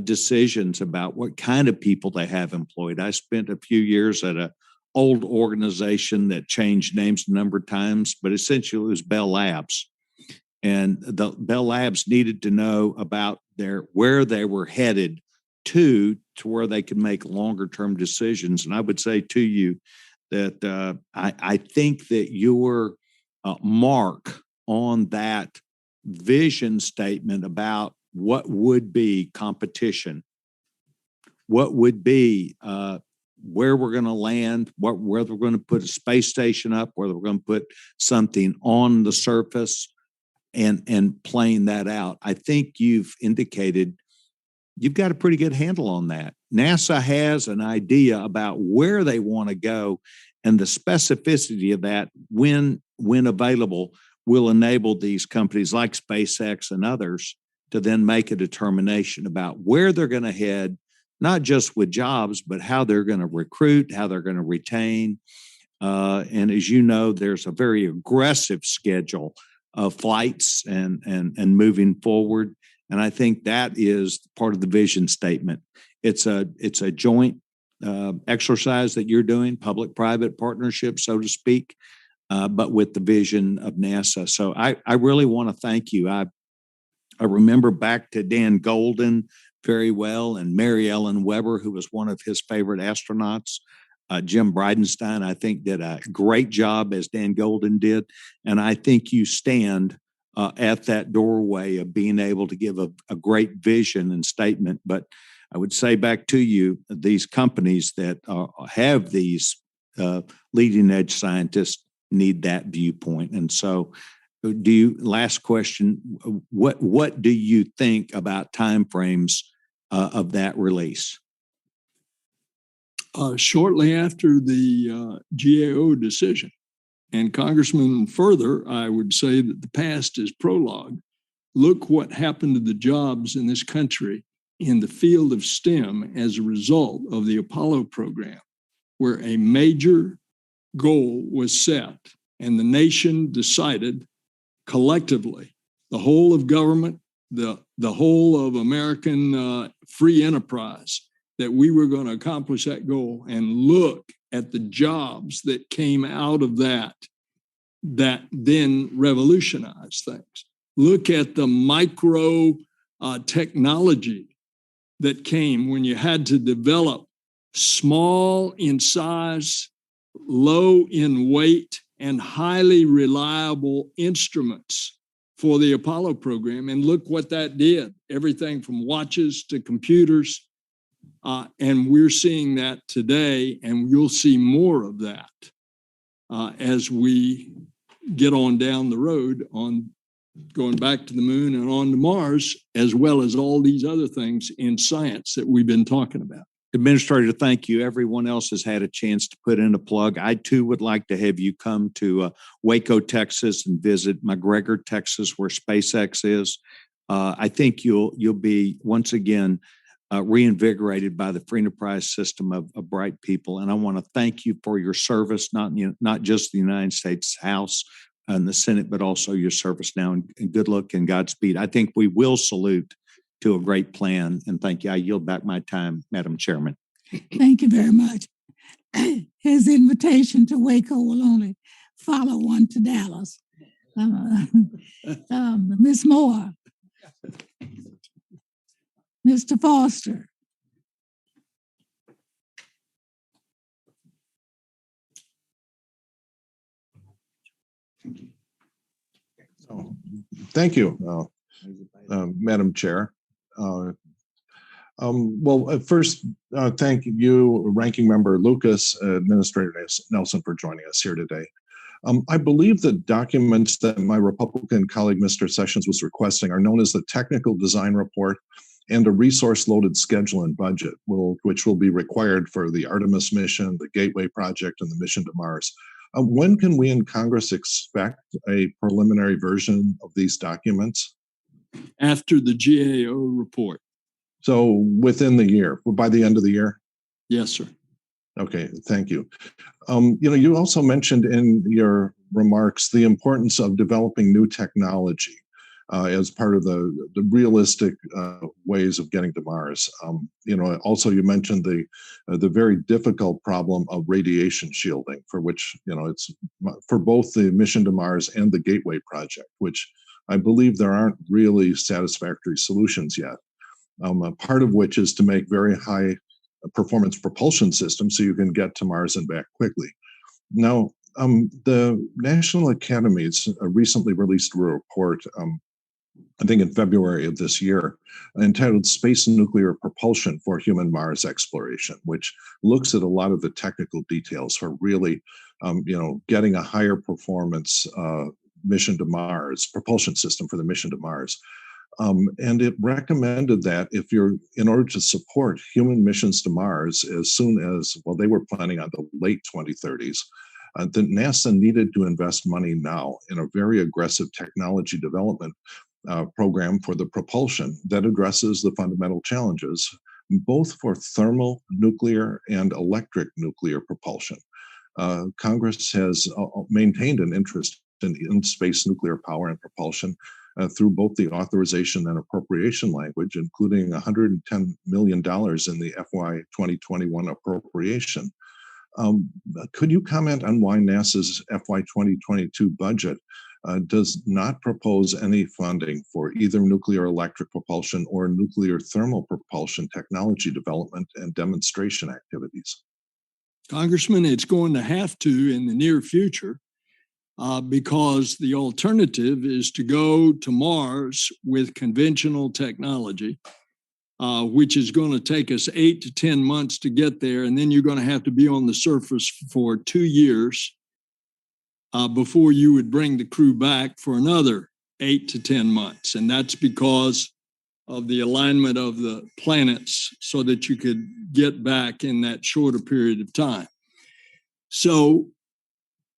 decisions about what kind of people they have employed. I spent a few years at an old organization that changed names a number of times, but essentially it was Bell Labs. And the Bell Labs needed to know about where they were headed to where they could make longer term decisions. And I would say to you that I think that your mark on that vision statement about what would be competition, what would be where we're going to land, whether we're going to put a space station up, whether we're going to put something on the surface, and playing that out. I think you've indicated you've got a pretty good handle on that. NASA has an idea about where they want to go, and the specificity of that, when available, will enable these companies like SpaceX and others to then make a determination about where they're going to head, not just with jobs, but how they're going to recruit, how they're going to retain. And as you know, there's a very aggressive schedule of flights and moving forward. And I think that is part of the vision statement. It's a joint exercise that you're doing, public-private partnership, so to speak, but with the vision of NASA. So I really want to thank you. I remember back to Dan Golden very well, and Mary Ellen Weber, who was one of his favorite astronauts. Jim Bridenstine, I think, did a great job, as Dan Golden did. And I think you stand at that doorway of being able to give a great vision and statement. But I would say back to you, these companies that have these leading edge scientists need that viewpoint. And so last question, what do you think about timeframes of that release? Shortly after the GAO decision. And Congressman, further, I would say that the past is prologue. Look what happened to the jobs in this country in the field of STEM as a result of the Apollo program, where a major goal was set and the nation decided collectively, the whole of government, the whole of American free enterprise, that we were going to accomplish that goal. And look at the jobs that came out of that then revolutionized things. Look at the micro technology that came when you had to develop small in size, low in weight and highly reliable instruments for the Apollo program. And look what that did. Everything from watches to computers. And we're seeing that today, and you'll see more of that as we get on down the road on going back to the moon and on to Mars, as well as all these other things in science that we've been talking about. Administrator, thank you. Everyone else has had a chance to put in a plug. I too would like to have you come to Waco, Texas, and visit McGregor, Texas, where SpaceX is. I think you'll be once again reinvigorated by the free enterprise system of bright people. And I want to thank you for your service, not just the United States House and the Senate, but also your service now. And good luck and Godspeed. I think we will salute to a great plan. And thank you. I yield back my time, Madam Chairman. Thank you very much. His invitation to Waco will only follow one to Dallas. Ms. Moore, Mr. Foster. Thank you, Madam Chair. First, thank you, Ranking Member Lucas, Administrator Nelson, for joining us here today. I believe the documents that my Republican colleague, Mr. Sessions, was requesting are known as the Technical Design Report and a resource-loaded schedule and budget, which will be required for the Artemis mission, the Gateway project, and the mission to Mars. When can we in Congress expect a preliminary version of these documents? After the GAO report. So within the year, by the end of the year? Yes, sir. Okay, thank you. You also mentioned in your remarks the importance of developing new technology as part of the realistic ways of getting to Mars. Also you mentioned the very difficult problem of radiation shielding, for which it's for both the mission to Mars and the Gateway project, which I believe there aren't really satisfactory solutions yet. Part of which is to make very high performance propulsion systems so you can get to Mars and back quickly. Now, the National Academies recently released a report, I think in February of this year, entitled Space Nuclear Propulsion for Human Mars Exploration, which looks at a lot of the technical details for really, getting a higher performance mission to Mars, propulsion system for the mission to Mars. And it recommended that in order to support human missions to Mars as soon as, they were planning on the late 2030s, that NASA needed to invest money now in a very aggressive technology development program for the propulsion that addresses the fundamental challenges, both for thermal nuclear and electric nuclear propulsion. Congress has maintained an interest in space nuclear power and propulsion through both the authorization and appropriation language, including $110 million in the FY 2021 appropriation. Could you comment on why NASA's FY 2022 budget does not propose any funding for either nuclear electric propulsion or nuclear thermal propulsion technology development and demonstration activities? Congressman, it's going to have to in the near future. Because the alternative is to go to Mars with conventional technology, which is going to take us 8 to 10 months to get there. And then you're going to have to be on the surface for 2 years before you would bring the crew back for another 8 to 10 months. And that's because of the alignment of the planets so that you could get back in that shorter period of time. So,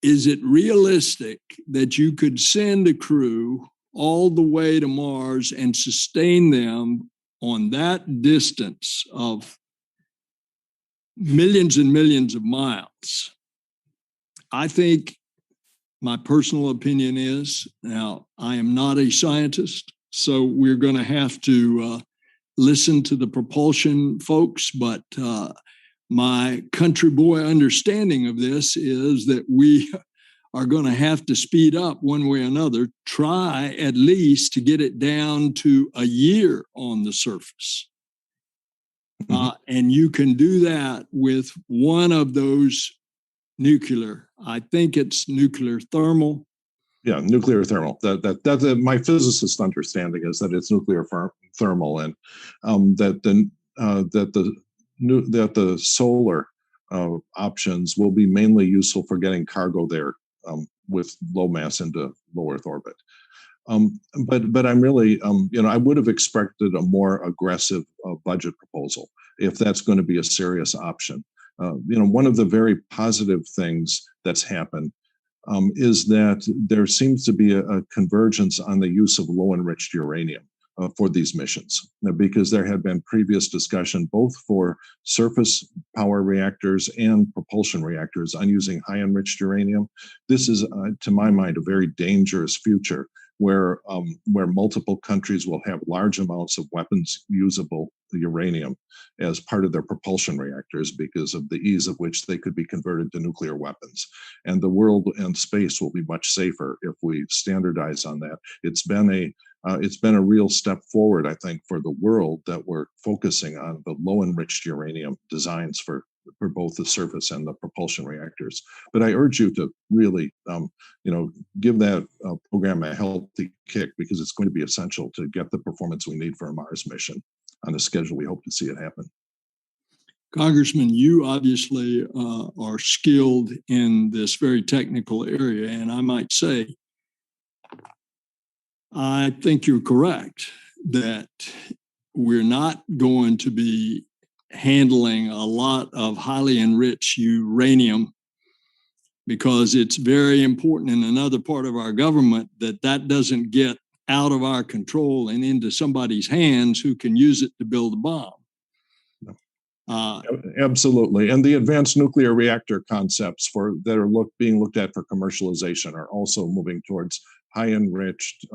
is it realistic that you could send a crew all the way to Mars and sustain them on that distance of millions and millions of miles? I think my personal opinion is, now I am not a scientist, so we're going to have to listen to the propulsion folks, but my country boy understanding of this is that we are going to have to speed up one way or another, try at least to get it down to a year on the surface. And you can do that with one of those nuclear. I think it's nuclear thermal. Yeah, nuclear thermal. That's my physicist understanding is that it's nuclear thermal, and that the solar options will be mainly useful for getting cargo there with low mass into low Earth orbit. But I'm really, I would have expected a more aggressive budget proposal if that's going to be a serious option. One of the very positive things that's happened is that there seems to be a convergence on the use of low enriched uranium for these missions, because there had been previous discussion both for surface power reactors and propulsion reactors on using high enriched uranium. This is, to my mind, a very dangerous future where multiple countries will have large amounts of weapons usable uranium as part of their propulsion reactors because of the ease of which they could be converted to nuclear weapons. And the world and space will be much safer if we standardize on that. It's been a real step forward, I think, for the world that we're focusing on the low enriched uranium designs for both the surface and the propulsion reactors. But I urge you to really, give that program a healthy kick, because it's going to be essential to get the performance we need for a Mars mission on the schedule we hope to see it happen. Congressman, you obviously are skilled in this very technical area, and I might say, I think you're correct that we're not going to be handling a lot of highly enriched uranium, because it's very important in another part of our government that doesn't get out of our control and into somebody's hands who can use it to build a bomb. Absolutely. And the advanced nuclear reactor concepts that are being looked at for commercialization are also moving towards high enriched,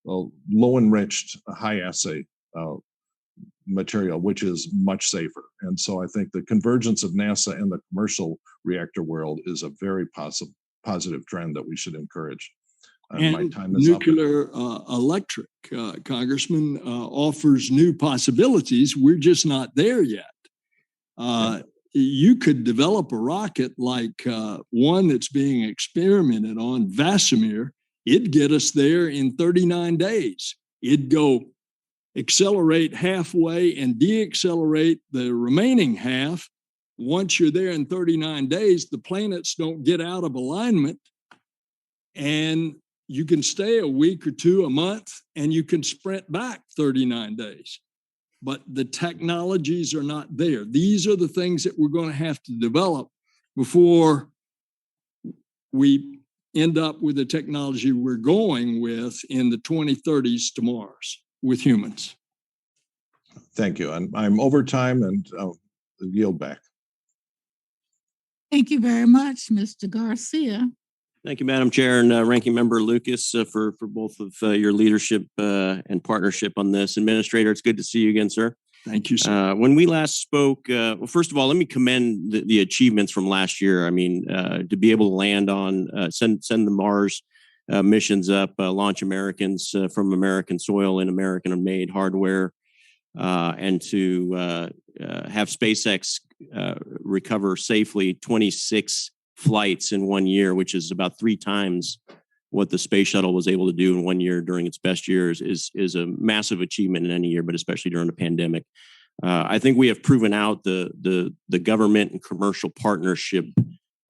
low enriched, high assay material, which is much safer. And so I think the convergence of NASA and the commercial reactor world is a very positive trend that we should encourage. And my time is nuclear electric, Congressman, offers new possibilities. We're just not there yet. You could develop a rocket like one that's being experimented on, Vasimir. It'd get us there in 39 days. It'd go accelerate halfway and deaccelerate the remaining half. Once you're there in 39 days, the planets don't get out of alignment, and you can stay a week or two, a month, and you can sprint back 39 days. But the technologies are not there. These are the things that we're going to have to develop before we end up with the technology we're going with in the 2030s to Mars with humans. Thank you. And I'm over time, and yield back. Thank you very much, Mr. Garcia. Thank you, Madam Chair, and Ranking Member Lucas for both of your leadership and partnership on this. Administrator, it's good to see you again, sir. Thank you, sir. When we last spoke, well, first of all, let me commend the achievements from last year. I mean, to be able to land on, send the Mars missions up, launch Americans from American soil in American-made hardware, and to have SpaceX recover safely 26 flights in 1 year, which is about 3 times what the space shuttle was able to do in 1 year during its best years, is a massive achievement in any year, but especially during a pandemic. I think we have proven out the government and commercial partnership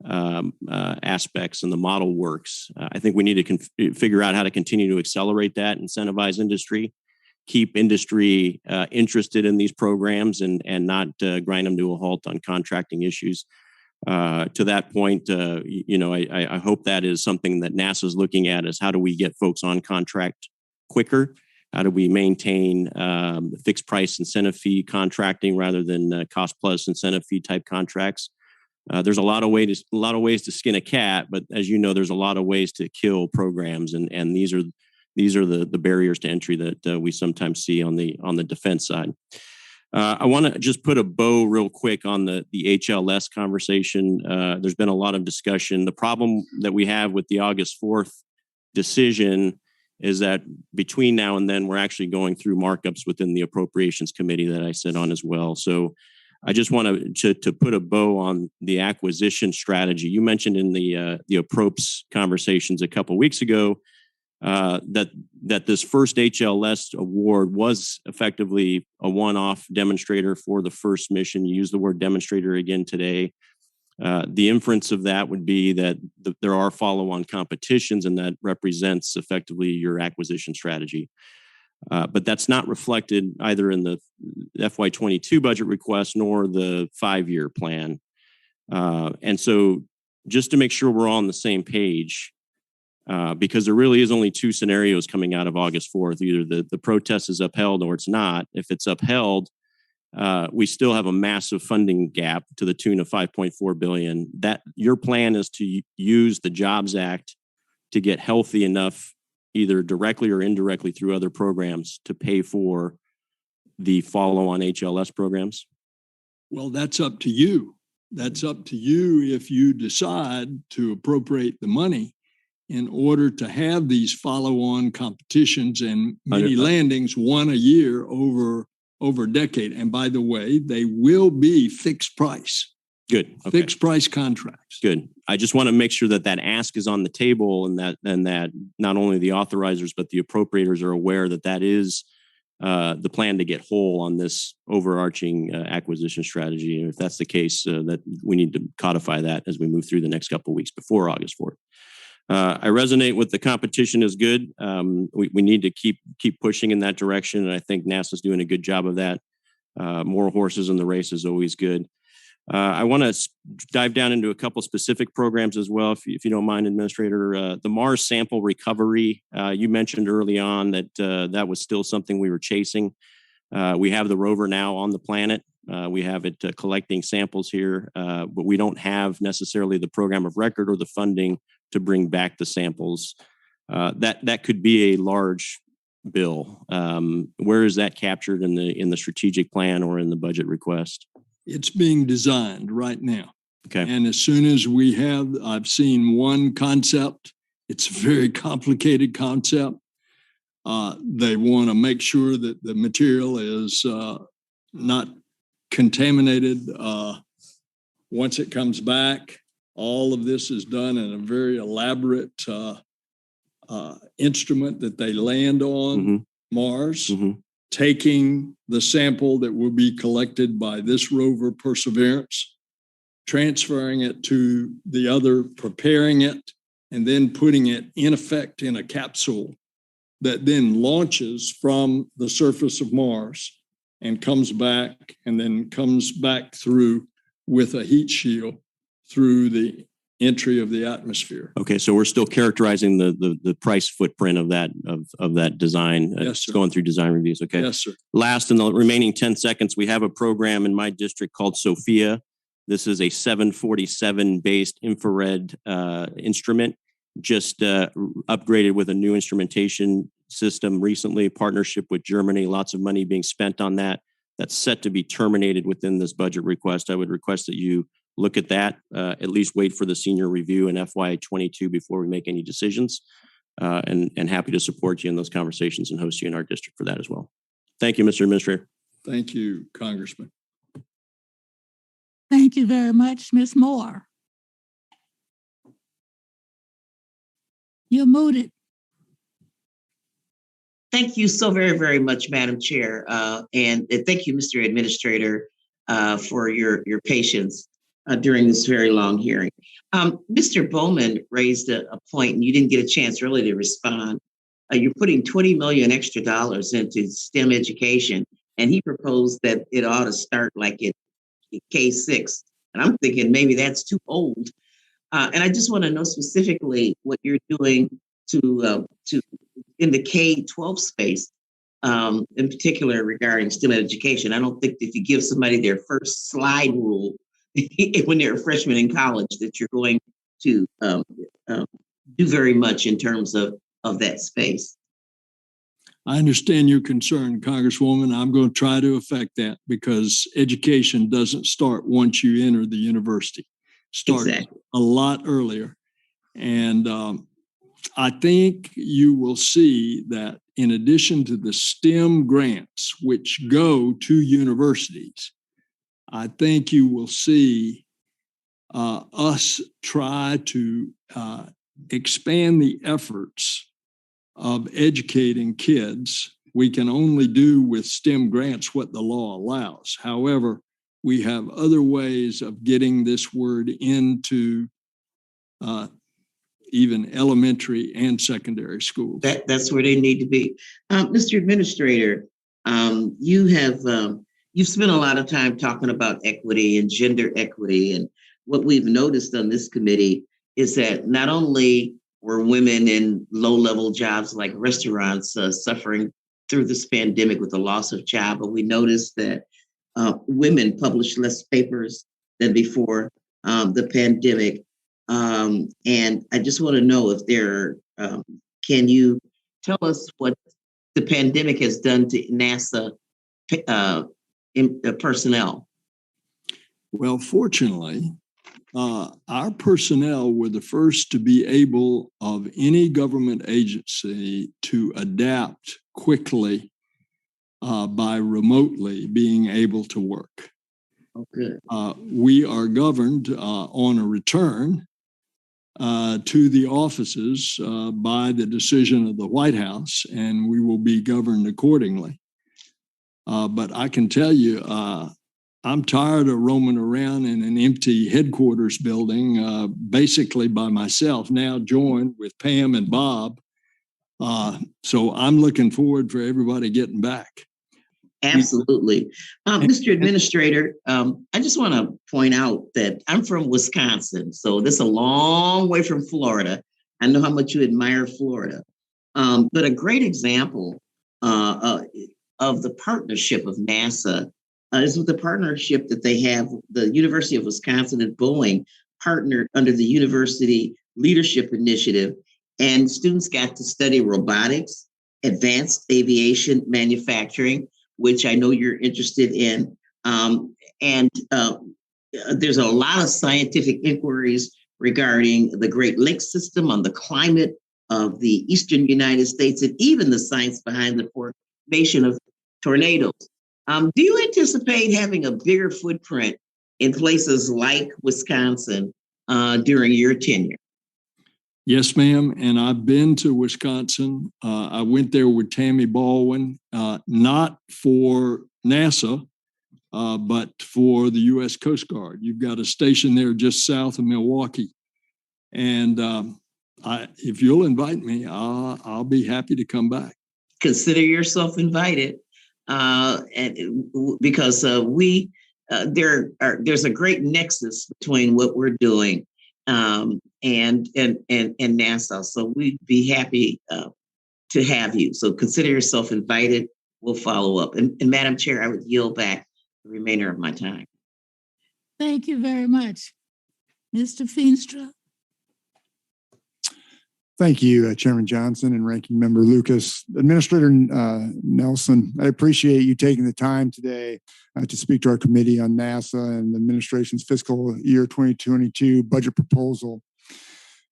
aspects, and the model works. I think we need to figure out how to continue to accelerate that, incentivize industry, keep industry interested in these programs, and not grind them to a halt on contracting issues. To that point, I hope that is something that NASA is looking at, is how do we get folks on contract quicker? How do we maintain fixed price incentive fee contracting rather than cost plus incentive fee type contracts? There's a lot of ways to skin a cat, but as you know, there's a lot of ways to kill programs, and these are the barriers to entry that we sometimes see on the defense side. I want to just put a bow real quick on the HLS conversation. There's been a lot of discussion. The problem that we have with the August 4th decision is that between now and then, we're actually going through markups within the Appropriations Committee that I sit on as well. So I just want to put a bow on the acquisition strategy. You mentioned in the approps conversations a couple of weeks ago that this first HLS award was effectively a one-off demonstrator for the first mission. You use the word demonstrator again today. The inference of that would be that there are follow-on competitions, and that represents effectively your acquisition strategy. But that's not reflected either in the FY22 budget request nor the 5-year plan. And so just to make sure we're all on the same page, because there really is only 2 scenarios coming out of August 4th. Either the protest is upheld or it's not. If it's upheld, we still have a massive funding gap to the tune of $5.4 billion. That your plan is to use the Jobs Act to get healthy enough, either directly or indirectly through other programs, to pay for the follow-on HLS programs? Well, that's up to you. That's up to you if you decide to appropriate the money in order to have these follow-on competitions and many landings, 1 a year over a decade. And by the way, they will be fixed price. Good. Okay. Fixed price contracts. Good. I just want to make sure that ask is on the table, and that not only the authorizers but the appropriators are aware that is the plan to get whole on this overarching acquisition strategy. And if that's the case, that we need to codify that as we move through the next couple of weeks before August 4th. I resonate with the competition is good. We need to keep pushing in that direction, and I think NASA's doing a good job of that. More horses in the race is always good. I want to dive down into a couple specific programs as well, if you don't mind, Administrator. The Mars sample recovery, you mentioned early on that that was still something we were chasing. We have the rover now on the planet. We have it collecting samples here, but we don't have necessarily the program of record or the funding to bring back the samples. That could be a large bill. Where is that captured in the strategic plan or in the budget request? It's being designed right now. Okay. And as soon as I've seen one concept. It's a very complicated concept. They want to make sure that the material is not contaminated once it comes back. All of this is done in a very elaborate instrument that they land on Mars, taking the sample that will be collected by this rover Perseverance, transferring it to the other, preparing it, and then putting it in effect in a capsule that then launches from the surface of Mars and comes back through with a heat shield through the entry of the atmosphere. Okay, so we're still characterizing the price footprint of that design. Yes, It's sir. going through design reviews. Okay. Yes, sir. Last, in the remaining 10 seconds, we have a program in my district called SOFIA. This is a 747-based infrared instrument, just upgraded with a new instrumentation system recently, partnership with Germany, lots of money being spent on that. That's set to be terminated within this budget request. I would request that you look at that, at least wait for the senior review in FY22 before we make any decisions, and happy to support you in those conversations and host you in our district for that as well. Thank you, Mr. Administrator. Thank you, Congressman. Thank you very much, Ms. Moore. You're muted. Thank you so very, very much, Madam Chair. And thank you, Mr. Administrator, for your patience during this very long hearing. Mr. Bowman raised a point, and you didn't get a chance really to respond. You're putting $20 million extra dollars into STEM education, and he proposed that it ought to start like at K-6. And I'm thinking maybe that's too old. And I just want to know specifically what you're doing to in the K-12 space, in particular regarding STEM education. I don't think if you give somebody their first slide rule when they're a freshman in college, that you're going to do very much in terms of that space. I understand your concern, Congresswoman. I'm going to try to affect that because education doesn't start once you enter the university. Start Exactly. a lot earlier. And I think you will see that in addition to the STEM grants, which go to universities, I think you will see us try to expand the efforts of educating kids. We can only do with STEM grants what the law allows. However, we have other ways of getting this word into even elementary and secondary schools. That's where they need to be. Mr. Administrator, you've spent a lot of time talking about equity and gender equity. And what we've noticed on this committee is that not only were women in low-level jobs like restaurants suffering through this pandemic with the loss of job, but we noticed that women published less papers than before the pandemic. And I just want to know if can you tell us what the pandemic has done to NASA personnel? Well, fortunately, our personnel were the first to be able of any government agency to adapt quickly by remotely being able to work. Okay. We are governed on a return to the offices by the decision of the White House, and we will be governed accordingly. But I can tell you, I'm tired of roaming around in an empty headquarters building, basically by myself, now joined with Pam and Bob. So I'm looking forward for everybody getting back. Absolutely. Mr. Administrator, I just want to point out that I'm from Wisconsin, so this is a long way from Florida. I know how much you admire Florida. But a great example of the partnership of NASA is with the partnership that they have. The University of Wisconsin and Boeing partnered under the University Leadership Initiative, and students got to study robotics, advanced aviation manufacturing, which I know you're interested in. There's a lot of scientific inquiries regarding the Great Lakes system, on the climate of the eastern United States, and even the science behind the formation of tornadoes. Do you anticipate having a bigger footprint in places like Wisconsin during your tenure? Yes, ma'am. And I've been to Wisconsin. I went there with Tammy Baldwin, not for NASA, but for the U.S. Coast Guard. You've got a station there just south of Milwaukee. And if you'll invite me, I'll be happy to come back. Consider yourself invited, because there's a great nexus between what we're doing and NASA. So we'd be happy to have you. So consider yourself invited. We'll follow up. And Madam Chair, I would yield back the remainder of my time. Thank you very much. Mr. Feenstra. Thank you, Chairman Johnson and Ranking Member Lucas. Administrator Nelson, I appreciate you taking the time today to speak to our committee on NASA and the administration's fiscal year 2022 budget proposal.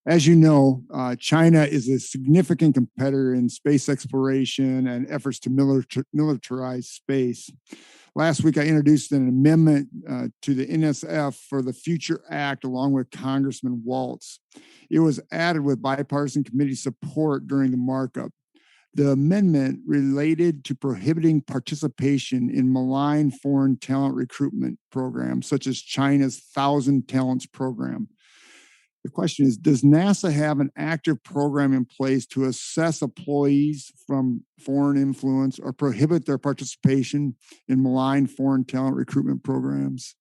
As you know, China is a significant competitor in space exploration and efforts to militarize space. Last week, I introduced an amendment to the NSF for the Future Act along with Congressman Waltz. It was added with bipartisan committee support during the markup. The amendment related to prohibiting participation in malign foreign talent recruitment programs, such as China's 1,000 Talents program. The question is, does NASA have an active program in place to assess employees from foreign influence or prohibit their participation in malign foreign talent recruitment programs?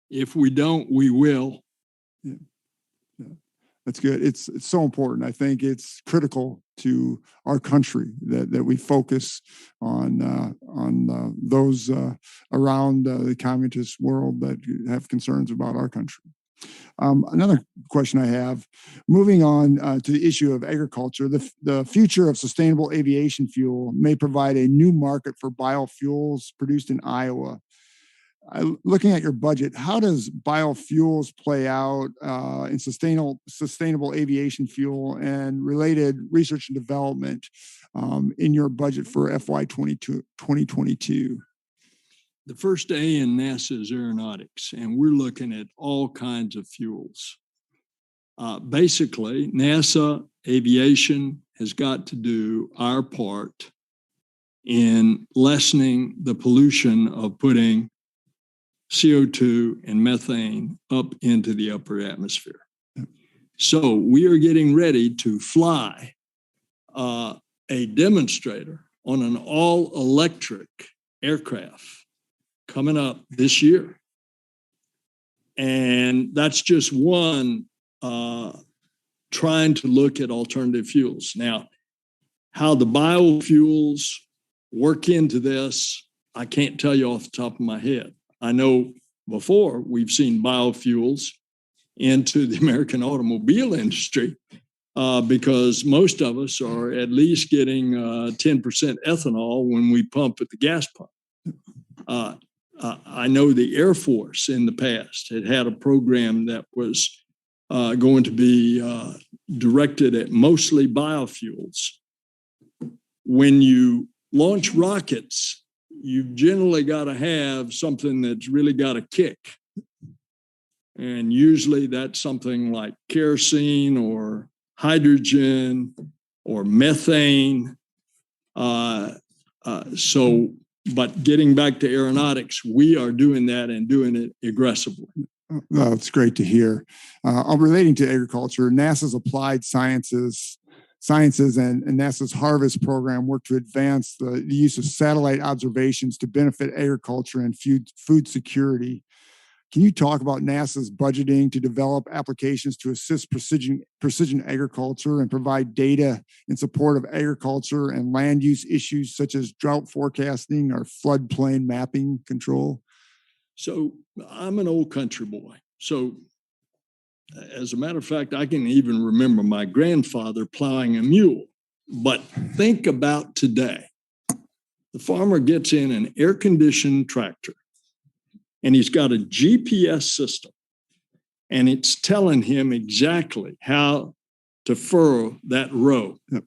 If we don't, we will. Yeah. That's good. It's so important. I think it's critical to our country that we focus on those around the communist world that have concerns about our country. Another question I have, moving on to the issue of agriculture, the future of sustainable aviation fuel may provide a new market for biofuels produced in Iowa. Looking at your budget, how does biofuels play out in sustainable aviation fuel and related research and development in your budget for FY 2022? the first A in NASA is Aeronautics, and we're looking at all kinds of fuels. Basically, NASA Aviation has got to do our part in lessening the pollution of putting CO2 and methane up into the upper atmosphere. So we are getting ready to fly a demonstrator on an all-electric aircraft coming up this year. And that's just one trying to look at alternative fuels. Now, how the biofuels work into this, I can't tell you off the top of my head. I know before we've seen biofuels into the American automobile industry because most of us are at least getting 10% ethanol when we pump at the gas pump. I know the Air Force in the past had a program that was going to be directed at mostly biofuels. When you launch rockets, you've generally got to have something that's really got a kick. And usually that's something like kerosene or hydrogen or methane. But getting back to aeronautics, we are doing that and doing it aggressively. That's great to hear. Relating to agriculture, NASA's applied sciences and NASA's Harvest program work to advance the use of satellite observations to benefit agriculture and food security. Can you talk about NASA's budgeting to develop applications to assist precision agriculture and provide data in support of agriculture and land use issues such as drought forecasting or floodplain mapping control? So I'm an old country boy. So as a matter of fact, I can even remember my grandfather plowing a mule. But think about today. The farmer gets in an air-conditioned tractor, and he's got a GPS system, and it's telling him exactly how to furrow that row. Yep.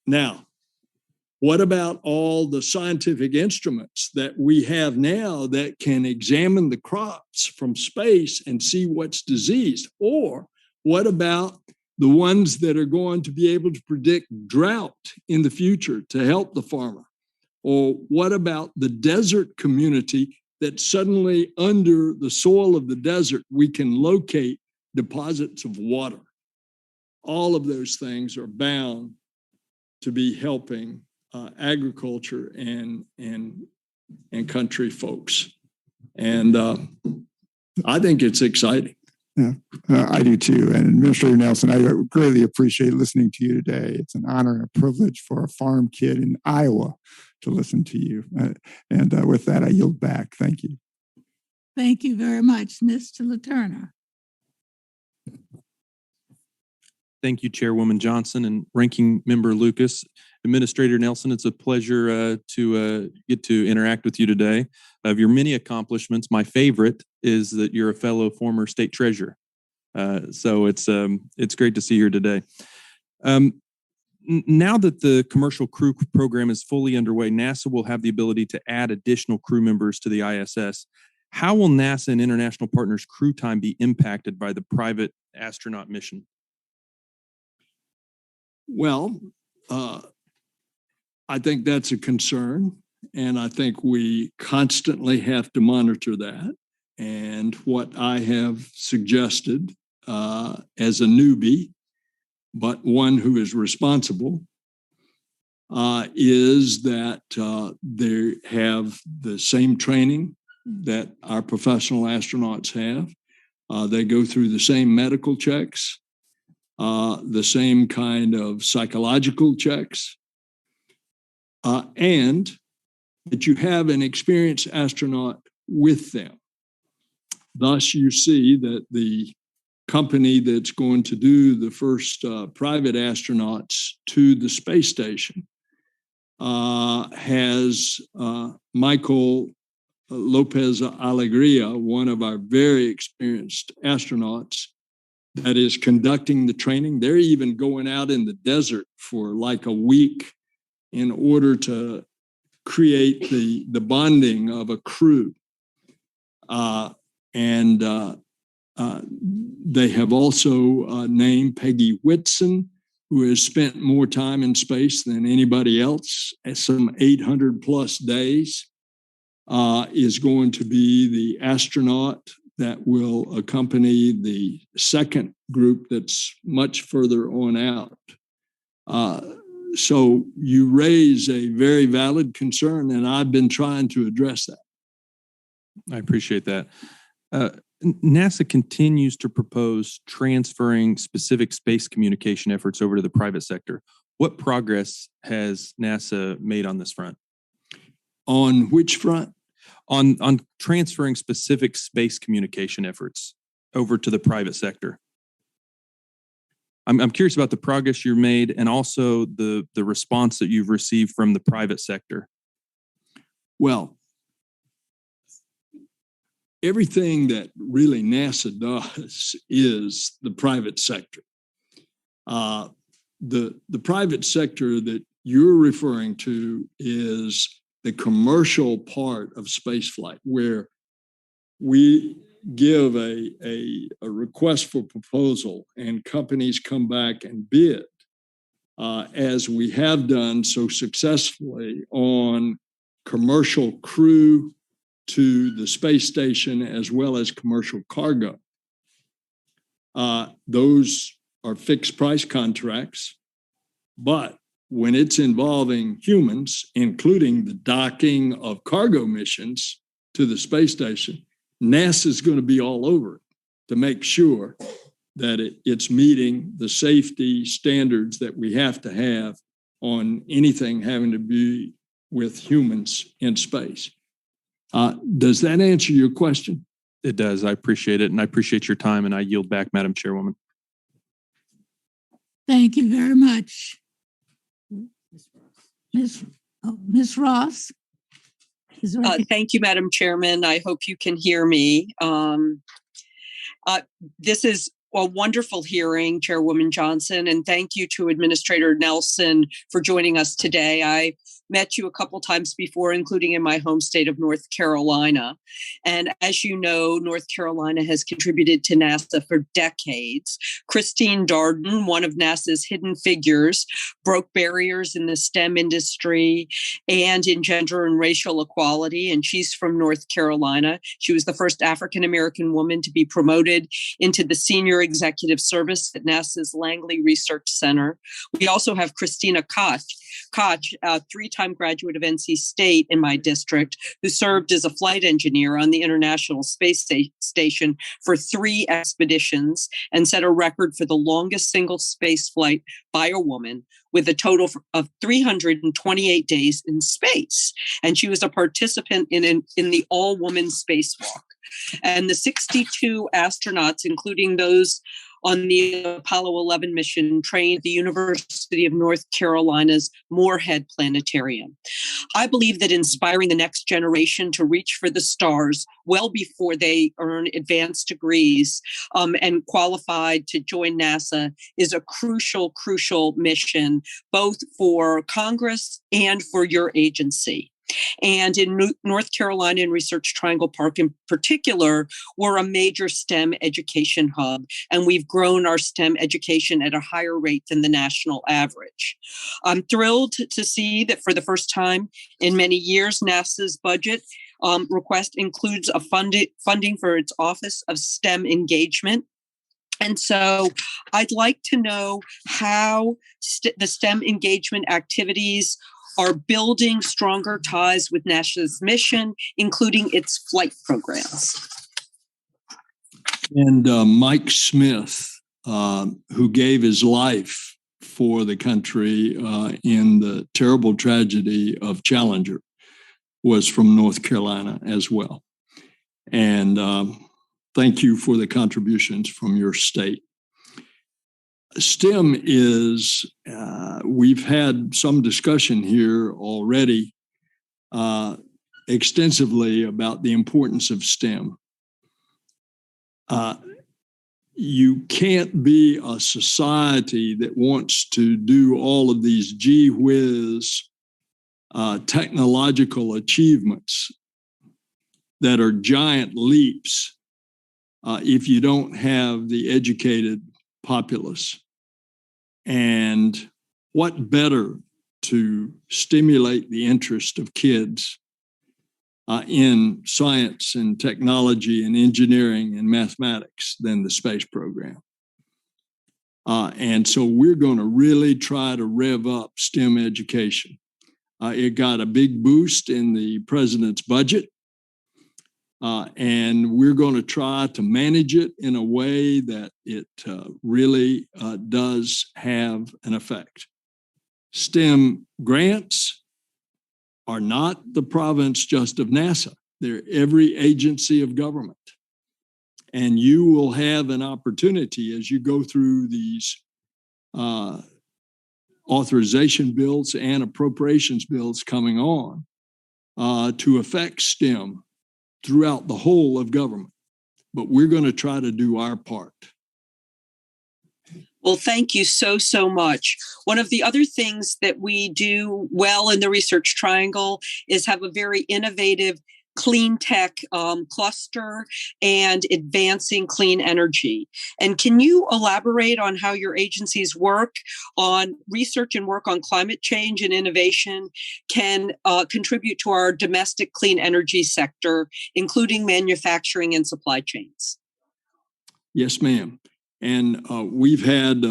Now, what about all the scientific instruments that we have now that can examine the crops from space and see what's diseased? Or what about the ones that are going to be able to predict drought in the future to help the farmer? Or what about the desert community that suddenly under the soil of the desert, we can locate deposits of water? All of those things are bound to be helping agriculture and country folks. And I think it's exciting. Yeah, I do too. And Administrator Nelson, I greatly appreciate listening to you today. It's an honor and a privilege for a farm kid in Iowa to listen to you. And with that, I yield back. Thank you. Thank you very much, Mr. LaTurner. Thank you, Chairwoman Johnson and Ranking Member Lucas. Administrator Nelson, it's a pleasure to get to interact with you today. Of your many accomplishments, my favorite is that you're a fellow former state treasurer. So it's great to see you here today. Now that the commercial crew program is fully underway, NASA will have the ability to add additional crew members to the ISS. How will NASA and international partners' crew time be impacted by the private astronaut mission? Well, I think that's a concern, and I think we constantly have to monitor that. And what I have suggested as a newbie, but one who is responsible, is that they have the same training that our professional astronauts have. They go through the same medical checks, the same kind of psychological checks, and that you have an experienced astronaut with them. Thus, you see that the company that's going to do the first private astronauts to the space station has Michael Lopez Alegria, one of our very experienced astronauts, that is conducting the training. They're even going out in the desert for like a week in order to create the bonding of a crew. They have also named Peggy Whitson, who has spent more time in space than anybody else, at some 800 plus days, is going to be the astronaut that will accompany the second group that's much further on out. So you raise a very valid concern, and I've been trying to address that. I appreciate that. NASA continues to propose transferring specific space communication efforts over to the private sector. What progress has NASA made on this front? On which front? On transferring specific space communication efforts over to the private sector. I'm curious about the progress you've made and also the response that you've received from the private sector. Well, everything that really NASA does is the private sector. The private sector that you're referring to is the commercial part of spaceflight, where we give a request for proposal and companies come back and bid, as we have done so successfully on commercial crew to the space station as well as commercial cargo. Those are fixed price contracts, but when it's involving humans, including the docking of cargo missions to the space station, NASA is going to be all over it to make sure that it's meeting the safety standards that we have to have on anything having to be with humans in space. Does that answer your question? It does. I appreciate it. And I appreciate your time, and I yield back, Madam Chairwoman. Thank you very much. Ms. Ross? Thank you, Madam Chairman. I hope you can hear me. This is a wonderful hearing, Chairwoman Johnson, and thank you to Administrator Nelson for joining us today. I met you a couple times before, including in my home state of North Carolina. And as you know, North Carolina has contributed to NASA for decades. Christine Darden, one of NASA's hidden figures, broke barriers in the STEM industry and in gender and racial equality, and she's from North Carolina. She was the first African-American woman to be promoted into the senior executive service at NASA's Langley Research Center. We also have Christina Koch, a three-time graduate of NC State in my district, who served as a flight engineer on the International Space Station for 3 expeditions and set a record for the longest single space flight by a woman, with a total of 328 days in space. And she was a participant in the all-woman spacewalk. And the 62 astronauts, including those on the Apollo 11 mission, trained at the University of North Carolina's Moorhead Planetarium. I believe that inspiring the next generation to reach for the stars well before they earn advanced degrees and qualified to join NASA is a crucial mission, both for Congress and for your agency. And in North Carolina and Research Triangle Park in particular, we're a major STEM education hub, and we've grown our STEM education at a higher rate than the national average. I'm thrilled to see that for the first time in many years, NASA's budget request includes a funding for its Office of STEM Engagement. And so I'd like to know how the STEM engagement activities are building stronger ties with NASA's mission, including its flight programs. And Mike Smith, who gave his life for the country in the terrible tragedy of Challenger, was from North Carolina as well. And thank you for the contributions from your state. STEM is, we've had some discussion here already extensively about the importance of STEM. You can't be a society that wants to do all of these gee whiz technological achievements that are giant leaps if you don't have the educated populace. And what better to stimulate the interest of kids in science and technology and engineering and mathematics than the space program. And so we're going to really try to rev up STEM education. It got a big boost in the president's budget. And we're going to try to manage it in a way that it really does have an effect. STEM grants are not the province just of NASA. They're every agency of government. And you will have an opportunity as you go through these authorization bills and appropriations bills coming on to affect STEM throughout the whole of government. But we're going to try to do our part. Well, thank you so, so much. One of the other things that we do well in the Research Triangle is have a very innovative clean tech cluster and advancing clean energy. And can you elaborate on how your agencies work on research and work on climate change and innovation can contribute to our domestic clean energy sector, including manufacturing and supply chains? Yes, ma'am. And we've had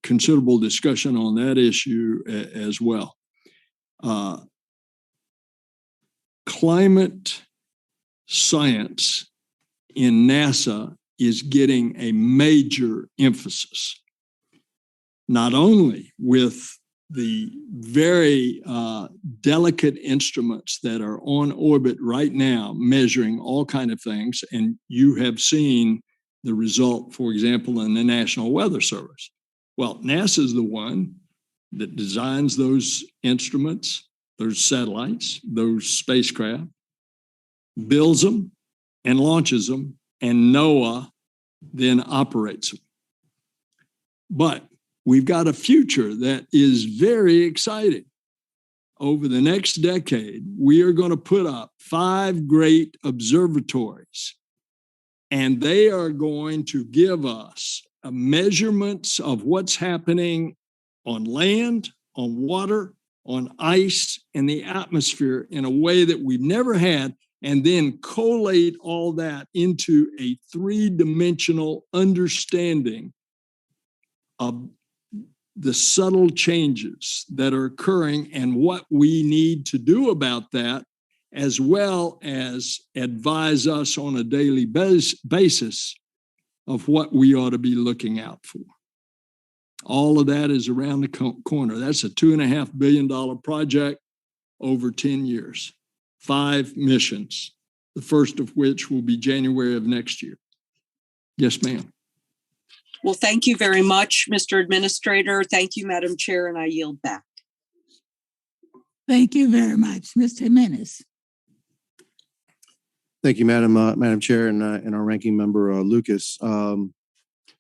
considerable discussion on that issue as well. Climate science in NASA is getting a major emphasis, not only with the very delicate instruments that are on orbit right now, measuring all kinds of things, and you have seen the result, for example, in the National Weather Service. Well, NASA is the one that designs those instruments, those satellites, those spacecraft, builds them and launches them, and NOAA then operates them. But we've got a future that is very exciting. Over the next decade, we are going to put up 5 great observatories, and they are going to give us measurements of what's happening on land, on water, on ice, and the atmosphere in a way that we've never had, and then collate all that into a 3-dimensional understanding of the subtle changes that are occurring and what we need to do about that, as well as advise us on a daily basis of what we ought to be looking out for. All of that is around the corner. That's a $2.5 billion project over 10 years, 5 missions, the first of which will be January of next year. Yes, ma'am. Well, thank you very much, Mr. Administrator. Thank you, Madam Chair, and I yield back. Thank you very much. Mr. Jimenez. Thank you, Madam Chair, and our ranking member, Lucas.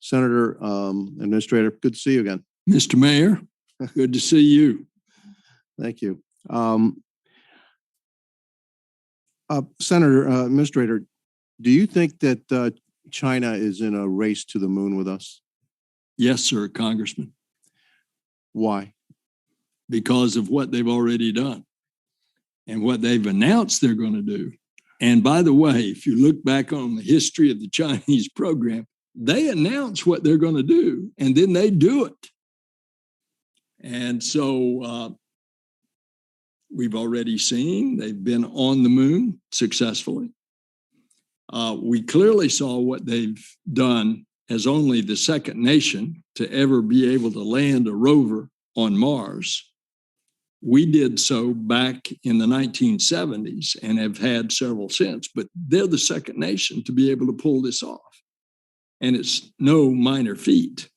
Senator, Administrator, good to see you again. Mr. Mayor, good to see you. Thank you. Senator, Administrator, do you think that China is in a race to the moon with us? Yes, sir, Congressman. Why? Because of what they've already done and what they've announced they're going to do. And by the way, if you look back on the history of the Chinese program, they announce what they're going to do, and then they do it. And so we've already seen they've been on the moon successfully. We clearly saw what they've done as only the second nation to ever be able to land a rover on Mars. We did so back in the 1970s and have had several since, but they're the second nation to be able to pull this off. And it's no minor feat.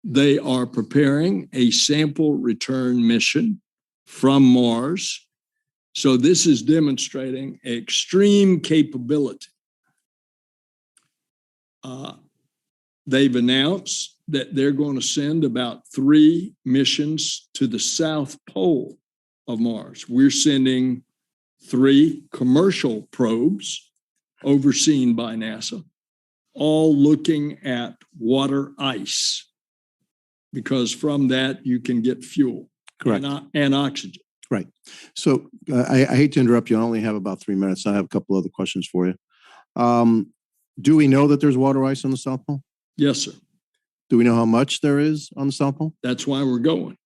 They are preparing a sample return mission from Mars. So this is demonstrating extreme capability. They've announced that they're going to send about 3 missions to the South Pole of Mars. We're sending 3 commercial probes overseen by NASA, all looking at water ice, because from that you can get fuel. Correct. And oxygen. Right. So I hate to interrupt you. I only have about 3 minutes. I have a couple other questions for you. Do we know that there's water ice on the South Pole? Yes, sir. Do we know how much there is on the South Pole? That's why we're going.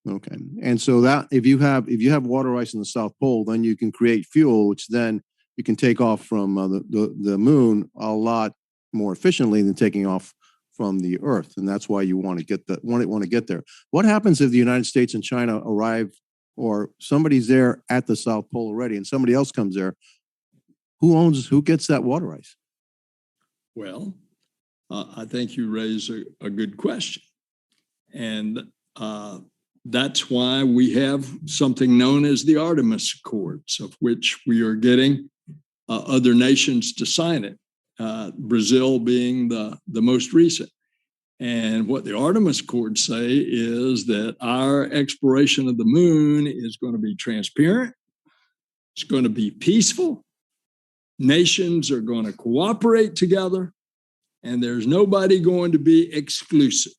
Okay. And so that if you have water ice in the South Pole, then you can create fuel, which then you can take off from the moon a lot more efficiently than taking off from the Earth, and that's why you want to get there. What happens if the United States and China arrive, or somebody's there at the South Pole already, and somebody else comes there? Who gets that water ice? Well, I think you raise a good question, and that's why we have something known as the Artemis Accords, of which we are getting other nations to sign it. Brazil being the most recent. And what the Artemis Accords say is that our exploration of the moon is going to be transparent. It's going to be peaceful. Nations are going to cooperate together, and there's nobody going to be exclusive.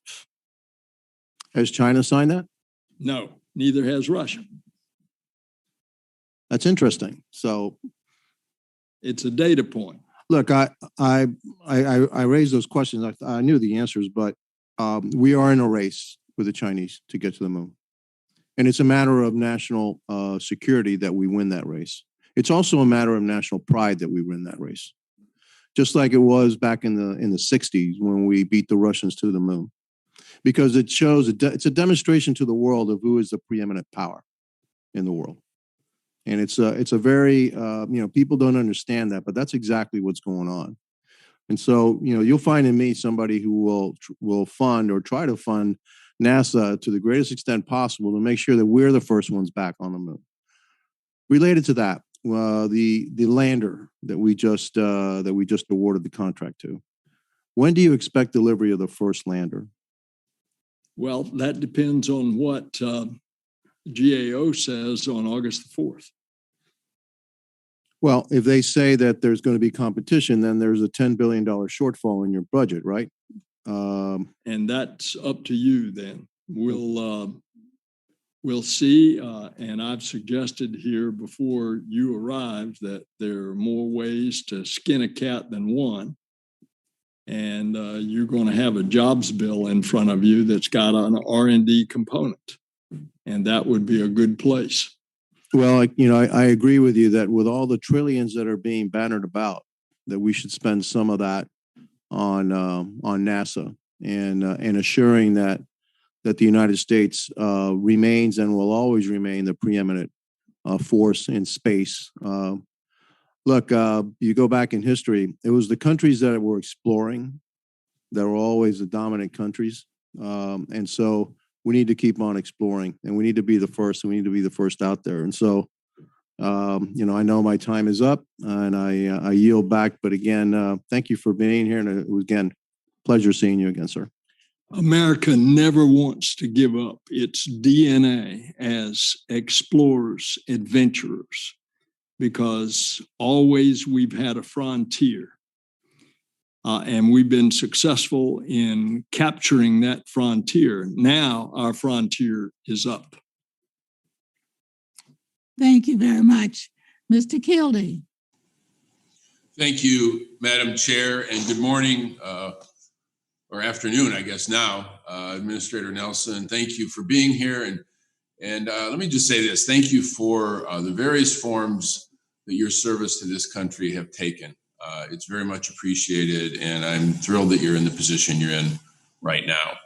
Has China signed that? No, neither has Russia. That's interesting. So it's a data point. Look, I raised those questions. I knew the answers, but we are in a race with the Chinese to get to the moon, and it's a matter of national security that we win that race. It's also a matter of national pride that we win that race, just like it was back in the 60s when we beat the Russians to the moon, because it shows it's a demonstration to the world of who is the preeminent power in the world. And it's a very, people don't understand that, but that's exactly what's going on. And so, you'll find in me somebody who will fund or try to fund NASA to the greatest extent possible to make sure that we're the first ones back on the moon. Related to that, the lander that we just awarded the contract to. When do you expect delivery of the first lander? Well, that depends on what GAO says on August the 4th. Well, if they say that there's going to be competition, then there's a $10 billion shortfall in your budget, right? And that's up to you then. We'll see. And I've suggested here before you arrived that there are more ways to skin a cat than one. And you're going to have a jobs bill in front of you that's got an R&D component. And that would be a good place. Well, I agree with you that with all the trillions that are being bannered about, that we should spend some of that on NASA and assuring that the United States remains and will always remain the preeminent force in space. Look, you go back in history, it was the countries that were exploring that were always the dominant countries, and so we need to keep on exploring, and we need to be the first, and we need to be the first out there. And so, I know my time is up, and I yield back. But again, thank you for being here, and it was, again, pleasure seeing you again, sir. America never wants to give up its DNA as explorers, adventurers, because always we've had a frontier. And we've been successful in capturing that frontier. Now our frontier is up. Thank you very much. Mr. Kildee. Thank you, Madam Chair, and good morning, or afternoon, I guess now, Administrator Nelson. Thank you for being here. And let me just say this. Thank you for the various forms that your service to this country have taken. It's very much appreciated, and I'm thrilled that you're in the position you're in right now.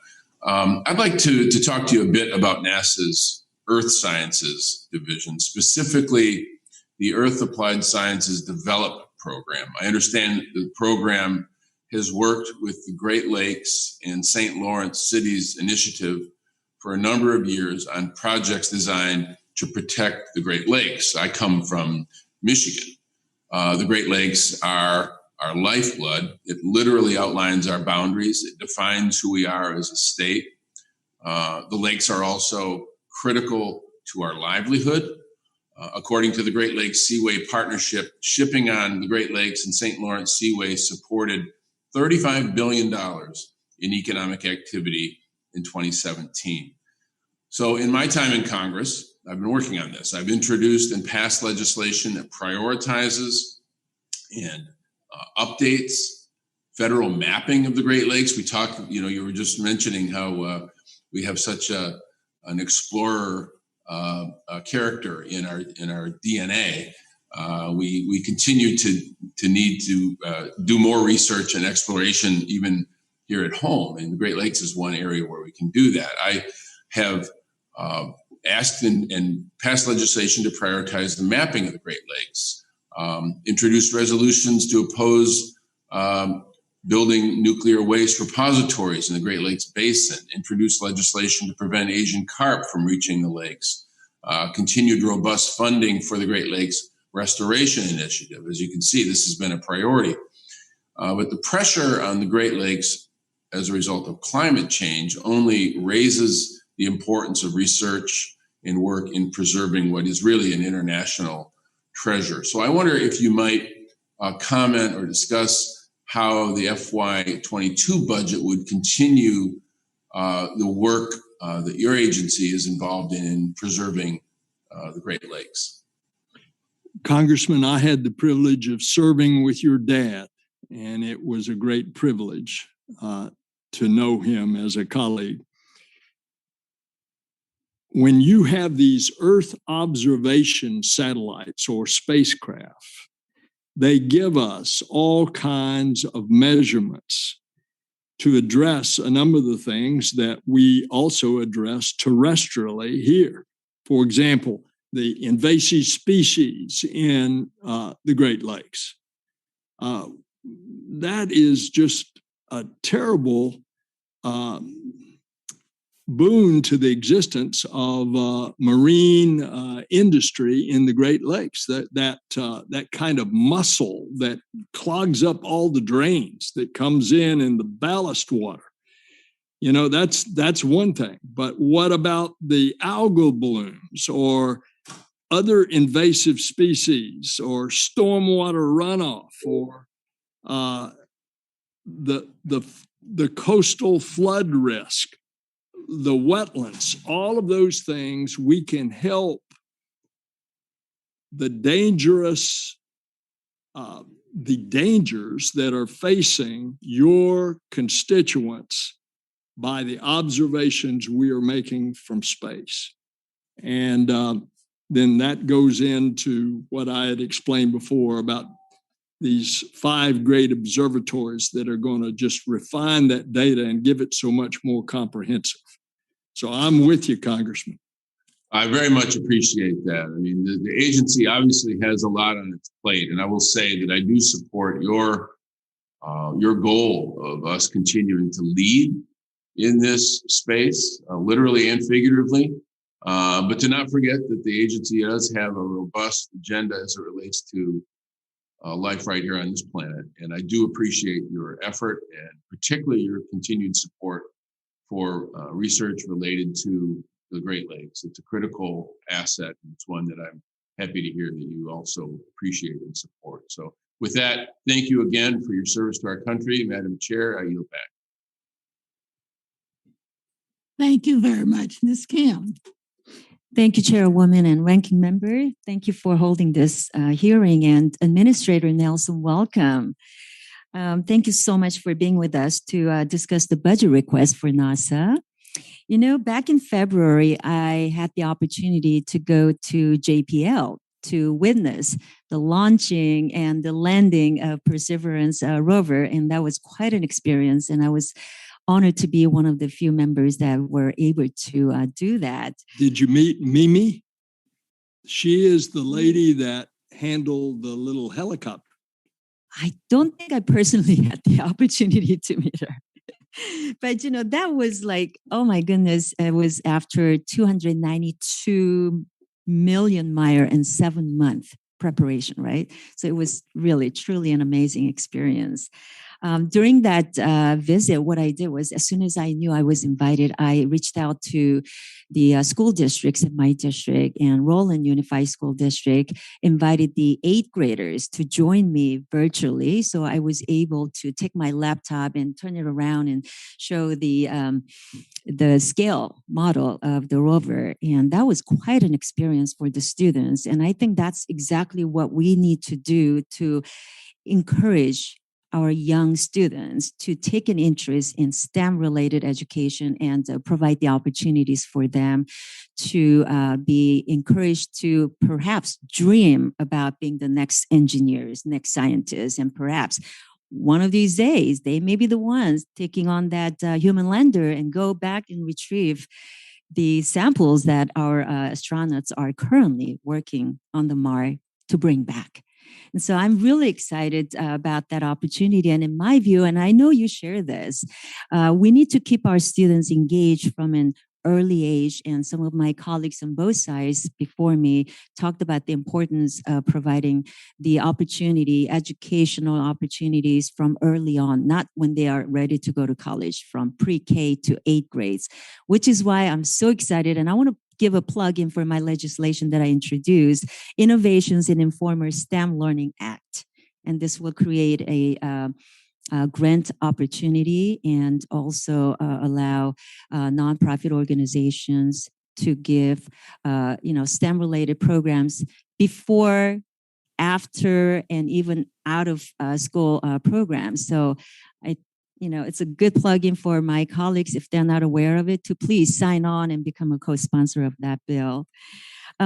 I'd like to talk to you a bit about NASA's Earth Sciences Division, specifically the Earth Applied Sciences Development Program. I understand the program has worked with the Great Lakes and St. Lawrence Cities Initiative for a number of years on projects designed to protect the Great Lakes. I come from Michigan. The Great Lakes are our lifeblood. It literally outlines our boundaries. It defines who we are as a state. The lakes are also critical to our livelihood. According to the Great Lakes Seaway Partnership, shipping on the Great Lakes and St. Lawrence Seaway supported $35 billion in economic activity in 2017. So in my time in Congress, I've been working on this. I've introduced and passed legislation that prioritizes and updates federal mapping of the Great Lakes. We talked, you were just mentioning how we have such an explorer character in our DNA. We continue to need to do more research and exploration even here at home, and the Great Lakes is one area where we can do that. I have asked and passed legislation to prioritize the mapping of the Great Lakes, introduced resolutions to oppose building nuclear waste repositories in the Great Lakes Basin, introduced legislation to prevent Asian carp from reaching the lakes, continued robust funding for the Great Lakes Restoration Initiative. As you can see, this has been a priority. But the pressure on the Great Lakes as a result of climate change only raises the importance of research and work in preserving what is really an international treasure. So I wonder if you might comment or discuss how the FY22 budget would continue the work that your agency is involved in preserving the Great Lakes. Congressman, I had the privilege of serving with your dad, and it was a great privilege to know him as a colleague. When you have these Earth observation satellites or spacecraft, they give us all kinds of measurements to address a number of the things that we also address terrestrially here. For example, the invasive species in the Great Lakes. That is just a terrible boon to the existence of marine industry in the Great Lakes. That kind of mussel that clogs up all the drains that comes in the ballast water. That's one thing. But what about the algal blooms or other invasive species or stormwater runoff or the coastal flood risk, the wetlands, all of those things? We can help the dangers that are facing your constituents by the observations we are making from space. And then that goes into what I had explained before about these 5 great observatories that are going to just refine that data and give it so much more comprehensive. So I'm with you, Congressman. I very much appreciate that. I mean, the agency obviously has a lot on its plate, and I will say that I do support your goal of us continuing to lead in this space, literally and figuratively, but to not forget that the agency does have a robust agenda as it relates to life right here on this planet. And I do appreciate your effort and particularly your continued support for research related to the Great Lakes. It's a critical asset, and it's one that I'm happy to hear that you also appreciate and support. So with that, thank you again for your service to our country. Madam Chair, I yield back. Thank you very much, Ms. Kim. Thank you, Chairwoman and Ranking Member. Thank you for holding this hearing, and Administrator Nelson, welcome. Thank you so much for being with us to discuss the budget request for NASA. You know, back in February, I had the opportunity to go to JPL to witness the launching and the landing of Perseverance rover, and that was quite an experience. And I was honored to be one of the few members that were able to do that. Did you meet Mimi? She is the lady that handled the little helicopter. I don't think I personally had the opportunity to meet her. But, you know, that was like, oh my goodness, it was after 292 million mile and 7-month preparation, right? So it was really, truly an amazing experience. During that visit, what I did was, as soon as I knew I was invited, I reached out to the school districts in my district, and Roland Unified School District invited the 8th graders to join me virtually. So I was able to take my laptop and turn it around and show the scale model of the rover. And that was quite an experience for the students. And I think that's exactly what we need to do to encourage our young students to take an interest in STEM-related education and provide the opportunities for them to be encouraged to perhaps dream about being the next engineers, next scientists, and perhaps one of these days, they may be the ones taking on that human lander and go back and retrieve the samples that our astronauts are currently working on the Mars to bring back. And so I'm really excited about that opportunity. And in my view, and I know you share this, we need to keep our students engaged from an early age. And some of my colleagues on both sides before me talked about the importance of providing the opportunity, educational opportunities from early on, not when they are ready to go to college, from pre-K to 8th grades, which is why I'm so excited. And I want to give a plug in for my legislation that I introduced, Innovations in Informer STEM Learning Act. And this will create a grant opportunity and also allow nonprofit organizations to give, STEM-related programs before, after, and even out of school programs. So it's a good plug-in for my colleagues, if they're not aware of it, to please sign on and become a co-sponsor of that bill.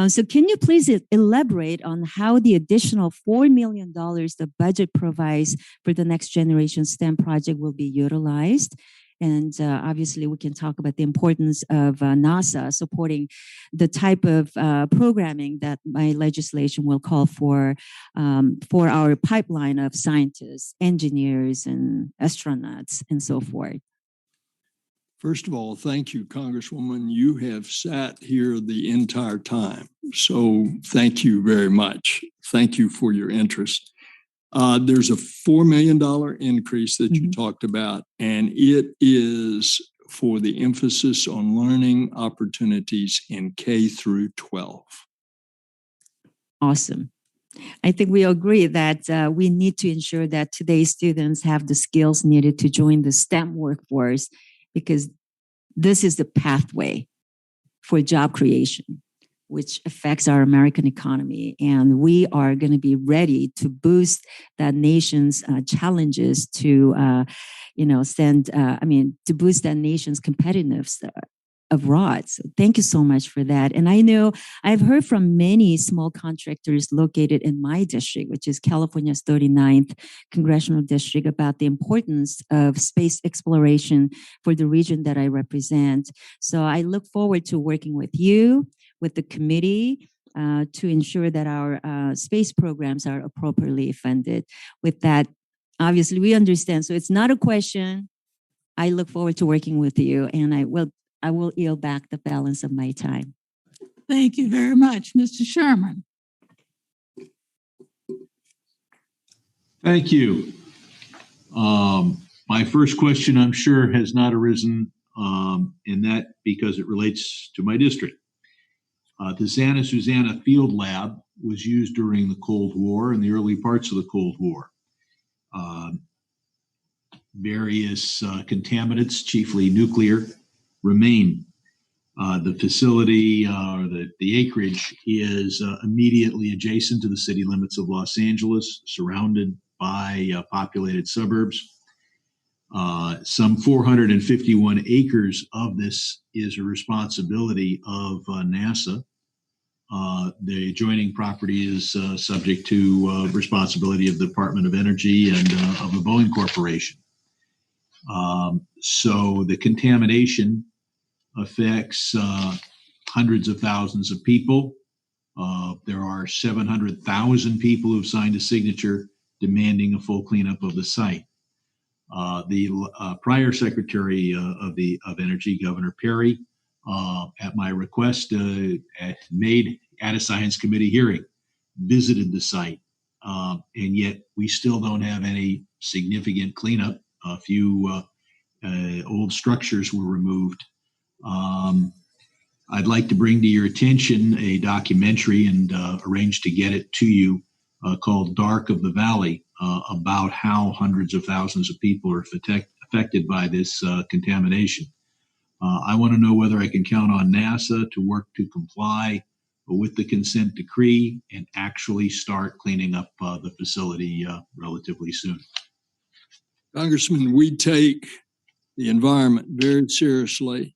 So can you please elaborate on how the additional $4 million the budget provides for the Next Generation STEM project will be utilized? And obviously, we can talk about the importance of NASA supporting the type of programming that my legislation will call for our pipeline of scientists, engineers, and astronauts, and so forth. First of all, thank you, Congresswoman. You have sat here the entire time. So thank you very much. Thank you for your interest. There's a $4 million increase that you talked about, and it is for the emphasis on learning opportunities in K through 12. Awesome. I think we agree that we need to ensure that today's students have the skills needed to join the STEM workforce, because this is the pathway for job creation, which affects our American economy. And we are going to be ready to boost that nation's challenges to boost that nation's competitiveness abroad. So thank you so much for that. And I know I've heard from many small contractors located in my district, which is California's 39th congressional district, about the importance of space exploration for the region that I represent. So I look forward to working with you, with the committee, to ensure that our space programs are appropriately funded. With that, obviously we understand. So it's not a question. I look forward to working with you, and I will yield back the balance of my time. Thank you very much, Mr. Sherman. Thank you. My first question, I'm sure, has not arisen in that because it relates to my district. The Santa Susana Field Lab was used during the Cold War and the early parts of the Cold War. Various contaminants, chiefly nuclear, remain. The facility, the acreage, is immediately adjacent to the city limits of Los Angeles, surrounded by populated suburbs. Some 451 acres of this is a responsibility of NASA. The adjoining property is subject to responsibility of the Department of Energy and of the Boeing Corporation. So the contamination affects hundreds of thousands of people. There are 700,000 people who've signed a signature demanding a full cleanup of the site. The prior Secretary of Energy, Governor Perry, at my request, made at a Science Committee hearing, visited the site, and yet we still don't have any significant cleanup. A few old structures were removed. I'd like to bring to your attention a documentary and arrange to get it to you called Dark of the Valley, about how hundreds of thousands of people are affected by this contamination. I want to know whether I can count on NASA to work to comply with the consent decree and actually start cleaning up the facility relatively soon. Congressman, we take the environment very seriously.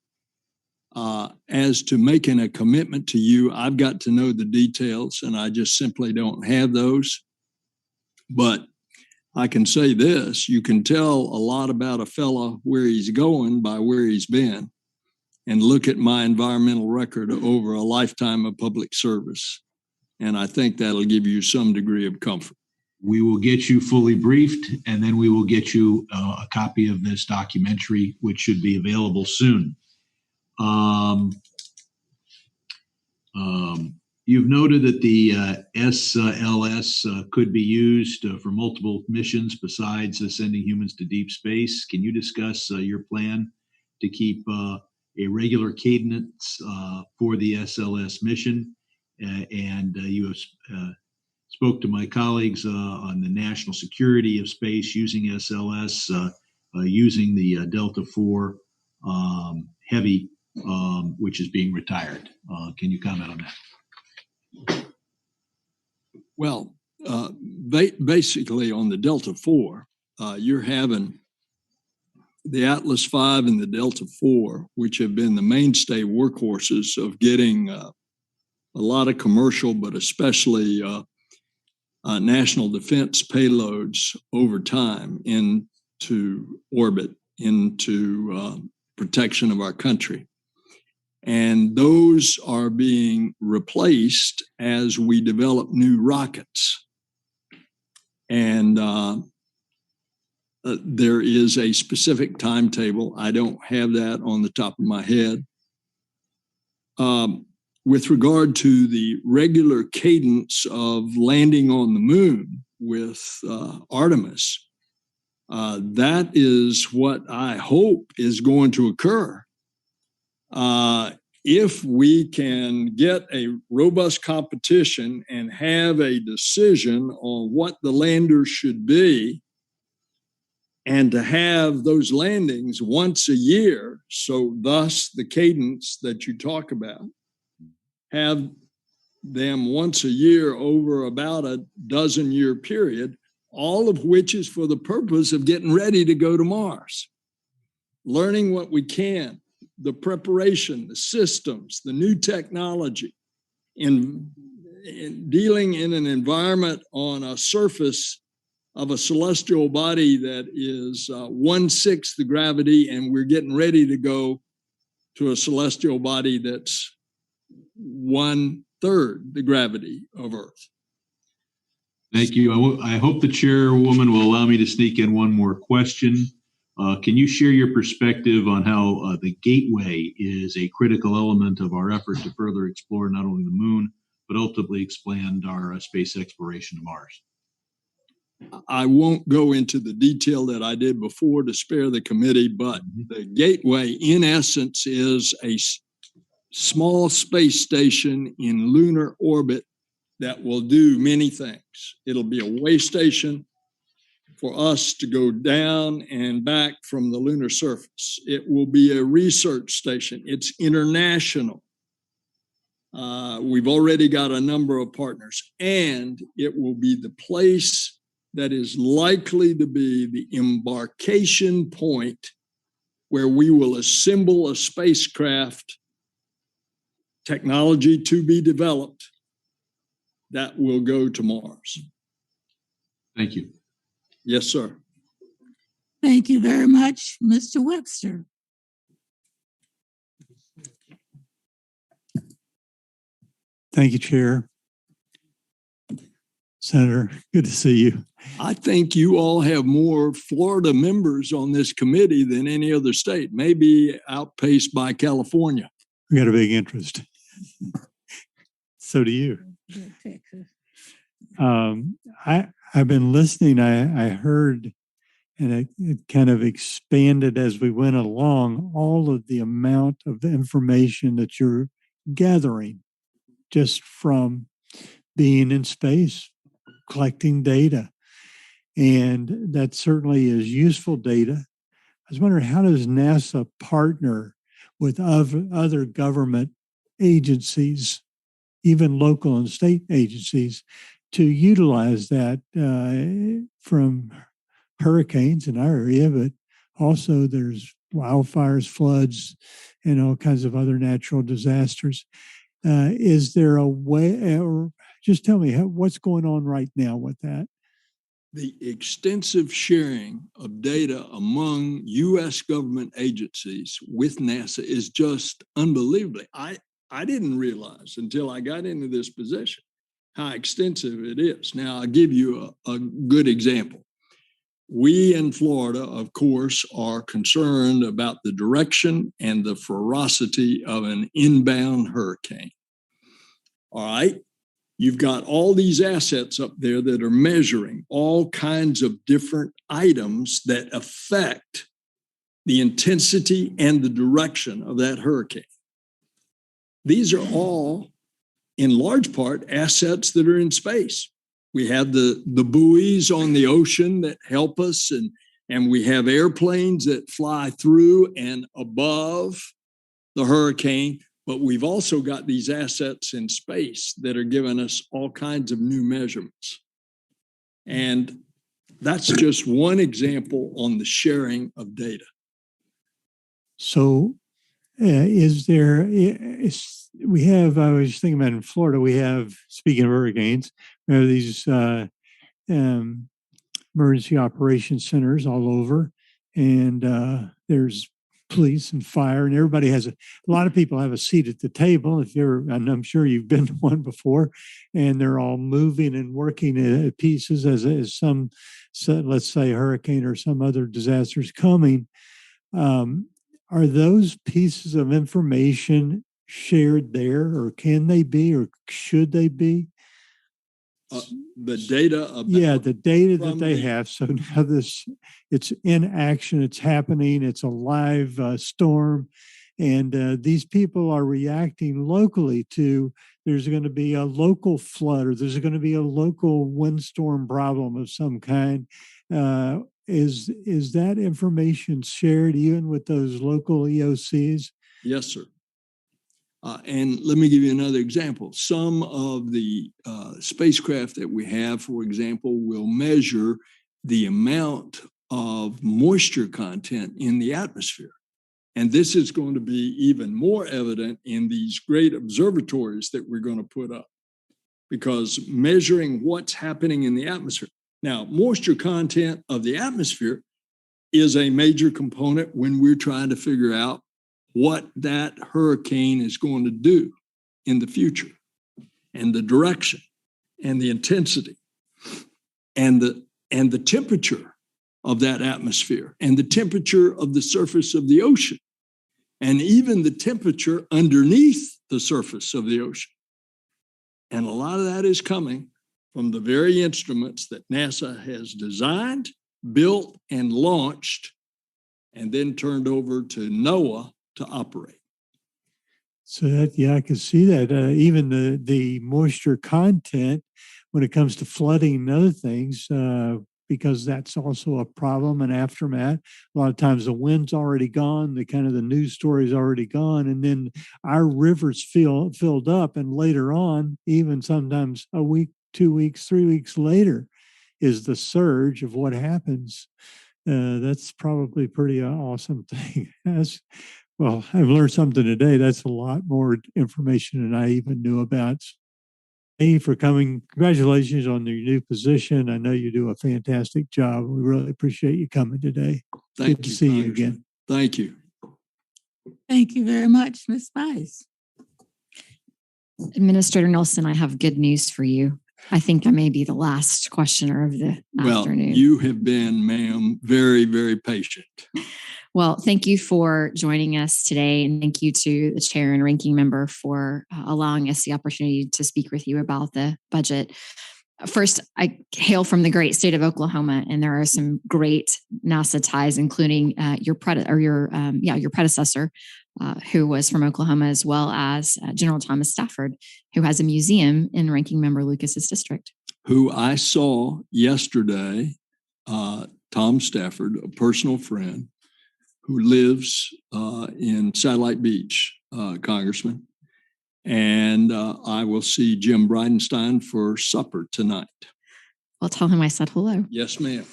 As to making a commitment to you, I've got to know the details, and I just simply don't have those. But I can say this, you can tell a lot about a fellow where he's going by where he's been, and look at my environmental record over a lifetime of public service. And I think that'll give you some degree of comfort. We will get you fully briefed, and then we will get you a copy of this documentary, which should be available soon. You've noted that the SLS could be used for multiple missions besides sending humans to deep space. Can you discuss your plan to keep a regular cadence for the SLS mission? And you have spoke to my colleagues on the national security of space using SLS, using the Delta IV Heavy, which is being retired. Can you comment on that? Well, basically on the Delta IV, you're having the Atlas V and the Delta IV, which have been the mainstay workhorses of getting a lot of commercial, but especially national defense payloads over time into orbit, into protection of our country. And those are being replaced as we develop new rockets. And there is a specific timetable. I don't have that on the top of my head. With regard to the regular cadence of landing on the moon with Artemis, that is what I hope is going to occur. If we can get a robust competition and have a decision on what the landers should be, and to have those landings once a year, so thus the cadence that you talk about, have them once a year over about a dozen-year period, all of which is for the purpose of getting ready to go to Mars, learning what we can, the preparation, the systems, the new technology, in dealing in an environment on a surface of a celestial body that is 1/6 the gravity, and we're getting ready to go to a celestial body that's 1/3 the gravity of Earth. Thank you. I hope the chairwoman will allow me to sneak in one more question. Can you share your perspective on how the Gateway is a critical element of our effort to further explore not only the moon, but ultimately expand our space exploration to Mars? I won't go into the detail that I did before to spare the committee, but the Gateway, in essence, is a small space station in lunar orbit that will do many things. It'll be a way station for us to go down and back from the lunar surface. It will be a research station. It's international. We've already got a number of partners, and it will be the place that is likely to be the embarkation point where we will assemble a spacecraft, technology to be developed, that will go to Mars. Thank you. Yes, sir. Thank you very much, Mr. Webster. Thank you, Chair. Senator, good to see you. I think you all have more Florida members on this committee than any other state, maybe outpaced by California. We got a big interest. So do you. I've been listening. I heard and it kind of expanded as we went along, all of the amount of information that you're gathering just from being in space, collecting data. And that certainly is useful data. I was wondering, how does NASA partner with other government agencies, even local and state agencies, to utilize that from hurricanes in our area, but also there's wildfires, floods, and all kinds of other natural disasters. Is there a way, or just tell me what's going on right now with that? The extensive sharing of data among U.S. government agencies with NASA is just unbelievable. I didn't realize until I got into this position how extensive it is. Now, I'll give you a good example. We in Florida, of course, are concerned about the direction and the ferocity of an inbound hurricane. All right? You've got all these assets up there that are measuring all kinds of different items that affect the intensity and the direction of that hurricane. These are all, in large part, assets that are in space. We have the buoys on the ocean that help us, and we have airplanes that fly through and above the hurricane. But we've also got these assets in space that are giving us all kinds of new measurements. And that's just one example on the sharing of data. So is there, we have, I was thinking about in Florida, we have, speaking of hurricanes, we have these emergency operations centers all over, and there's police and fire, and everybody has a lot of people have a seat at the table. If you're, and I'm sure you've been to one before, and they're all moving and working at pieces as some, let's say, hurricane or some other disaster is coming. Are those pieces of information shared there, or can they be, or should they be? The data about, the data that they have. So now it's in action, it's happening, it's a live storm, and these people are reacting locally to, there's going to be a local flood, or there's going to be a local windstorm problem of some kind. Is that information shared even with those local EOCs? Yes, sir. And let me give you another example. Some of the spacecraft that we have, for example, will measure the amount of moisture content in the atmosphere. And this is going to be even more evident in these great observatories that we're going to put up, because measuring what's happening in the atmosphere. Now, moisture content of the atmosphere is a major component when we're trying to figure out what that hurricane is going to do in the future, and the direction and the intensity and the temperature of that atmosphere, and the temperature of the surface of the ocean, and even the temperature underneath the surface of the ocean. And a lot of that is coming from the very instruments that NASA has designed, built, and launched, and then turned over to NOAA to operate. So that, yeah, I can see that. Even the moisture content when it comes to flooding and other things, because that's also a problem and aftermath. A lot of times the wind's already gone, the news story's already gone, and then our rivers filled up, and later on, even sometimes a week, 2 weeks, 3 weeks later, is the surge of what happens. That's probably a pretty awesome thing. Well, I've learned something today. That's a lot more information than I even knew about. Thank you for coming. Congratulations on your new position. I know you do a fantastic job. We really appreciate you coming today. Good to see you again. Thank you. Thank you very much, Ms. Spice. Administrator Nelson, I have good news for you. I think I may be the last questioner of the afternoon. You have been, ma'am, very, very patient. Well, thank you for joining us today, and thank you to the chair and ranking member for allowing us the opportunity to speak with you about the budget. First, I hail from the great state of Oklahoma, and there are some great NASA ties, including your predecessor, who was from Oklahoma, as well as General Thomas Stafford, who has a museum in Ranking Member Lucas's district. Who I saw yesterday, Tom Stafford, a personal friend, who lives in Satellite Beach, Congressman. And I will see Jim Bridenstine for supper tonight. Well, tell him I said hello. Yes, ma'am.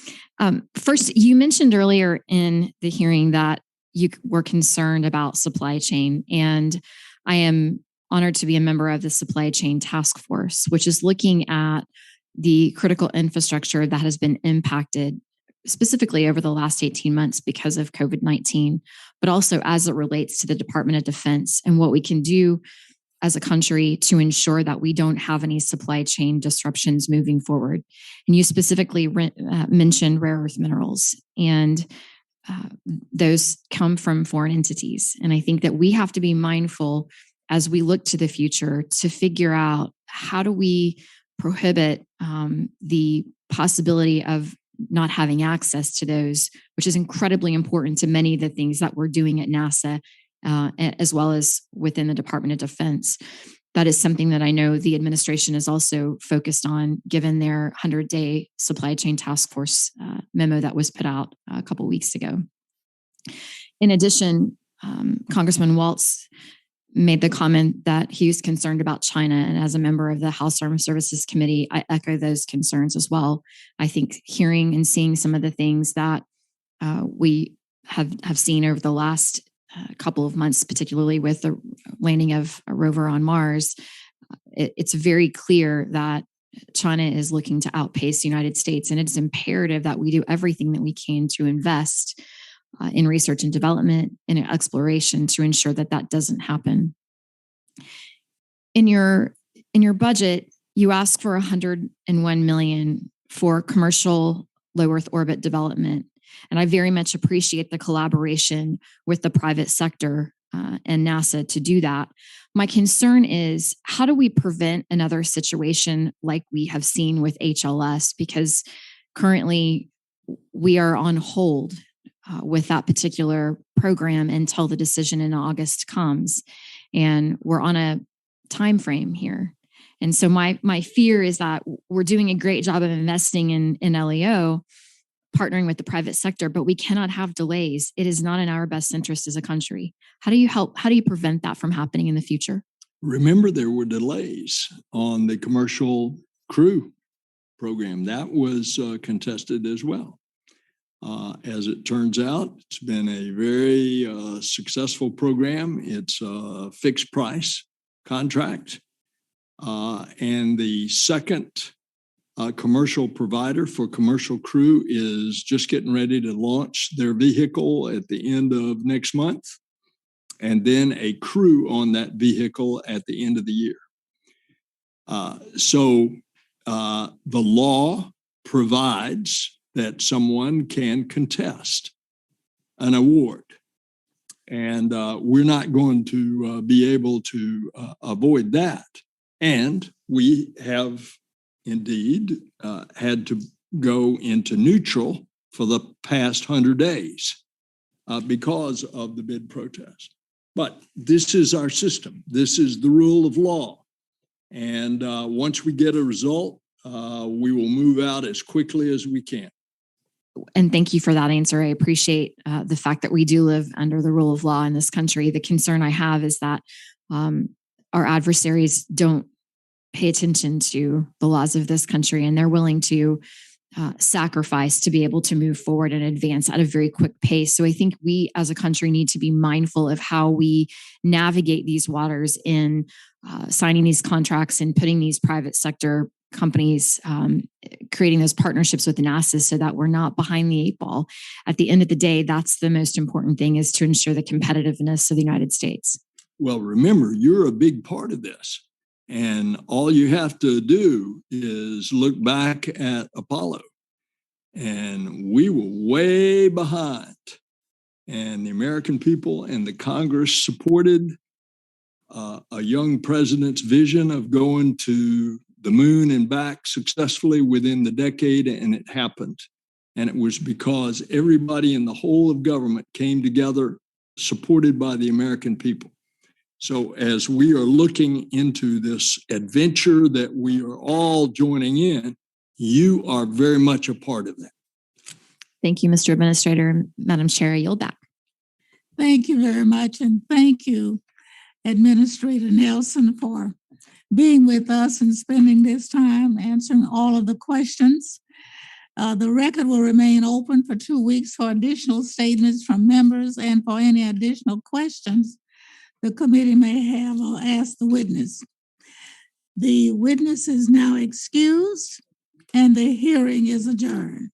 First, you mentioned earlier in the hearing that you were concerned about supply chain, and I am honored to be a member of the Supply Chain Task Force, which is looking at the critical infrastructure that has been impacted specifically over the last 18 months because of COVID-19, but also as it relates to the Department of Defense and what we can do as a country to ensure that we don't have any supply chain disruptions moving forward. And you specifically mentioned rare earth minerals, and those come from foreign entities. And I think that we have to be mindful as we look to the future to figure out how do we prohibit the possibility of not having access to those, which is incredibly important to many of the things that we're doing at NASA, as well as within the Department of Defense. That is something that I know the administration is also focused on, given their 100-day supply chain task force memo that was put out a couple of weeks ago. In addition, Congressman Waltz made the comment that he was concerned about China. And as a member of the House Armed Services Committee, I echo those concerns as well. I think hearing and seeing some of the things that we have seen over the last couple of months, particularly with the landing of a rover on Mars, it's very clear that China is looking to outpace the United States. And it's imperative that we do everything that we can to invest in research and development and exploration to ensure that that doesn't happen. In your budget, you ask for $101 million for commercial low Earth orbit development. And I very much appreciate the collaboration with the private sector and NASA to do that. My concern is, how do we prevent another situation like we have seen with HLS? Because currently we are on hold with that particular program until the decision in August comes. And we're on a time frame here. And so my fear is that we're doing a great job of investing in LEO, partnering with the private sector, but we cannot have delays. It is not in our best interest as a country. How do you prevent that from happening in the future? Remember, there were delays on the commercial crew program. That was contested as well. As it turns out, it's been a very successful program. It's a fixed price contract. And the second commercial provider for commercial crew is just getting ready to launch their vehicle at the end of next month, and then a crew on that vehicle at the end of the year. So the law provides that someone can contest an award. And we're not going to be able to avoid that. And we have indeed had to go into neutral for the past 100 days because of the bid protest. But this is our system. This is the rule of law. And once we get a result, we will move out as quickly as we can. And thank you for that answer. I appreciate the fact that we do live under the rule of law in this country. The concern I have is that our adversaries don't pay attention to the laws of this country, and they're willing to sacrifice to be able to move forward and advance at a very quick pace. So I think we as a country need to be mindful of how we navigate these waters in signing these contracts and putting these private sector companies, creating those partnerships with NASA so that we're not behind the eight ball. At the end of the day, that's the most important thing, is to ensure the competitiveness of the United States. Well, remember, you're a big part of this. And all you have to do is look back at Apollo. And we were way behind. And the American people and the Congress supported a young president's vision of going to the moon and back successfully within the decade, and it happened. And it was because everybody in the whole of government came together, supported by the American people. So as we are looking into this adventure that we are all joining in, you are very much a part of that. Thank you, Mr. Administrator. Madam Chair, I yield back. Thank you very much. And thank you, Administrator Nelson, for being with us and spending this time answering all of the questions. The record will remain open for 2 weeks for additional statements from members and for any additional questions the committee may have or ask the witness. The witness is now excused and the hearing is adjourned.